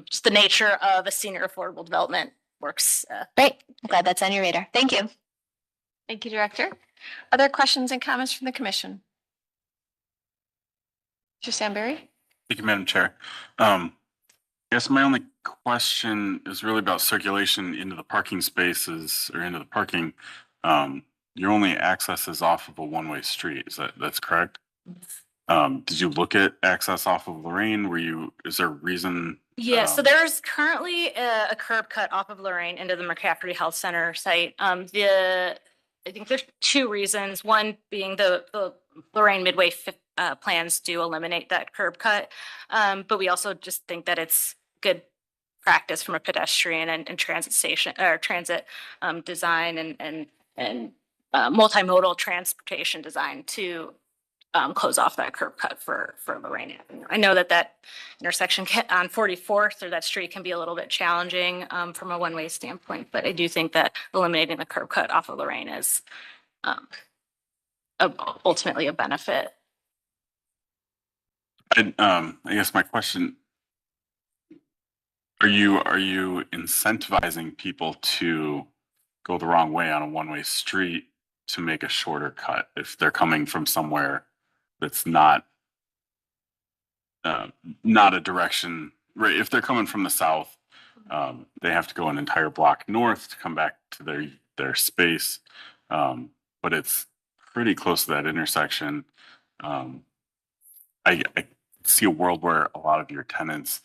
just the nature of a senior affordable development works. Great. I'm glad that's on your radar. Thank you. Thank you, Director. Other questions and comments from the commission? Mr. Stanberry? Thank you, Madam Chair. I guess my only question is really about circulation into the parking spaces or into the parking. Your only access is off of a one-way street. That's correct? Did you look at access off of Lorraine? Is there a reason? Yeah, so there's currently a curb cut off of Lorraine into the McCafferty Health Center site. I think there's two reasons. One being the Lorraine Midway plans do eliminate that curb cut. But we also just think that it's good practice from a pedestrian and transit station or transit design and multimodal transportation design to close off that curb cut for Lorraine Avenue. I know that intersection on 44th or that street can be a little bit challenging from a one-way standpoint, but I do think that eliminating the curb cut off of Lorraine is ultimately a benefit. I guess my question, are you incentivizing people to go the wrong way on a one-way street to make a shorter cut if they're coming from somewhere that's not a direction, right? If they're coming from the south, they have to go an entire block north to come back to their space. But it's pretty close to that intersection. I see a world where a lot of your tenants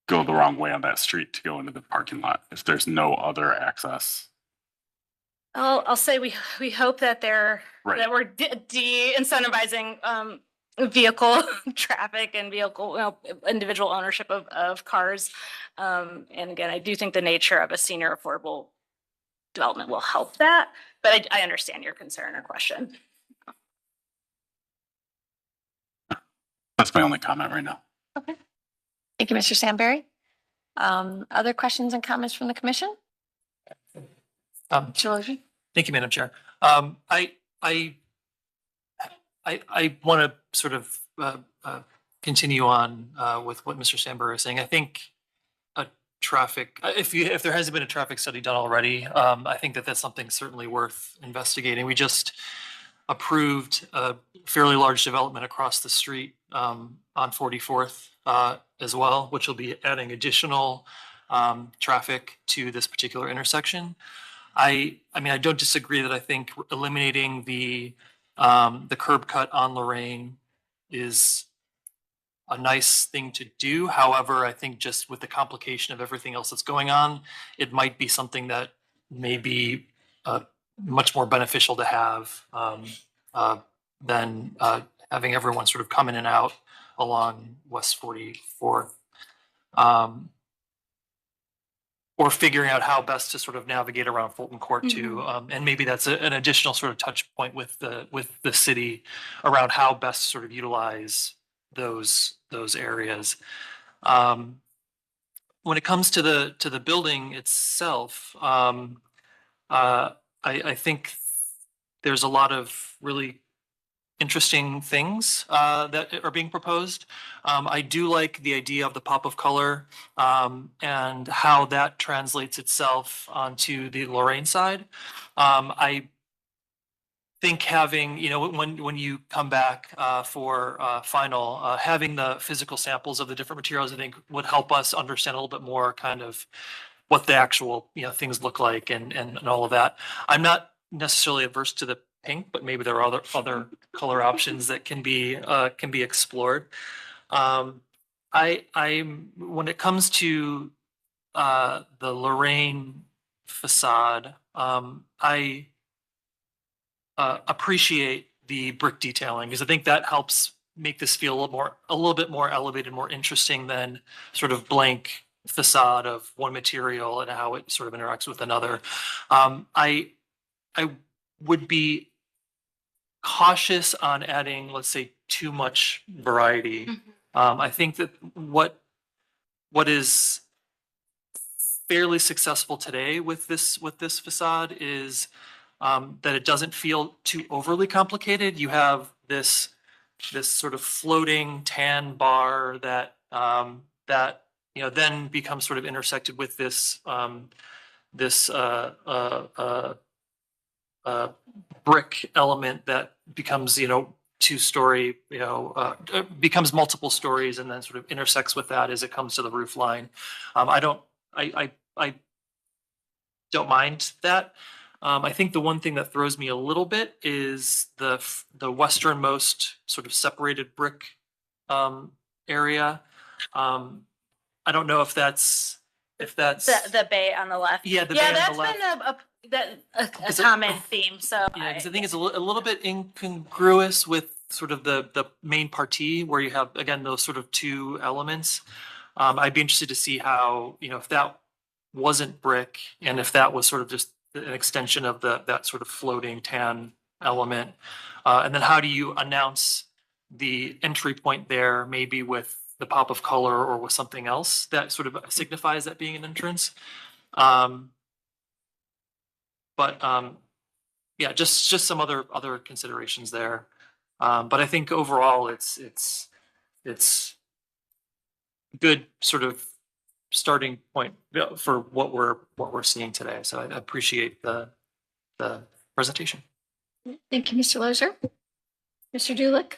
go the wrong way on that street to go into the parking lot if there's no other access. I'll say we hope that Right. that we're de-incentivizing vehicle traffic and vehicle individual ownership of cars. And again, I do think the nature of a senior affordable development will help that, but I understand your concern or question. That's my only comment right now. Okay. Thank you, Mr. Stanberry. Other questions and comments from the commission? Thank you, Madam Chair. I I want to sort of continue on with what Mr. Sandberg is saying. I think a traffic, if there hasn't been a traffic study done already, I think that that's something certainly worth investigating. We just approved a fairly large development across the street on 44th as well, which will be adding additional traffic to this particular intersection. I mean, I don't disagree that I think eliminating the curb cut on Lorraine is a nice thing to do. However, I think just with the complication of everything else that's going on, it might be something that may be much more beneficial to have than having everyone sort of come in and out along West 44th. Or figuring out how best to sort of navigate around Fulton Court too. And maybe that's an additional sort of touch point with the city around how best to sort of utilize those areas. When it comes to the building itself, I think there's a lot of really interesting things that are being proposed. I do like the idea of the pop of color and how that translates itself onto the Lorraine side. I think having, you know, when you come back for final, having the physical samples of the different materials, I think would help us understand a little bit more kind of what the actual, you know, things look like and all of that. I'm not necessarily averse to the pink, but maybe there are other color options that can be explored. When it comes to the Lorraine facade, I appreciate the brick detailing because I think that helps make this feel a little bit more elevated, more interesting than sort of blank facade of one material and how it sort of interacts with another. I would be cautious on adding, let's say, too much variety. I think that what is fairly successful today with this facade is that it doesn't feel too overly complicated. You have this sort of floating tan bar that you know then becomes sort of intersected with this brick element that becomes, you know, two-story, you know, becomes multiple stories and then sort of intersects with that as it comes to the roof line. I don't mind that. I think the one thing that throws me a little bit is the westernmost sort of separated brick area. I don't know if that's The bay on the left. Yeah, the bay on the that's left. been a common theme, so. Yeah, because I think it's a little bit incongruous with sort of the main partie where you have, again, those sort of two elements. I'd be interested to see how, you know, if that wasn't brick and if that was sort of just an extension of that sort of floating tan element. And then how do you announce the entry point there, maybe with the pop of color or with something else that sort of signifies that being an entrance? Yeah, just some other considerations there. But I think overall it's good sort of starting point for what we're seeing today. So I appreciate the presentation. Thank you, Mr. Lozier. Mr. Dulick?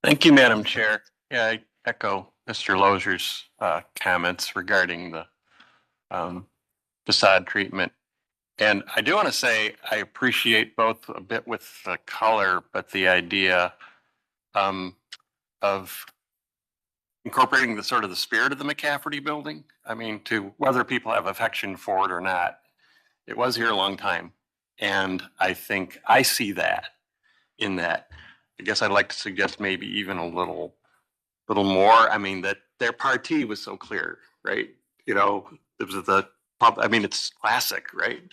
Thank you, Madam Chair. Yeah, I echo Mr. Lozier's comments regarding the facade treatment. And I do want to say I appreciate both a bit with the color, but the idea of incorporating the sort of the spirit of the McCafferty building. I mean, to whether people have affection for it or not, it was here a long time. And I think I see that in that. I guess I'd like to suggest maybe even a little more. I mean, that their party was so clear, right? You know, it was the pub. I mean, it's classic, right?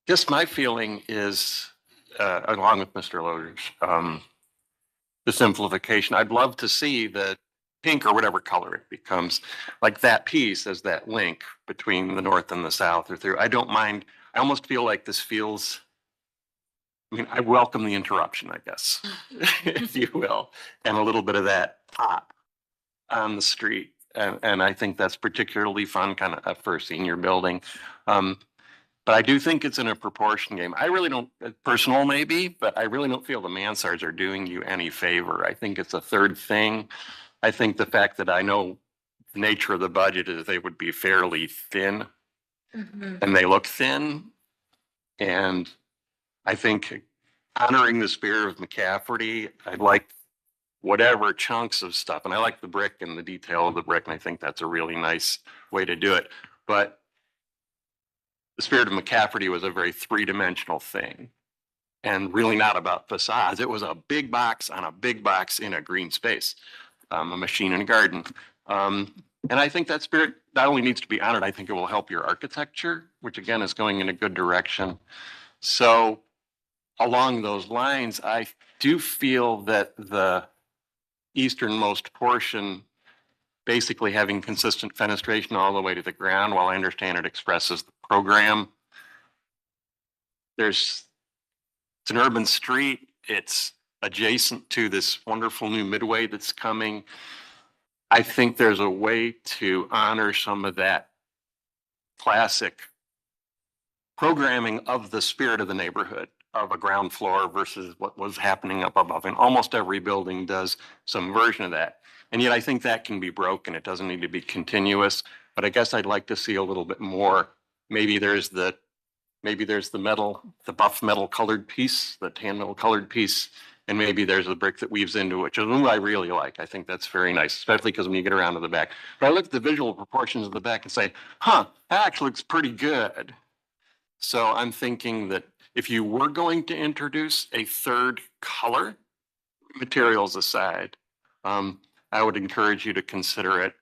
Just my feeling is, along with Mr. Lozier's, the simplification. I'd love to see the pink or whatever color it becomes, like that piece as that link between the north and the south or through. I don't mind. I almost feel like this feels I mean, I welcome the interruption, I guess, if you will, and a little bit of that pop on the street. And I think that's particularly fun kind of for a senior building. But I do think it's in a proportion game. I really don't, personal maybe, but I really don't feel the mansards are doing you any favor. I think it's a third thing. I think the fact that I know the nature of the budget is they would be fairly thin and they look thin. And I think honoring the spirit of McCafferty, I'd like whatever chunks of stuff. And I like the brick and the detail of the brick. And I think that's a really nice way to do it. But the spirit of McCafferty was a very three-dimensional thing and really not about facades. It was a big box on a big box in a green space, a machine in a garden. And I think that spirit not only needs to be honored, I think it will help your architecture, which again is going in a good direction. So along those lines, I do feel that the easternmost portion basically having consistent fenestration all the way to the ground, while I understand it expresses the program. It's an urban street. It's adjacent to this wonderful new midway that's coming. I think there's a way to honor some of that classic programming of the spirit of the neighborhood, of a ground floor versus what was happening up above. And almost every building does some version of that. And yet I think that can be broken. It doesn't need to be continuous, but I guess I'd like to see a little bit more. Maybe there's the metal, the buff metal colored piece, the tan metal colored piece, and maybe there's a brick that weaves into it, which is what I really like. I think that's very nice, especially because when you get around to the back. But I look at the visual proportions of the back and say, that actually looks pretty good. So I'm thinking that if you were going to introduce a third color, materials aside, I would encourage you to consider it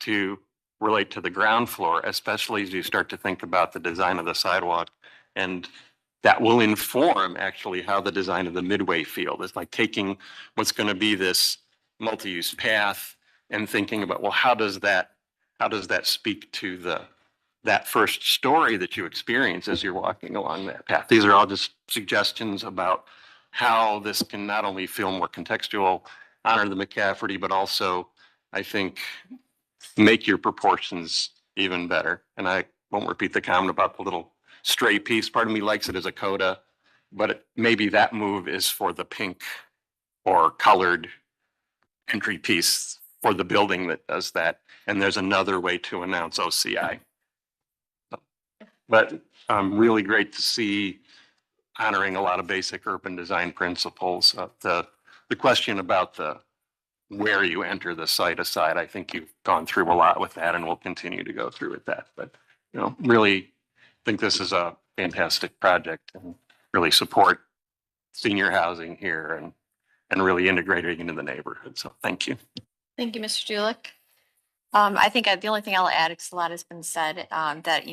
to relate to the ground floor, especially as you start to think about the design of the sidewalk. And that will inform actually how the design of the midway field is, like taking what's going to be this multi-use path and thinking about, well, how does that speak to that first story that you experience as you're walking along that path? These are all just suggestions about how this can not only feel more contextual, honor the McCafferty, but also, I think, make your proportions even better. And I won't repeat the comment about the little stray piece. Part of me likes it as a coda, but maybe that move is for the pink or colored entry piece for the building that does that. And there's another way to announce OCI. But really great to see honoring a lot of basic urban design principles. The question about where you enter the site aside, I think you've gone through a lot with that and will continue to go through with that. But, really think this is a fantastic project and really support senior housing here and really integrating into the neighborhood. So thank you. Thank you, Mr. Julick. I think the only thing I'll add, because a lot has been said, that,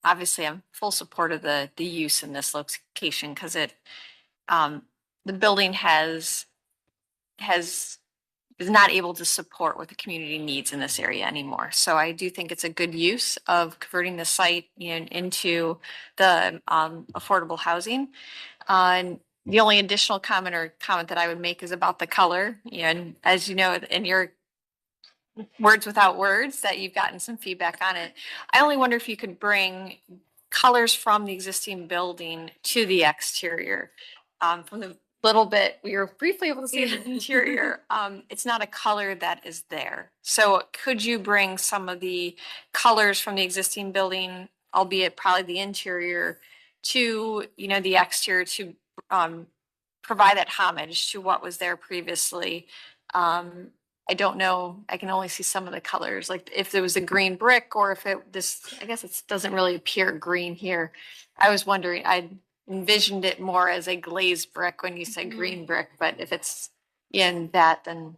obviously I'm full support of the use in this location because the building is not able to support what the community needs in this area anymore. So I do think it's a good use of converting the site into the affordable housing. And the only additional comment that I would make is about the color. And as you know, in your words without words, that you've gotten some feedback on it. I only wonder if you could bring colors from the existing building to the exterior. From the little bit we were briefly able to see the interior, it's not a color that is there. So could you bring some of the colors from the existing building, albeit probably the interior, to the exterior to provide that homage to what was there previously? I don't know. I can only see some of the colors, like if there was a green brick or if I guess it doesn't really appear green here. I was wondering, I envisioned it more as a glazed brick when you said green brick, but if it's in that, then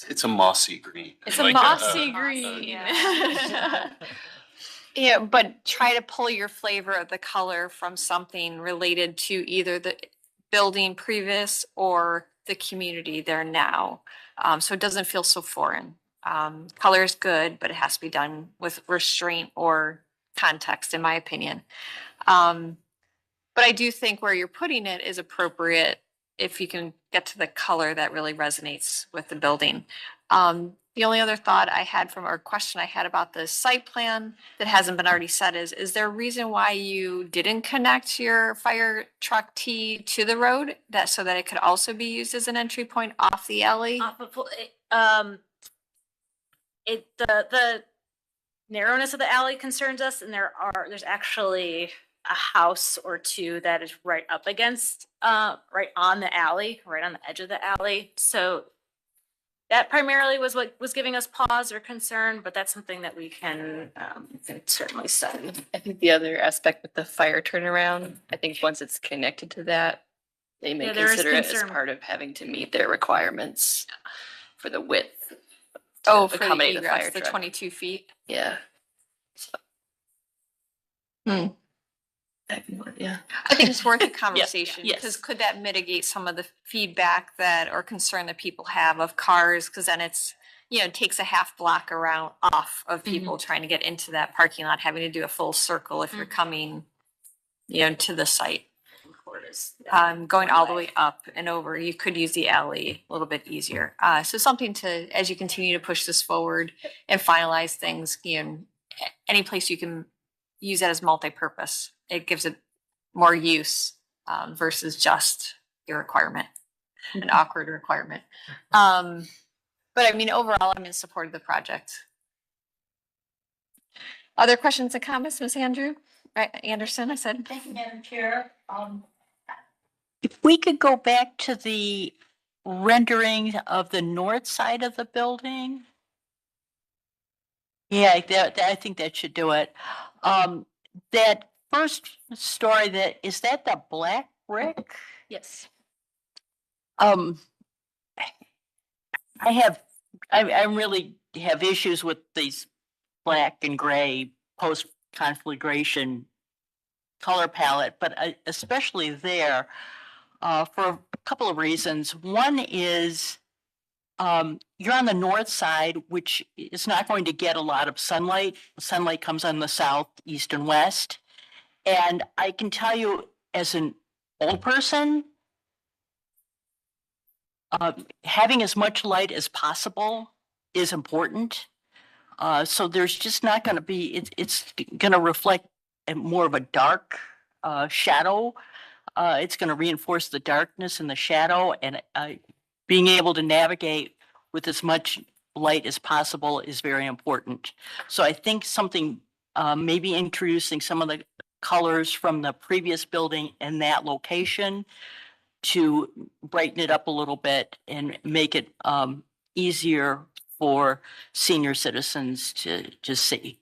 It's a mossy green. it's a mossy green. Yeah, but try to pull your flavor of the color from something related to either the building previous or the community there now. So it doesn't feel so foreign. Color is good, but it has to be done with restraint or context, in my opinion. But But I do think where you're putting it is appropriate if you can get to the color that really resonates with the building. The only other thought I had or question I had about the site plan that hasn't been already said is there a reason why you didn't connect your fire truck T to the road so that it could also be used as an entry point off the alley? The narrowness of the alley concerns us, and there's actually a house or two that is right up against, right on the alley, right on the edge of the alley. So that primarily was what was giving us pause or concern, but that's something that we can certainly study. I think the other aspect with the fire turnaround, I think once it's connected to that, they may Yeah, there is consider it as concern. part of having to meet their requirements for the width. Oh, to for the accommodate the egress, fire the truck. 22 feet. Yeah. Yeah. I think it's worth a conversation yes. because could that mitigate some of the feedback or concern that people have of cars? Because then it takes a half block off of people trying to get into that parking lot, having to do a full circle if you're coming, to the site. Going all the way up and over, you could use the alley a little bit easier. So something as you continue to push this forward and finalize things, any place you can use it as multi-purpose, it gives it more use versus just a requirement, an awkward requirement. But I mean, overall, I'm in support of the project. Other questions and comments, Ms. Anderson, I said. Thank you, Madam Chair. If we could go back to the rendering of the north side of the building. Yeah, I think that should do it. That first story, is that the black brick? Yes. I really have issues with these black and gray post-conflagration color palette, but especially there for a couple of reasons. One is you're on the north side, which is not going to get a lot of sunlight. Sunlight comes on the south, east, and west. And I can tell you, as an old person, having as much light as possible is important. So there's just not going to be, it's going to reflect more of a dark shadow. It's going to reinforce the darkness and the shadow, and being able to navigate with as much light as possible is very important. So I think something, maybe introducing some of the colors from the previous building in that location to brighten it up a little bit and make it easier for senior citizens to see.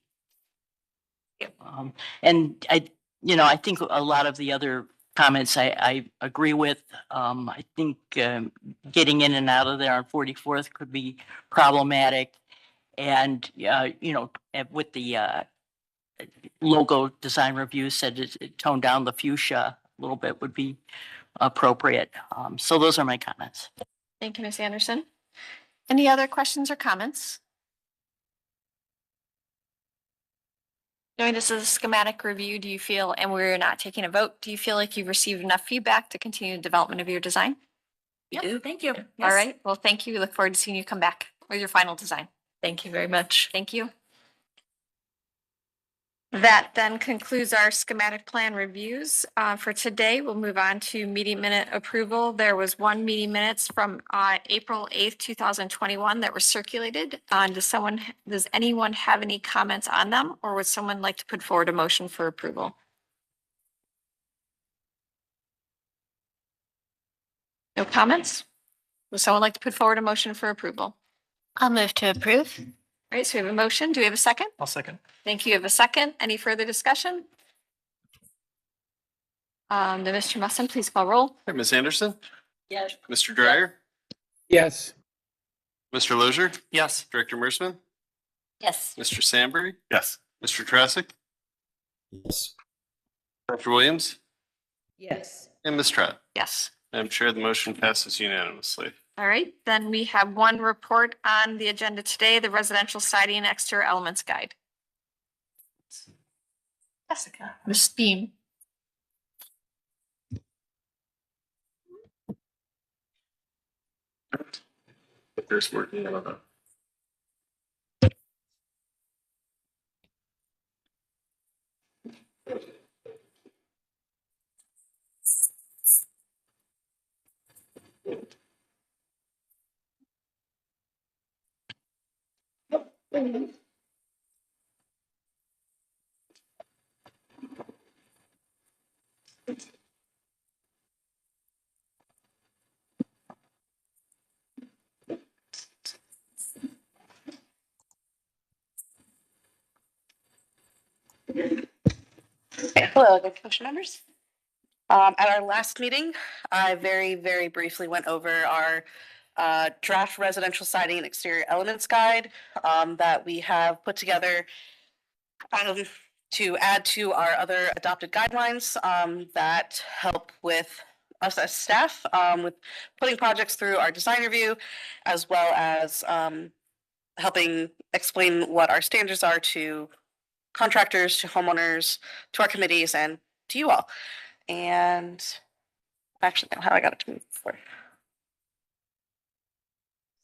And I think a lot of the other comments I agree with. I think getting in and out of there on 44th could be problematic. And, with the logo design review said it toned down the fuchsia a little bit would be appropriate. So those are my comments. Thank you, Ms. Anderson. Any other questions or comments? Knowing this is a schematic review, do you feel, and we're not taking a vote, do you feel like you've received enough feedback to continue the development of your design? Yeah, thank you. All Yes. right. Well, thank you. We look forward to seeing you come back with your final design. Thank you very much. Thank you. That then concludes our schematic plan reviews. For today, we'll move on to meeting minute approval. There was one meeting minutes from April 8th, 2021 that were circulated. Does anyone have any comments on them, or would someone like to put forward a motion for approval? No comments? Would someone like to put forward a motion for approval? I'll move to approve. All right, so we have a motion. Do we have a second? I'll second. Thank you. We have a second. Any further discussion? Then Mr. Musson, please call roll. Ms. Anderson, Yes. Mr. Dryer, Yes. Mr. Lozier, Yes. Director Mersman, Yes. Mr. Sandberg, Yes. Mr. Trasick, Yes. Dr. Williams, Yes. and Ms. Trott. Yes. Madam Chair, the motion passes unanimously. All right, then we have one report on the agenda today, the residential siding and exterior elements guide. Jessica. Ms. Beam. there's working on that. Okay, hello, good commission members. At our last meeting, I very briefly went over our draft residential siding and exterior elements guide that we have put together to add to our other adopted guidelines that help with us as staff with putting projects through our design review, as well as helping explain what our standards are to contractors, to homeowners, to our committees, and to you all. And actually, how I got it to move forward.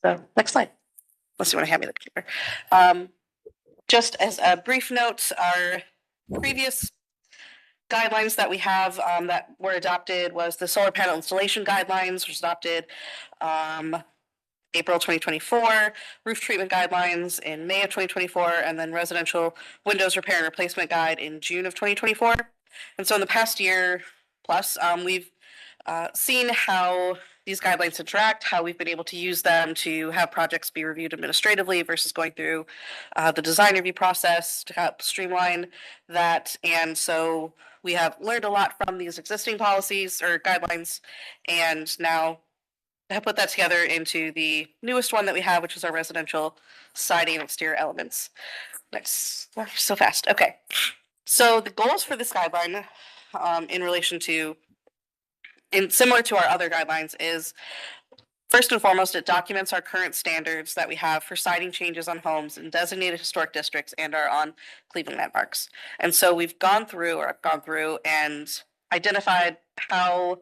So next slide. Unless you want to hand me the computer. Just as a brief note, our previous guidelines that we have that were adopted was the solar panel installation guidelines, which was adopted April 2024, roof treatment guidelines in May of 2024, and then residential windows repair and replacement guide in June of 2024. And so in the past year plus, we've seen how these guidelines interact, how we've been able to use them to have projects be reviewed administratively versus going through the design review process to help streamline that. And so we have learned a lot from these existing policies or guidelines, and now have put that together into the newest one that we have, which is our residential siding and exterior elements. Next, so fast. Okay. So the goals for this guideline in relation to, similar to our other guidelines, is first and foremost, it documents our current standards that we have for siding changes on homes in designated historic districts and are on Cleveland landmarks. And so we've gone through and identified how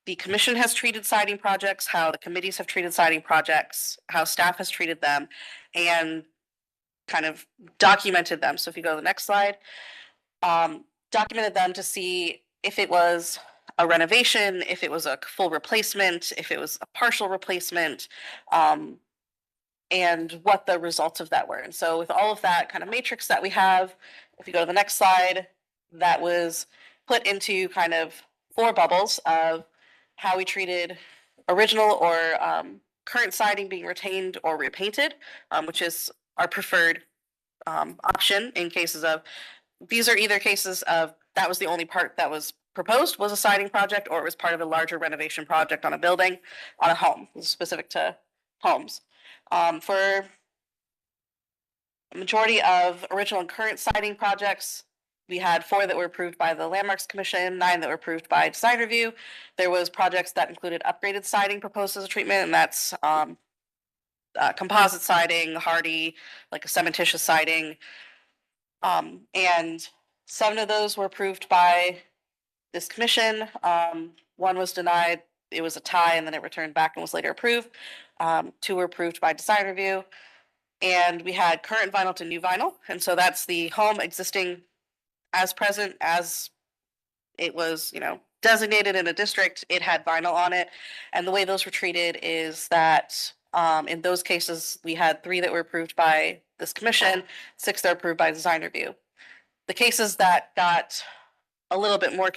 the commission has treated siding projects, how the committees have treated siding projects, how staff has treated them, and kind of documented them. So if you go to the next slide, documented them to see if it was a renovation, if it was a full replacement, if it was a partial replacement, and what the results of that were. And so with all of that kind of matrix that we have, if you go to the next slide, that was put into kind of 4 bubbles of how we treated original or current siding being retained or repainted, which is our preferred option in cases of, these are either cases of that was the only part that was proposed was a siding project, or it was part of a larger renovation project on a building, on a home, specific to homes. For a majority of original and current siding projects, we had 4 that were approved by the Landmarks Commission, 9 that were approved by design review. There was projects that included upgraded siding proposed as a treatment, and that's composite siding, hardy, like a cementitious siding. And 7 of those were approved by this commission. 1 was denied. It was a tie, and then it returned back and was later approved. 2 were approved by design review. And we had current vinyl to new vinyl. And so that's the home existing as present, as it was, designated in a district, it had vinyl on it. And the way those were treated is that in those cases, we had 3 that were approved by this commission, 6 that were approved by design review. The cases that got a little bit more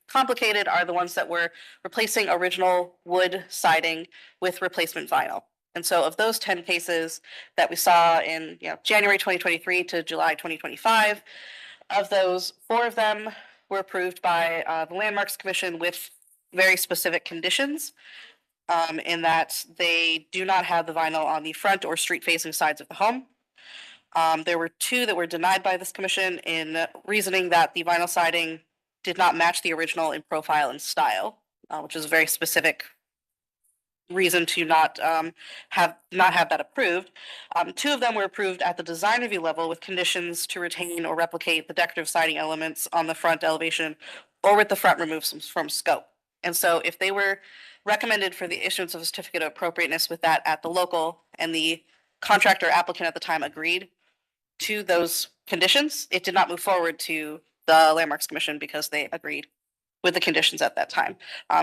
complicated are the ones that were replacing original wood siding with replacement vinyl. And so of those 10 cases that we saw in January 2023 to July 2025, of those, 4 of them were approved by the Landmarks Commission with very specific conditions, in that they do not have the vinyl on the front or street-facing sides of the home. There were 2 that were denied by this commission in reasoning that the vinyl siding did not match the original in profile and style, which is a very specific reason to not have that approved. 2 of them were approved at the design review level with conditions to retain or replicate the decorative siding elements on the front elevation or with the front removed from scope. And so if they were recommended for the issuance of a certificate of appropriateness with that at the local, and the contractor applicant at the time agreed to those conditions. It did not move forward to the Landmarks Commission because they agreed with the conditions at that time.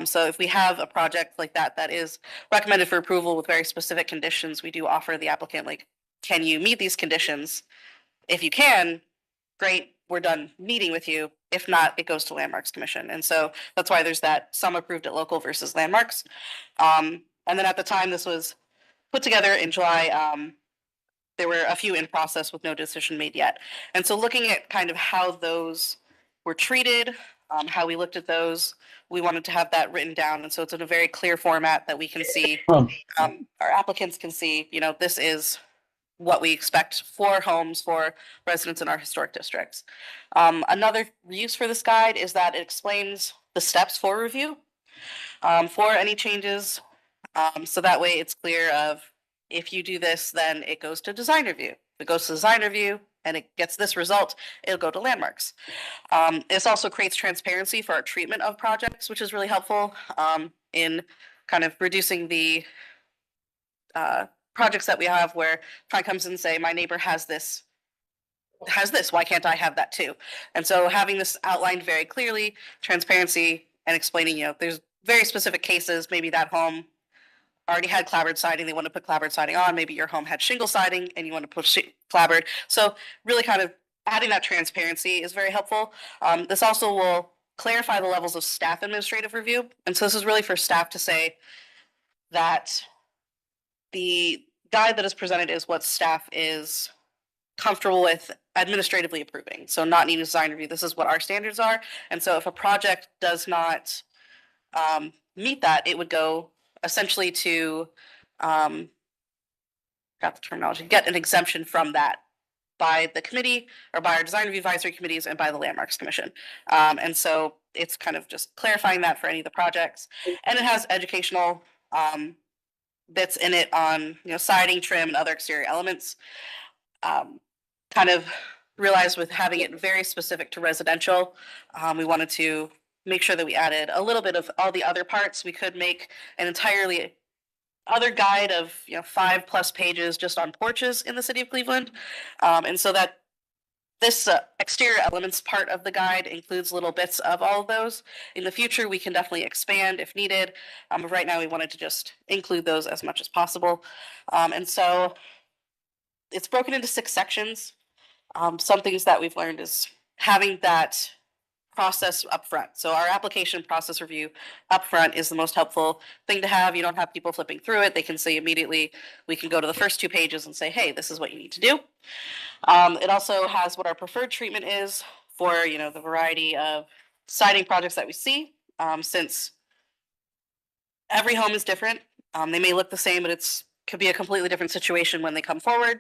So if we have a project like that that is recommended for approval with very specific conditions, we do offer the applicant, like, can you meet these conditions? If you can, great, we're done meeting with you. If not, it goes to Landmarks Commission. And so that's why there's that some approved at local versus landmarks. And then at the time this was put together in July, there were a few in process with no decision made yet. And so looking at kind of how those were treated, how we looked at those, we wanted to have that written down. And so it's in a very clear format that we can see, our applicants can see, you know, this is what we expect for homes for residents in our historic districts. Another use for this guide is that it explains the steps for review for any changes. So that way it's clear of, if you do this, then it goes to design review. If it goes to design review and it gets this result, it'll go to landmarks. This also creates transparency for our treatment of projects, which is really helpful in kind of reducing the projects that we have where client comes and say, my neighbor has this, why can't I have that too? And so having this outlined very clearly, transparency, and explaining, you know, there's very specific cases, maybe that home already had clapboard siding, they want to put clapboard siding on, maybe your home had shingle siding and you want to put clapboard. So really kind of adding that transparency is very helpful. This also will clarify the levels of staff administrative review. And so this is really for staff to say that the guide that is presented is what staff is comfortable with administratively approving. So not needing design review, this is what our standards are. And so if a project does not meet that, it would go essentially to, got the terminology, get an exemption from that by the committee or by our design review advisory committees and by the Landmarks Commission. And so it's kind of just clarifying that for any of the projects. And it has educational bits in it on, you know, siding, trim, and other exterior elements. Kind of realized with having it very specific to residential, we wanted to make sure that we added a little bit of all the other parts. We could make an entirely other guide of, you know, 5+ pages just on porches in the city of Cleveland. And so that this exterior elements part of the guide includes little bits of all of those. In the future, we can definitely expand if needed. But right now we wanted to just include those as much as possible. And so it's broken into 6 sections. Some things that we've learned is having that process upfront. So our application process review upfront is the most helpful thing to have. You don't have people flipping through it. They can see immediately, we can go to the first 2 pages and say, hey, this is what you need to do. It also has what our preferred treatment is for, you know, the variety of siding projects that we see. Since every home is different, they may look the same, but it's could be a completely different situation when they come forward.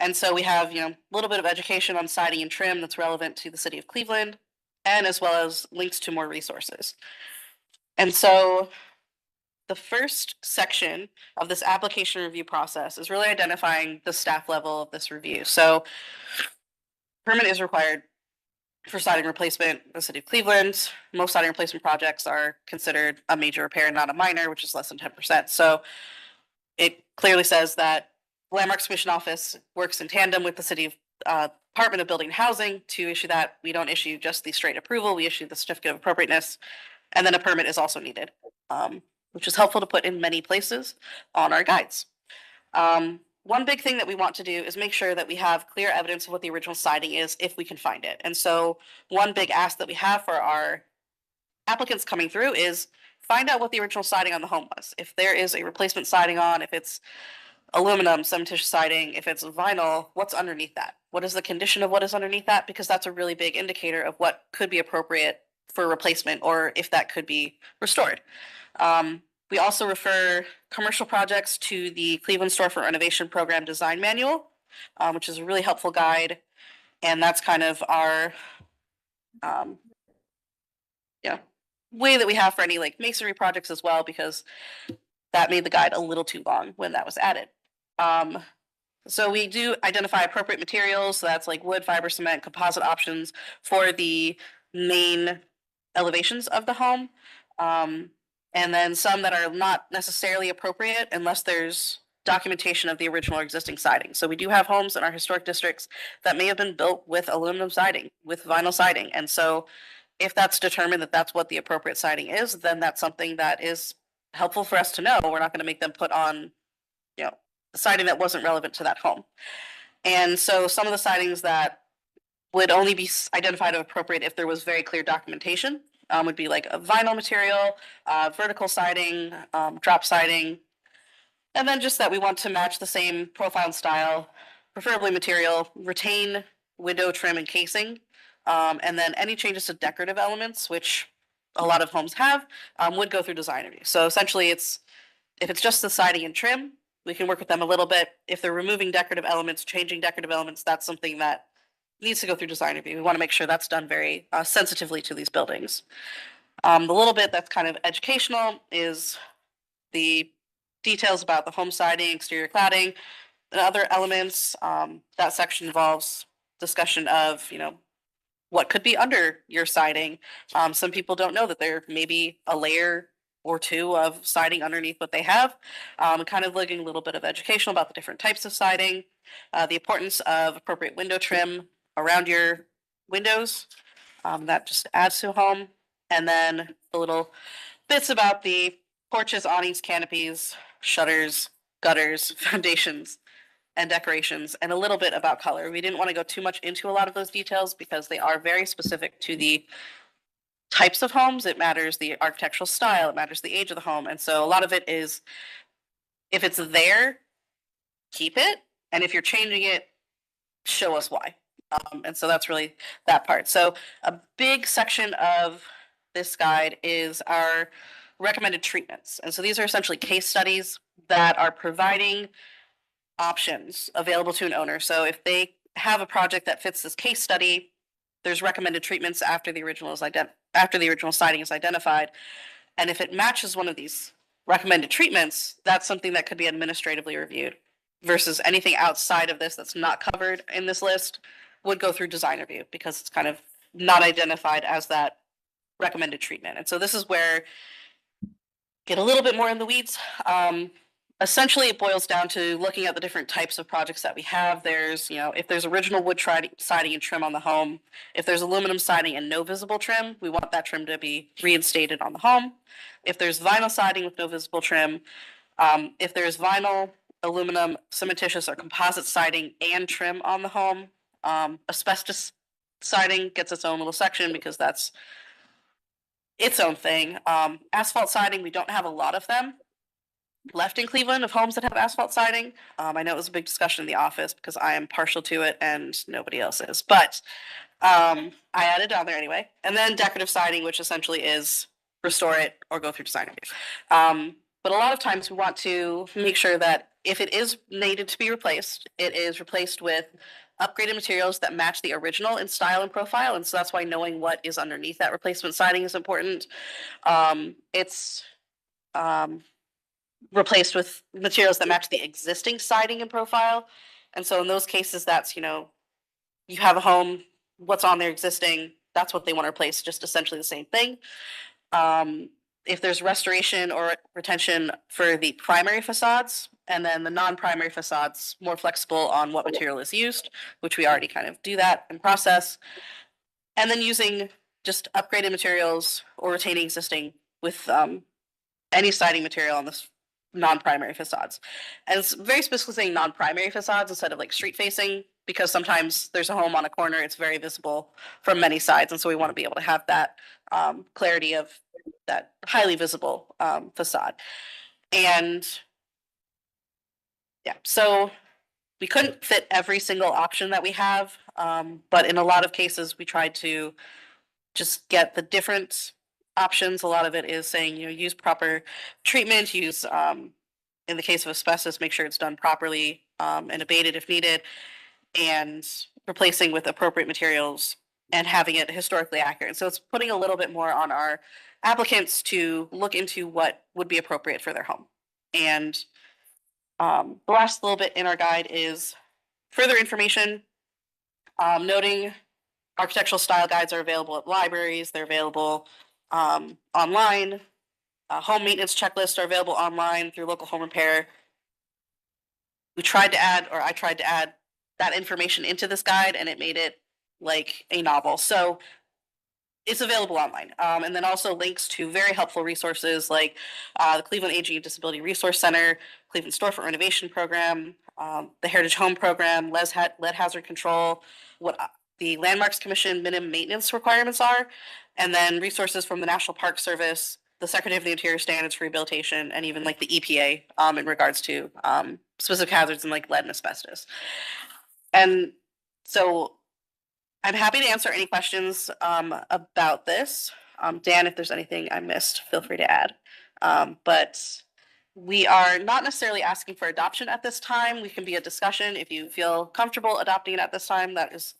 And so we have, you know, a little bit of education on siding and trim that's relevant to the city of Cleveland, and as well as links to more resources. And so the first section of this application review process is really identifying the staff level of this review. So permit is required for siding replacement in the city of Cleveland. Most siding replacement projects are considered a major repair, not a minor, which is less than 10%. So it clearly says that Landmarks Commission Office works in tandem with the city of Department of Building and Housing to issue that. We don't issue just the straight approval, we issue the certificate of appropriateness, and then a permit is also needed, which is helpful to put in many places on our guides. One big thing that we want to do is make sure that we have clear evidence of what the original siding is if we can find it. And so one big ask that we have for our applicants coming through is find out what the original siding on the home was. If there is a replacement siding on, if it's aluminum, cementitious siding, if it's vinyl, what's underneath that? What is the condition of what is underneath that? Because that's a really big indicator of what could be appropriate for replacement or if that could be restored. We also refer commercial projects to the Cleveland Storefront Renovation Program Design Manual, which is a really helpful guide. And that's kind of our way that we have for any like masonry projects as well, because that made the guide a little too long when that was added. So we do identify appropriate materials. So that's like wood, fiber, cement, composite options for the main elevations of the home. And then some that are not necessarily appropriate unless there's documentation of the original or existing siding. So we do have homes in our historic districts that may have been built with aluminum siding, with vinyl siding. And so if that's determined that that's what the appropriate siding is, then that's something that is helpful for us to know. We're not going to make them put on, you know, siding that wasn't relevant to that home. And so some of the sidings that would only be identified as appropriate if there was very clear documentation would be like a vinyl material, vertical siding, drop siding, and then just that we want to match the same profile and style, preferably material, retain window trim and casing, and then any changes to decorative elements, which a lot of homes have, would go through design review. So essentially if it's just the siding and trim, we can work with them a little bit. If they're removing decorative elements, changing decorative elements, that's something that needs to go through design review. We want to make sure that's done very sensitively to these buildings. The little bit that's kind of educational is the details about the home siding, exterior cladding, and other elements. That section involves discussion of, what could be under your siding. Some people don't know that there may be a layer or two of siding underneath what they have. Kind of looking a little bit of educational about the different types of siding, the importance of appropriate window trim around your windows. That just adds to a home. And then the little bits about the porches, awnings, canopies, shutters, gutters, foundations, and decorations, and a little bit about color. We didn't want to go too much into a lot of those details because they are very specific to the types of homes. It matters the architectural style, it matters the age of the home. And so a lot of it is, if it's there, keep it. And if you're changing it, show us why. And so that's really that part. So a big section of this guide is our recommended treatments. And so these are essentially case studies that are providing options available to an owner. So if they have a project that fits this case study, there's recommended treatments after the original siding is identified. And if it matches one of these recommended treatments, that's something that could be administratively reviewed, versus anything outside of this that's not covered in this list would go through design review because it's kind of not identified as that recommended treatment. And so this is where get a little bit more in the weeds. Essentially, it boils down to looking at the different types of projects that we have. There's, if there's original wood siding and trim on the home, if there's aluminum siding and no visible trim, we want that trim to be reinstated on the home. If there's vinyl siding with no visible trim, if there's vinyl, aluminum, cementitious, or composite siding and trim on the home, asbestos siding gets its own little section because that's its own thing. Asphalt siding, we don't have a lot of them left in Cleveland of homes that have asphalt siding. I know it was a big discussion in the office because I am partial to it and nobody else is, but I added it on there anyway. And then decorative siding, which essentially is restore it or go through design review. But a lot of times we want to make sure that if it is needed to be replaced, it is replaced with upgraded materials that match the original in style and profile. And so that's why knowing what is underneath that replacement siding is important. It's replaced with materials that match the existing siding and profile. And so in those cases, that's, you have a home, what's on there existing, that's what they want to replace, just essentially the same thing. If there's restoration or retention for the primary facades, and then the non-primary facades, more flexible on what material is used, which we already kind of do that in process. And then using just upgraded materials or retaining existing with any siding material on this non-primary facades. And it's very specifically saying non-primary facades instead of like street facing, because sometimes there's a home on a corner, it's very visible from many sides. And so we want to be able to have that clarity of that highly visible facade. And yeah, so we couldn't fit every single option that we have, but in a lot of cases we tried to just get the different options. A lot of it is saying, use proper treatment, use, in the case of asbestos, make sure it's done properly and abated if needed, and replacing with appropriate materials and having it historically accurate. So it's putting a little bit more on our applicants to look into what would be appropriate for their home. And the last little bit in our guide is further information, noting architectural style guides are available at libraries, they're available online. Home maintenance checklists are available online through local home repair. We tried to add, or I tried to add that information into this guide, and it made it like a novel. So it's available online. And then also links to very helpful resources like the Cleveland Aging and Disability Resource Center, Cleveland Storefront Renovation Program, the Heritage Home Program, lead hazard control, what the Landmarks Commission minimum maintenance requirements are, and then resources from the National Park Service, the Secretary of the Interior Standards for Rehabilitation, and even like the EPA in regards to specific hazards and like lead and asbestos. And so I'm happy to answer any questions about this. Dan, if there's anything I missed, feel free to add. But we are not necessarily asking for adoption at this time. We can be a discussion. If you feel comfortable adopting it at this time, that is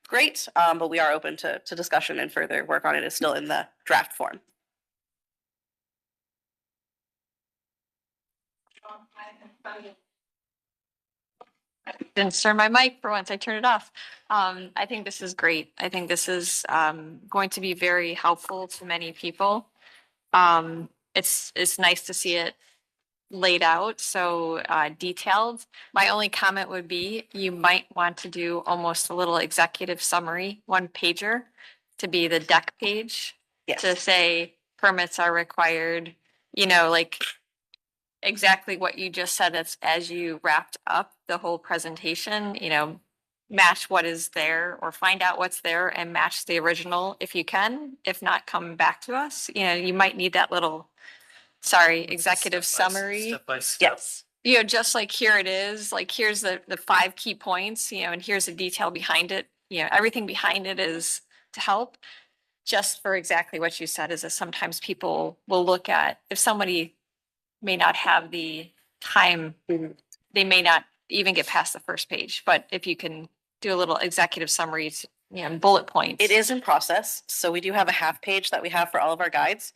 great. But we are open to discussion, and further work on it is still in the draft form. Didn't start my mic for once. I turned it off. I think this is great. I think this is going to be very helpful to many people. It's nice to see it laid out so detailed. My only comment would be you might want to do almost a little executive summary, one pager, to be the deck page. Yes. To say permits are required, you know, like exactly what you just said as you wrapped up the whole presentation, you know, match what is there or find out what's there and match the original if you can. If not, come back to us. You know, you might need that little, executive summary. Step by step. Yes. You know, just like here it is, like here's the 5 key points, you know, and here's the detail behind it. You know, everything behind it is to help. Just for exactly what you said is that sometimes people will look at, if somebody may not have the time, they may not even get past the first page. But if you can do a little executive summaries, you know, bullet points. It is in process. So we do have a half page that we have for all of our guides.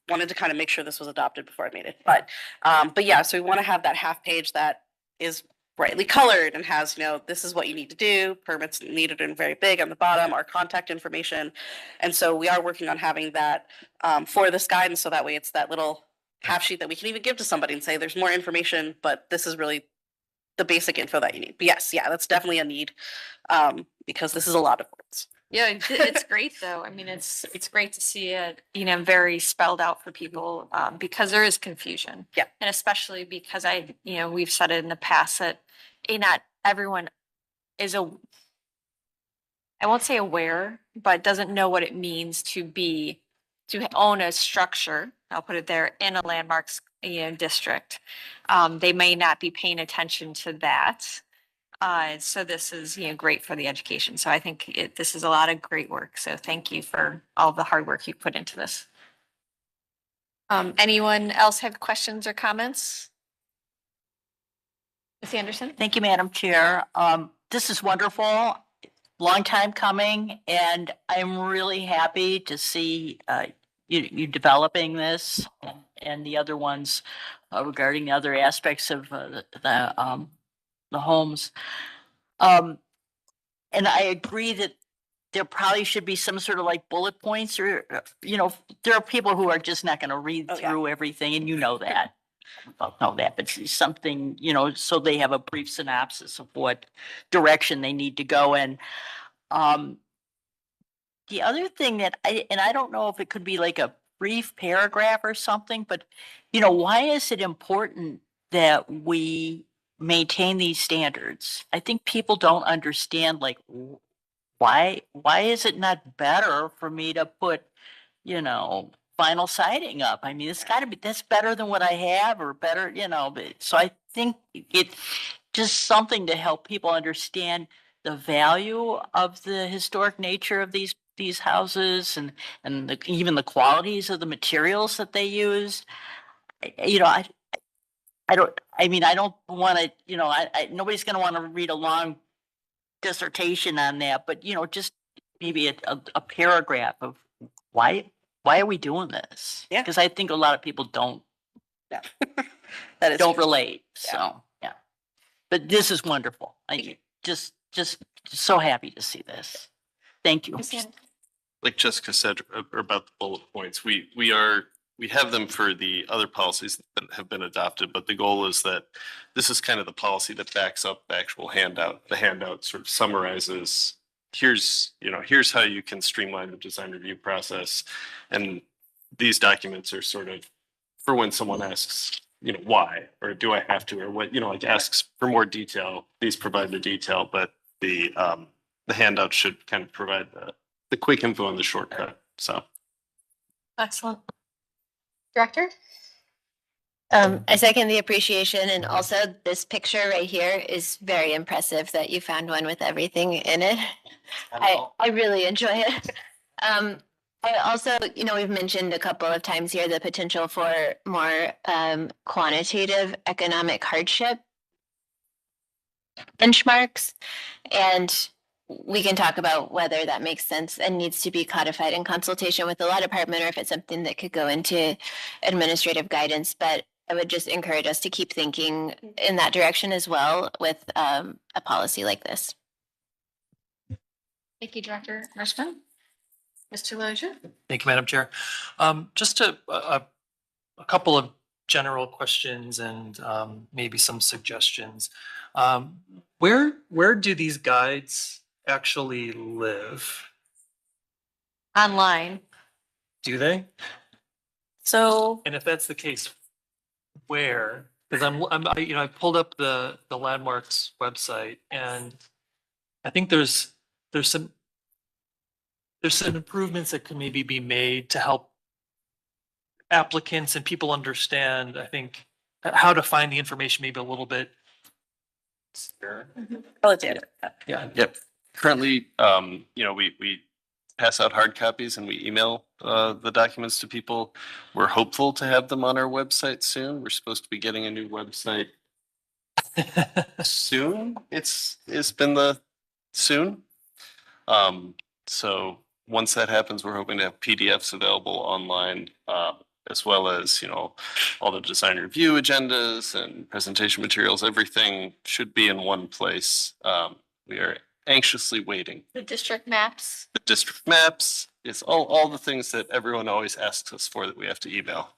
Wanted to kind of make sure this was adopted before I made it. But yeah, so we want to have that half page that is brightly colored and has, you know, this is what you need to do. Permits needed in very big on the bottom, our contact information. And so we are working on having that for this guide. And so that way it's that little half sheet that we can even give to somebody and say, there's more information, but this is really the basic info that you need. But yes, yeah, that's definitely a need because this is a lot of words. Yeah, it's great though. I mean, it's great to see it, you know, very spelled out for people because there is confusion. Yeah. And especially because you know, we've said it in the past that not everyone is I won't say aware, but doesn't know what it means to own a structure. I'll put it there in a landmarks, you know, district. They may not be paying attention to that. So this is, you know, great for the education. So I think this is a lot of great work. So thank you for all the hard work you put into this. Anyone else have questions or comments? Ms. Anderson? Thank you, Madam Chair. This is wonderful. Long time coming, and I'm really happy to see you developing this and the other ones regarding the other aspects of the homes. And I agree that there probably should be some sort of like bullet points or, you know, there are people who are just not going to read through everything, and you know that. Well, know that, but something, you know, so they have a brief synopsis of what direction they need to go in. The other thing that I don't know if it could be like a brief paragraph or something, but, you know, why is it important that we maintain these standards? I think people don't understand, like, why is it not better for me to put, you know, vinyl siding up? I mean, it's got to be, that's better than what I have, or better, you know. So I think it just something to help people understand the value of the historic nature of these houses and even the qualities of the materials that they use. You know, I don't want to, you know, nobody's going to want to read a long dissertation on that, but, you know, just maybe a paragraph of why are we doing this? Yeah. Because I think a lot of people don't That is don't true. relate. Yeah. So yeah, but this is wonderful. I just so happy to see this. Thank you. Like Jessica said about the bullet points, we are we have them for the other policies that have been adopted, but the goal is that this is kind of the policy that backs up the actual handout. The handout sort of summarizes, here's how you can streamline the design review process. And these documents are sort of for when someone asks, why, or do I have to, or what, like asks for more detail. These provide the detail, but the handout should kind of provide the quick info and the shortcut. So. Excellent. Director? I second the appreciation, and also this picture right here is very impressive that you found one with everything in it. I really enjoy it. I also, we've mentioned a couple of times here the potential for more quantitative economic hardship benchmarks, and we can talk about whether that makes sense and needs to be codified in consultation with the law department, or if it's something that could go into administrative guidance. But I would just encourage us to keep thinking in that direction as well with a policy like this. Thank you, Director Marshman. Mr. Lozier? Thank you, Madam Chair. Just a couple of general questions and maybe some suggestions. Where do these guides actually live? Online. Do they? So. And if that's the case, where? Because I pulled up the Landmarks website, and I think there's some improvements that can maybe be made to help applicants and people understand, I think, how to find the information maybe a little bit. Relative. Yeah. Yep. Currently, we pass out hard copies and we email the documents to people. We're hopeful to have them on our website soon. We're supposed to be getting a new website soon. It's been the soon. So once that happens, we're hoping to have PDFs available online, as well as, all the design review agendas and presentation materials. Everything should be in one place. We are anxiously waiting. The district maps. The district maps, it's all the things that everyone always asks us for that we have to email.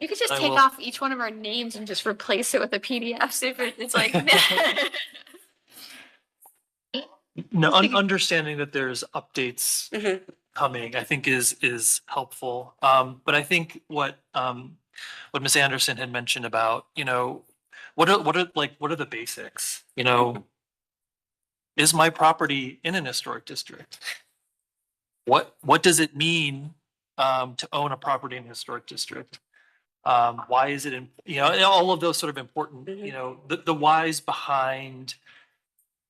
You could just I take will- off each one of our names and just replace it with a PDF. So if it's like. No, understanding that there's updates coming, I think is helpful. But I think what Ms. Anderson had mentioned about, what are the basics? Is my property in an historic district? What does it mean to own a property in a historic district? Why is it all of those sort of important, the whys behind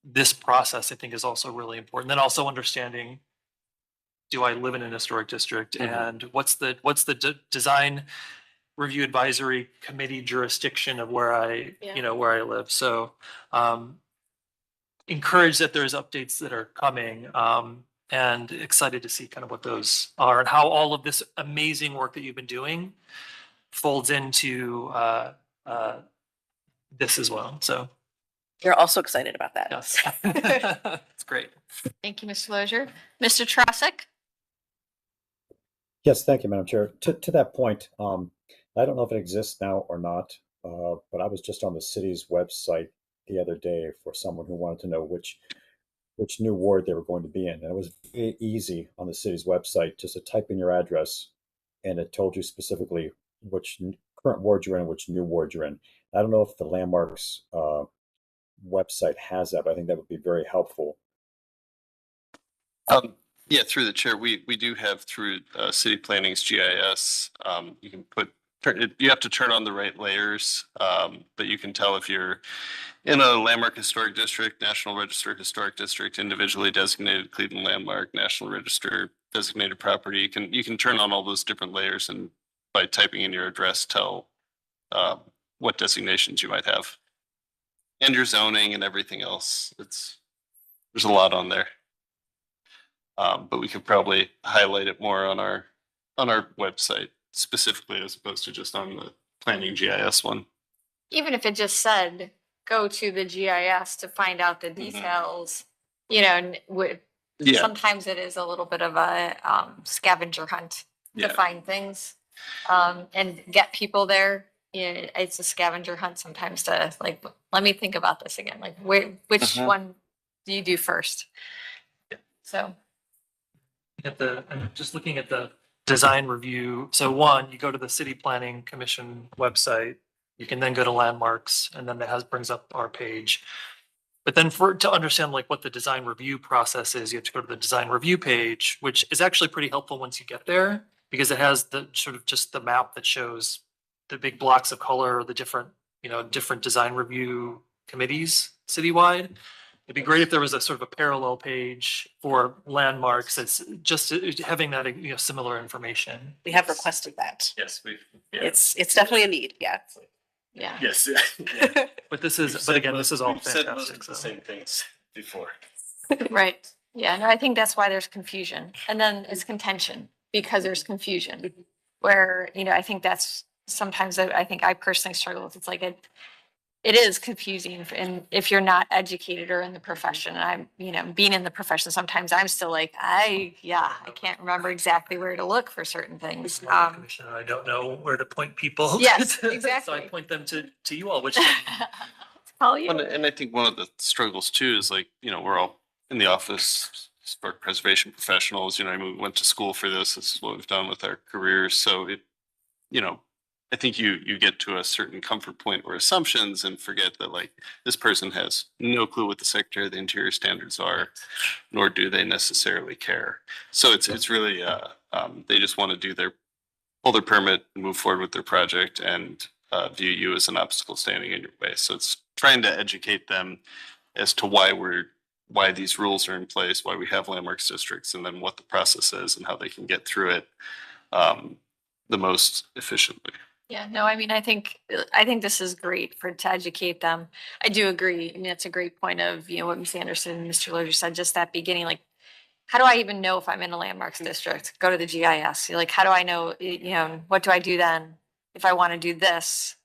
this process, I think, is also really important. Then also understanding, do I live in an historic district, and what's the design review advisory committee jurisdiction of where I live. So encouraged that there's updates that are coming, and excited to see kind of what those are and how all of this amazing work that you've been doing folds into this as well. So. You're also excited about that. Yes. It's great. Thank you, Mr. Lozier. Mr. Trosik? Yes, thank you, Madam Chair. To that point, I don't know if it exists now or not, but I was just on the city's website the other day for someone who wanted to know which new ward they were going to be in. And it was very easy on the city's website just to type in your address, and it told you specifically which current ward you're in, which new ward you're in. I don't know if the Landmarks website has that, but I think that would be very helpful. Yeah, through the chair, we do have through City Planning's GIS. You can you have to turn on the right layers, but you can tell if you're in a Landmark Historic District, National Register Historic District, individually designated Cleveland Landmark, National Register designated property. You can turn on all those different layers, and by typing in your address, tell what designations you might have, and your zoning and everything else. There's a lot on there. But we could probably highlight it more on our website specifically, as opposed to just on the planning GIS one. Even if it just said, go to the GIS to find out the details, sometimes it is a little bit of a scavenger hunt to find things. and get people there. You know, it's a scavenger hunt sometimes to like, let me think about this again. Like, which Mhm. one do you do first? So. I'm just looking at the design review. So one, you go to the City Planning Commission website. You can then go to landmarks, and then that brings up our page. But then to understand like what the design review process is, you have to go to the design review page, which is actually pretty helpful once you get there, because it has the sort of just the map that shows the big blocks of color, the different, different design review committees citywide. It'd be great if there was a sort of a parallel page for landmarks. It's just having that, similar information. We have requested that. Yes, It's definitely a need, yeah. Yeah. Yes. But this is, but again, this is all fantastic. The same things before. Right. Yeah, no, I think that's why there's confusion. And then it's contention because there's confusion. Where, I think that's sometimes I think I personally struggle with. It's like it is confusing and if you're not educated or in the profession. And I'm, being in the profession, sometimes I'm still like, I can't remember exactly where to look for certain things. Commissioner, I don't know where to point people. Yes, So I exactly. point them to you all, which Call you. And I think one of the struggles too is like, we're all in the office, spark preservation professionals, I mean, we went to school for this. This is what we've done with our careers. So I think you get to a certain comfort point or assumptions and forget that like this person has no clue what the Secretary of the Interior standards are, nor do they necessarily care. So it's really they just want to pull their permit and move forward with their project and view you as an obstacle standing in your way. So it's trying to educate them as to why these rules are in place, why we have landmarks districts, and then what the process is and how they can get through it the most efficiently. Yeah, no, I mean, I think this is great to educate them. I do agree. I mean, that's a great point of, what Ms. Anderson and Mr. Loger said, just that beginning, like, how do I even know if I'm in a landmarks district? Go to the GIS. You're like, how do I know, what do I do then? If I want to do this,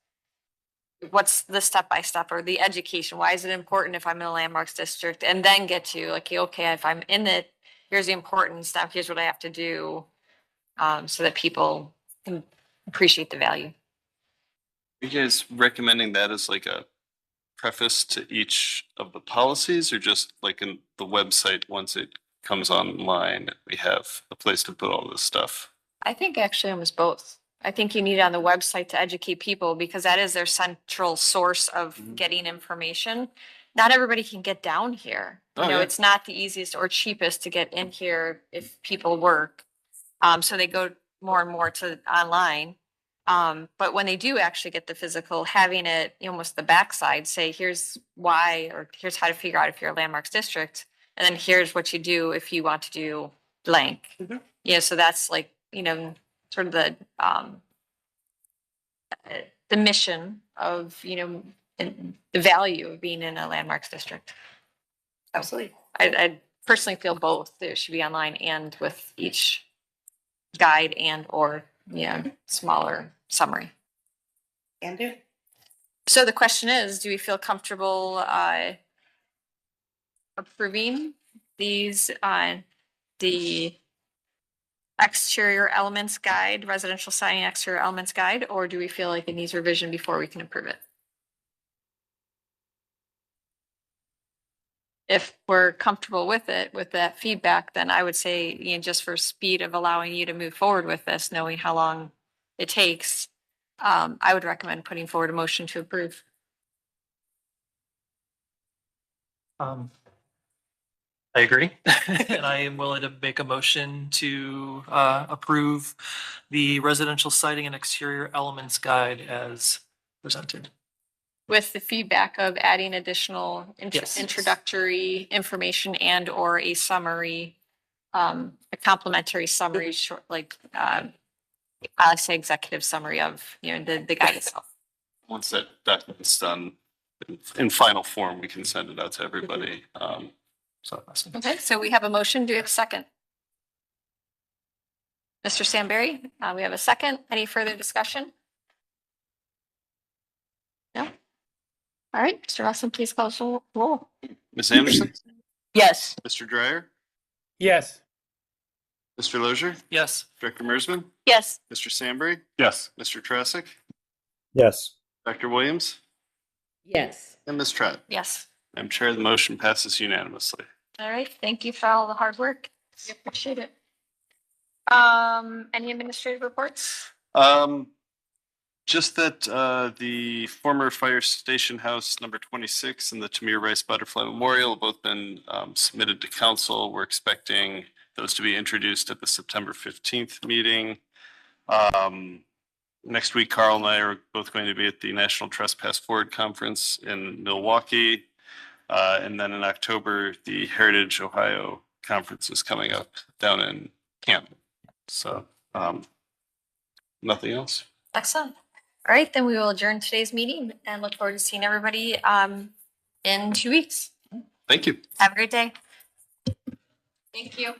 what's the step-by-step or the education? Why is it important if I'm in a landmarks district? And then get to like, okay, if I'm in it, here's the important step. Here's what I have to do so that people can appreciate the value. Are you guys recommending that as like a preface to each of the policies or just like in the website once it comes online, we have a place to put all this stuff? I think actually almost both. I think you need it on the website to educate people because that is their central source of getting information. Not everybody can get down here. It's not the easiest or cheapest to get in here if people work. So they go more and more to online. But when they do actually get the physical, having it almost the backside, say, here's why, or here's how to figure out if you're a landmarks district. And then here's what you do if you want to do blank. So that's like, sort of the mission of, and the value of being in a landmarks district. Absolutely. I personally feel both. It should be online and with each guide and or smaller summary. Andrew? So the question is, do we feel comfortable approving these the exterior elements guide, residential siding exterior elements guide, or do we feel like it needs revision before we can approve it? If we're comfortable with it, with that feedback, then I would say, just for speed of allowing you to move forward with this, knowing how long it takes, I would recommend putting forward a motion to approve. I agree. And I am willing to make a motion to approve the residential siding and exterior elements guide as presented. With the feedback of adding additional Yes. introductory information and or a summary, a complimentary summary, short, like I say executive summary of, the guide itself. Once that document's done in final form, we can send it out to everybody. Okay, so we have a motion. Do we have a second? Mr. Samberry, we have a second. Any further discussion? No? All right, Mr. Lawson, please call the roll. Ms. Anderson? Yes. Mr. Dryer? Yes. Mr. Lozier, Yes. Director Mersman, Yes. Mr. Sandberg, Yes. Mr. Trasick, Yes. Dr. Williams, Yes. and Ms. Trent. Yes. Madam Chair, the motion passes unanimously. All right. Thank you for all the hard work. We appreciate it. Any administrative reports? Just that the former fire station house number 26 and the Tamir Rice Butterfly Memorial have both been submitted to council. We're expecting those to be introduced at the September 15th meeting. Next week, Carl and I are both going to be at the National Trespass Forward Conference in Milwaukee. And then in October, the Heritage Ohio Conference is coming up down in Canton. So nothing else. Excellent. All right, then we will adjourn today's meeting and look forward to seeing everybody in 2 weeks. Thank you. Have a great day. Thank you.